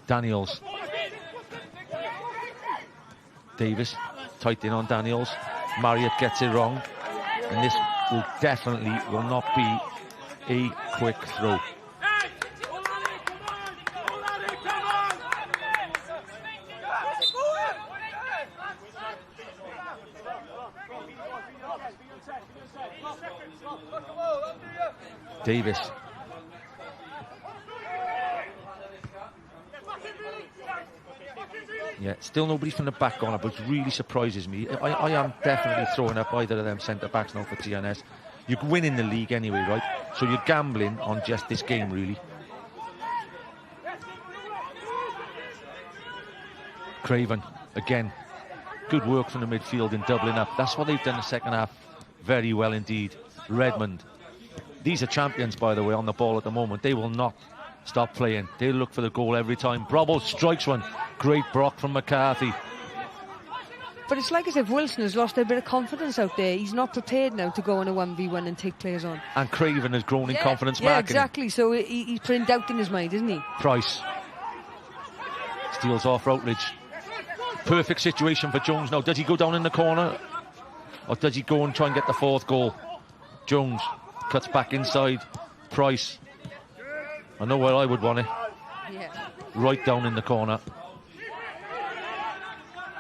Daniels. Davis tight in on Daniels. Marriott gets it wrong, and this will not be a quick throw. Davis. Yeah, still nobody from the back corner, but it really surprises me. I am definitely throwing up either of them centre-backs now for TNS. You're winning the league anyway, right? So you're gambling on just this game, really. Craven, again, good work from the midfield in doubling up. That's what they've done in the second half very well indeed. Redmond. These are champions, by the way, on the ball at the moment. They will not stop playing. They'll look for the goal every time. Brobble strikes one. Great block from McCarthy. But it's like as if Wilson has lost a bit of confidence out there. He's not prepared now to go on a 1v1 and take players on. And Craven has grown in confidence Yeah, marking. exactly. So he's putting doubt in his mind, isn't he? Price steals off Routledge. Perfect situation for Jones now. Does he go down in the corner? Or does he go and try and get the fourth goal? Jones cuts back inside. Price. I know where I would want it. Yeah. Right down in the corner.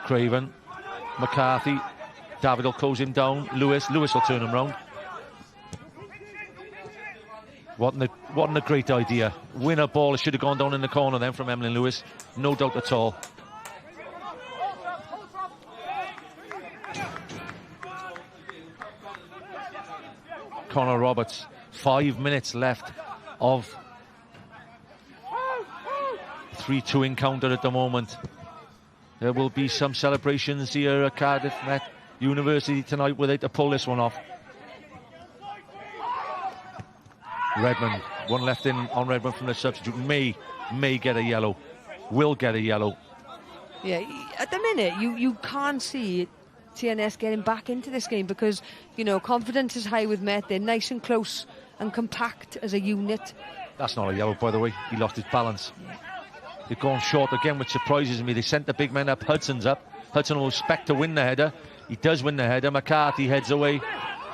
Craven. McCarthy. David will close him down. Lewis will turn him round. What a great idea. Winner ball. It should have gone down in the corner then from Emlyn Lewis. No doubt at all. Connor Roberts. 5 minutes left of 3-2 encounter at the moment. There will be some celebrations here at Cardiff Met University tonight where they to pull this one off. Redmond, one left in on Redmond from the substitute. May get a yellow. Will get a yellow. Yeah, at the minute, you can't see TNS getting back into this game because, you know, confidence is high with Met. They're nice and close and compact as a unit. That's not a yellow, by the way. He lost his balance. They've gone short again, which surprises me. They sent the big men up. Hudson's up. Hudson will expect to win the header. He does win the header. McCarthy heads away.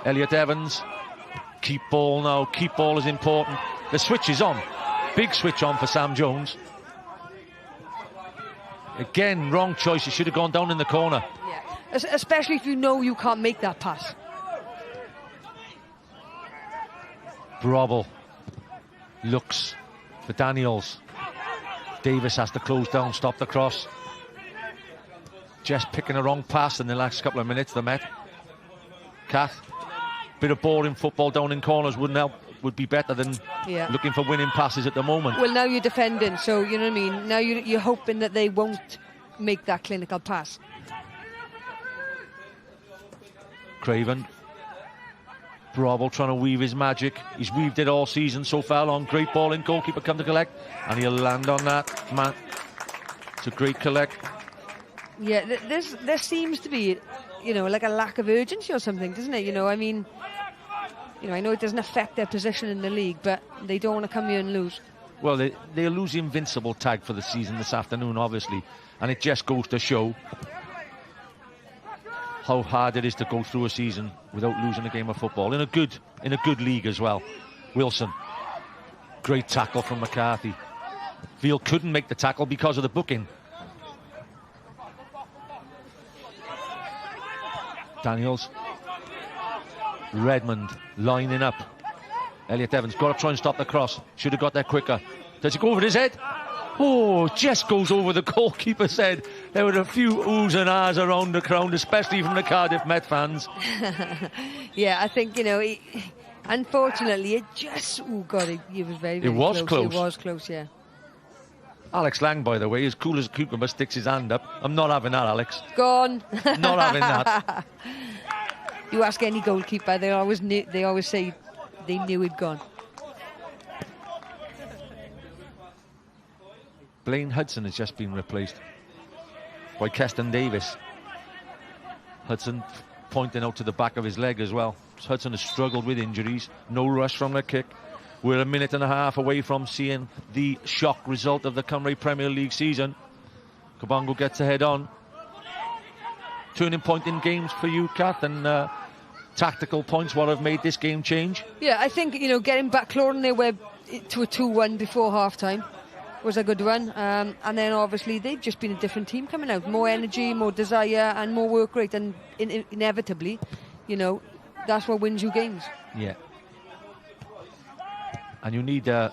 Elliot Evans. Keep ball now. Keep ball is important. The switch is on. Big switch on for Sam Jones. Again, wrong choice. He should have gone down in the corner. Yeah. Especially if you know you can't make that pass. Brobble looks for Daniels. Davis has to close down, stop the cross. Just picking a wrong pass in the last couple of minutes, the Met. Kath, bit of boring football down in corners wouldn't help, would be better than looking for winning passes at the moment. Well, now you're defending, so you know what I mean. Now you're hoping that they won't make that clinical pass. Craven. Brobble trying to weave his magic. He's weaved it all season so far long. Great ball in, goalkeeper come to collect, and he'll land on that. Man, it's a great collect. Yeah, there seems to be, you know, like a lack of urgency or something, doesn't it? You know, I mean, you know, I know it doesn't affect their position in the league, but they don't want to come here and lose. Well, they'll lose the invincible tag for the season this afternoon, obviously, and it just goes to show how hard it is to go through a season without losing a game of football in a good league as well. Wilson, great tackle from McCarthy. Veal couldn't make the tackle because of the booking. Daniels. Redmond lining up. Elliot Evans got to try and stop the cross. Should have got there quicker. Does it go over his head? Oh, just goes over the goalkeeper's head. There were a few oohs and ahs around the crowd, especially from the Cardiff Met fans. Yeah, I think, you know, unfortunately, it just... Oh, God, it was very, very close. It was close, yeah. Alex Lang, by the way, as cool as a cucumber, sticks his hand up. I'm not having that, Alex. Gone. Not having that. You ask any goalkeeper, they always say they knew he'd gone. Blaine Hudson has just been replaced by Keston Davis. Hudson pointing out to the back of his leg as well. Hudson has struggled with injuries. No rush from the kick. We're a minute and a half away from seeing the shock result of the Cymru Premier League season. Cabango gets a head on. Turning point in games for you, Kath, and tactical points, what have made this game change? Yeah, I think, you know, getting back, clawing their way to a 2-1 before half-time was a good one. And then, obviously, they've just been a different team coming out. More energy, more desire, and more work rate. And inevitably, you know, that's what wins you games. Yeah. And you need a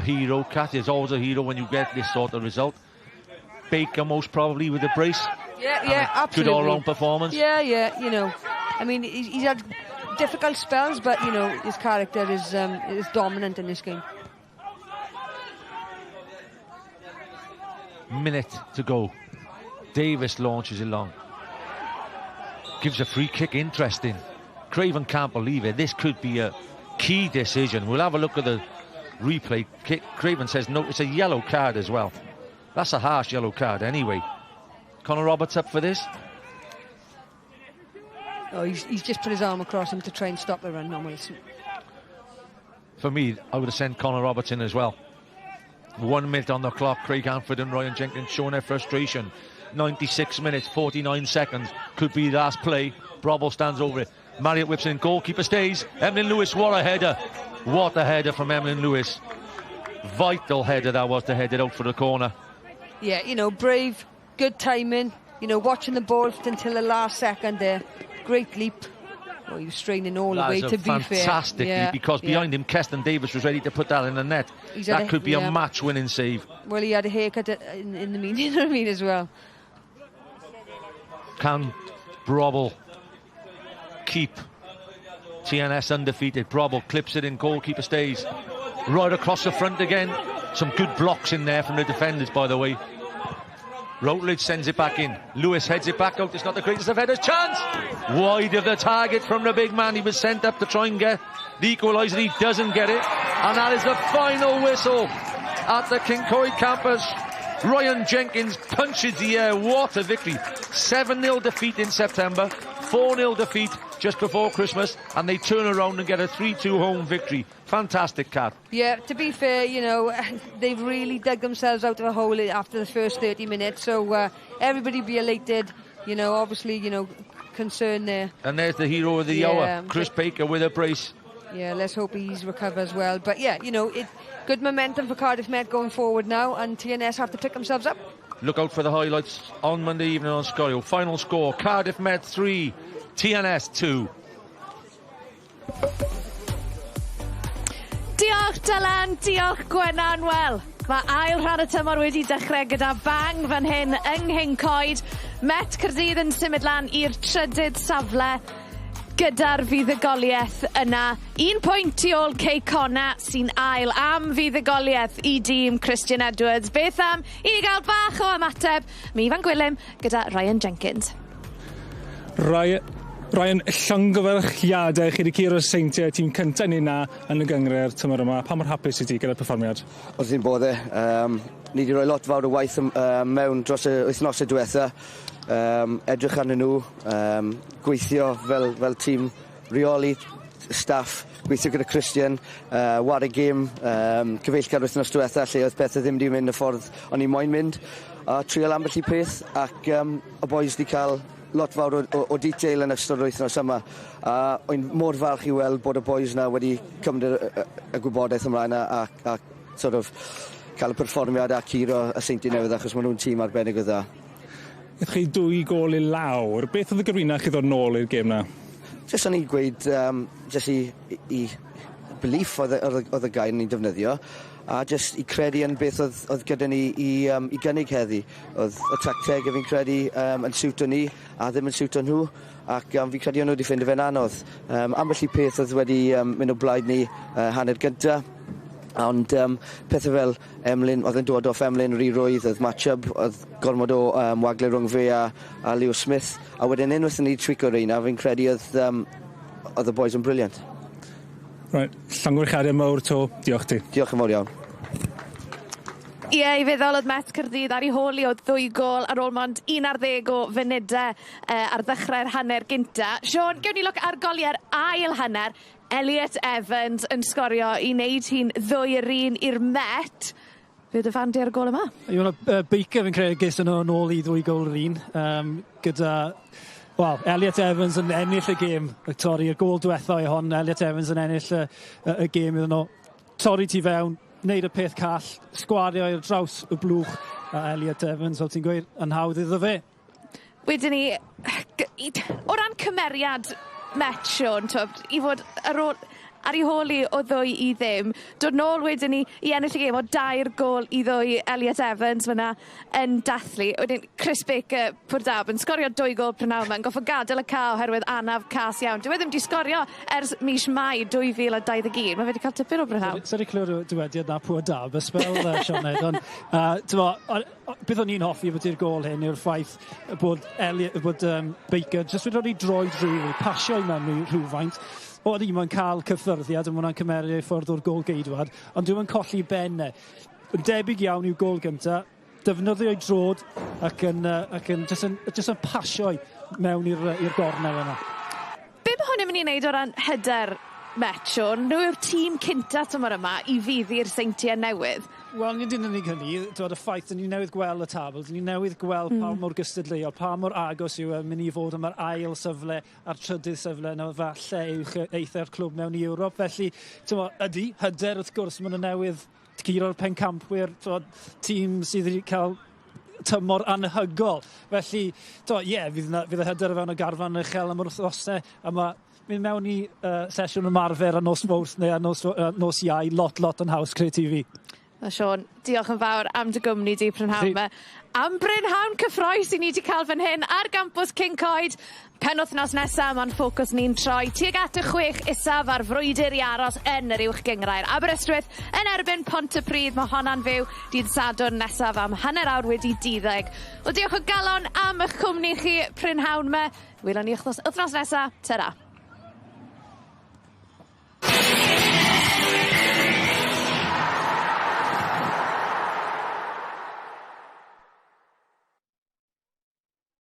hero. Cat is always a hero when you get this sort of result. Baker most probably with the brace. Yeah, absolutely. Good all-round performance. Yeah, you know. I mean, he's had difficult spells, but, you know, his character is dominant in this game. Minute to go. Davis launches it long. Gives a free kick, interesting. Craven can't believe it. This could be a key decision. We'll have a look at the replay. Craven says no, it's a yellow card as well. That's a harsh yellow card anyway. Connor Roberts up for this? Oh, he's just put his arm across him to try and stop the run on Wilson. For me, I would have sent Connor Roberts in as well. 1 minute on the clock. Craig Hanford and Ryan Jenkins showing their frustration. 96 minutes, 49 seconds. Could be the last play. Brobble stands over it. Marriott whips in. Goalkeeper stays. Emlyn Lewis, what a header. What a header from Emlyn Lewis. Vital header that was to head it out for the corner. Yeah, you know, brave, good timing. You know, watching the ball until the last second there. Great leap. Oh, he was straining all the way, to be fair. Fantastic leap, because behind him, Keston Davis was ready to put that in the net. That could be a match-winning save. Well, he had a haircut in the mean, you know what I mean, as well. Can Brobble keep TNS undefeated? Brobble clips it in, goalkeeper stays. Right across the front again. Some good blocks in there from the defenders, by the way. Routledge sends it back in. Lewis heads it back out. It's not the greatest of headers. Chance! Wide of the target from the big man. He was sent up to try and get the equaliser. He doesn't get it. And that is the final whistle at the Kincoid campus. Ryan Jenkins punches the air. What a victory. 7-0 defeat in September. 4-0 defeat just before Christmas. And they turn around and get a 3-2 home victory. Fantastic, Cat. Yeah, to be fair, you know, they've really dug themselves out of a hole after the first 30 minutes. So everybody be elated. You know, obviously, you know, concern there. And there's the hero of the hour, Chris Baker with a brace. Yeah, let's hope he's recovers well. But yeah, you know, good momentum for Cardiff Met going forward now, and TNS have to pick themselves up. Look out for the highlights on Monday evening on Sky. Final score, Cardiff Met 3, TNS 2. Diolch Dylan, diolch Gwenan. Wel, mae ail rhan y tymor wedi dechrau gyda bang fan hyn yng Nghyncoed. Met Caerdydd yn symud lan i'r trydydd safle gyda'r fuddugoliaeth yna. 1 pwynt tu ôl Ceicona sy'n ail am fuddugoliaeth i dîm Christian Edwards. Beth am i ni gael bach o ymateb? Mi fan Gwilym gyda Ryan Jenkins. Ryan, llongyfarchiadau chi wedi curo seintiau tîm cyntaf ni na yn y gyngre'r tymor yma. Pa mor hapus i ti gyda'r perfformiad? Os ti'n bod e. Ni wedi rhoi lot fawr o waith mewn dros y wythnosau diwetha. Edrych arnyn nhw, gweithio fel tîm, reoli staff, gweithio gyda Christian, war y gêm, cyfeillgar wythnos diwetha lle oedd pethau ddim wedi mynd y ffordd o'n i moyn mynd, a trial ambell i peth, ac y boys wedi cael lot fawr o detail yn ystod yr wythnos yma, a o'n mor falch i weld bod y boys na wedi cymryd y gwybodaeth ymlaen a sort of cael y perfformiad a curo y seinti newydd, achos maen nhw'n tîm arbennig o dda. Ydych chi 2 gol i lawr. Beth oedd y gyrwyna chi ddod nôl i'r gêm na? Jyst o'n i'n gweud, jyst i belief oedd y gair ni'n defnyddio, a jyst i credu yn beth oedd gyda ni i gynnig heddi. Oedd y tacteg fi'n credu yn siwto ni a ddim yn siwto nhw, ac fi'n credu o'n nhw wedi ffindo fe'n anodd. Ambell i peth oedd wedi mynd o blaid ni hanner gynta, ond pethau fel Emlyn, oedd yn dod off Emlyn rhywyd, oedd match-up, oedd gormod o waglau rhwng fe a Leo Smith, a wedyn unwaith ni trico rein, a fi'n credu oedd y boys yn briliant. Right, llongyfarchiadau mawr to, diolch ti. Diolch yn fawr iawn. Ie, i feddwl oedd Met Caerdydd ar ei holi o 2 gol ar ôl mond 11 o funudau ar ddechrau'r hanner gynta. Sean, gewn ni look ar goliau'r ail hanner. Elliot Evans yn sgorio i wneud hi'n 2-1 i'r Met. Fe dy fan di'r gol yma? Baker fi'n credu ges nhw nôl i 2 gol yr un. Gyda... Wel, Elliot Evans yn ennill y gêm. Torri'r gol diwethaf i hon. Elliot Evans yn ennill y gêm iddyn nhw. Torri ti fewn, wneud y peth call, sgwario i'r draws y blwch. Elliot Evans, fel ti'n gweud, yn hawdd iddo fe. Wedyn ni, o ran cymeriad Met, Sean, i fod ar ôl ar ei hôl i o 2-0. Dod nôl wedyn ni i ennill y gêm o 2 gol i 2. Elliot Evans fyna yn dathlu. Wedyn Chris Baker, Pwrdab, yn sgorio 2 gol prynawn yma, yn goffo gadael y ca oherwydd anaf cas iawn. Dwi wedi di sgorio ers mis Mai 2021. Mae wedi cael tipyn o brynawn. Sorry clywed dywediad na Pwrdab, y spel Sioned, ond beth o'n i'n hoffi bod i'r gol hyn yw'r ffaith bod Baker jyst wedi dod i droed pasio i mewn i rhywfaint. Oedd i'n cael cyffyrddiad yn hwnna'n cymeru ei ffordd o'r gol geidwad, ond dwi'n colli benne. Yn debyg iawn i'w gol gyntaf, defnyddio ei drod ac yn jyst yn pasio mewn i'r gornel yna. Be mae hwn yn mynd i wneud o ran hyder Metsion? Nhw yw'r tîm cynta tymor yma i fuddi'r seintiau newydd. Wel, nid yn unig hynny, y ffaith dyn ni newydd gweld y tabl, dyn ni newydd gweld pa mor gystadleuol, pa mor agos yw yn mynd i fod yma'r ail syfle a'r trydydd syfle na falle eithau'r clwb mewn i Ewrop. Felly, ydy, hyder wrth gwrs, maen nhw newydd guro'r pencampwyr, tîm sydd wedi cael tymor anhygol. Felly, fydd y hyder o fewn y garfan uchel am yr wythnosau, a mae mynd mewn i sesiwn ymarfer a nos Mawrth neu a nos Iau, lot yn haws creu TV. Siôn, diolch yn fawr am dy gwmni di prynhawn me. Am brynhawn cyffroes i ni wedi cael fan hyn ar gampws King Coed. Penwythnos nesaf mae'n ffocws ni'n troi tuag at y 6 isaf ar frwydr i aros yn yr uwch gyngrair Aberystwyth yn erbyn Pontypridd. Mae honna'n fyw dydd Sadwrn nesaf am 12:30 wedi 12. Wel, diolch o galon am eich cwmni chi prynhawn me. Welwn ni wythnos nesaf. Ta-ra.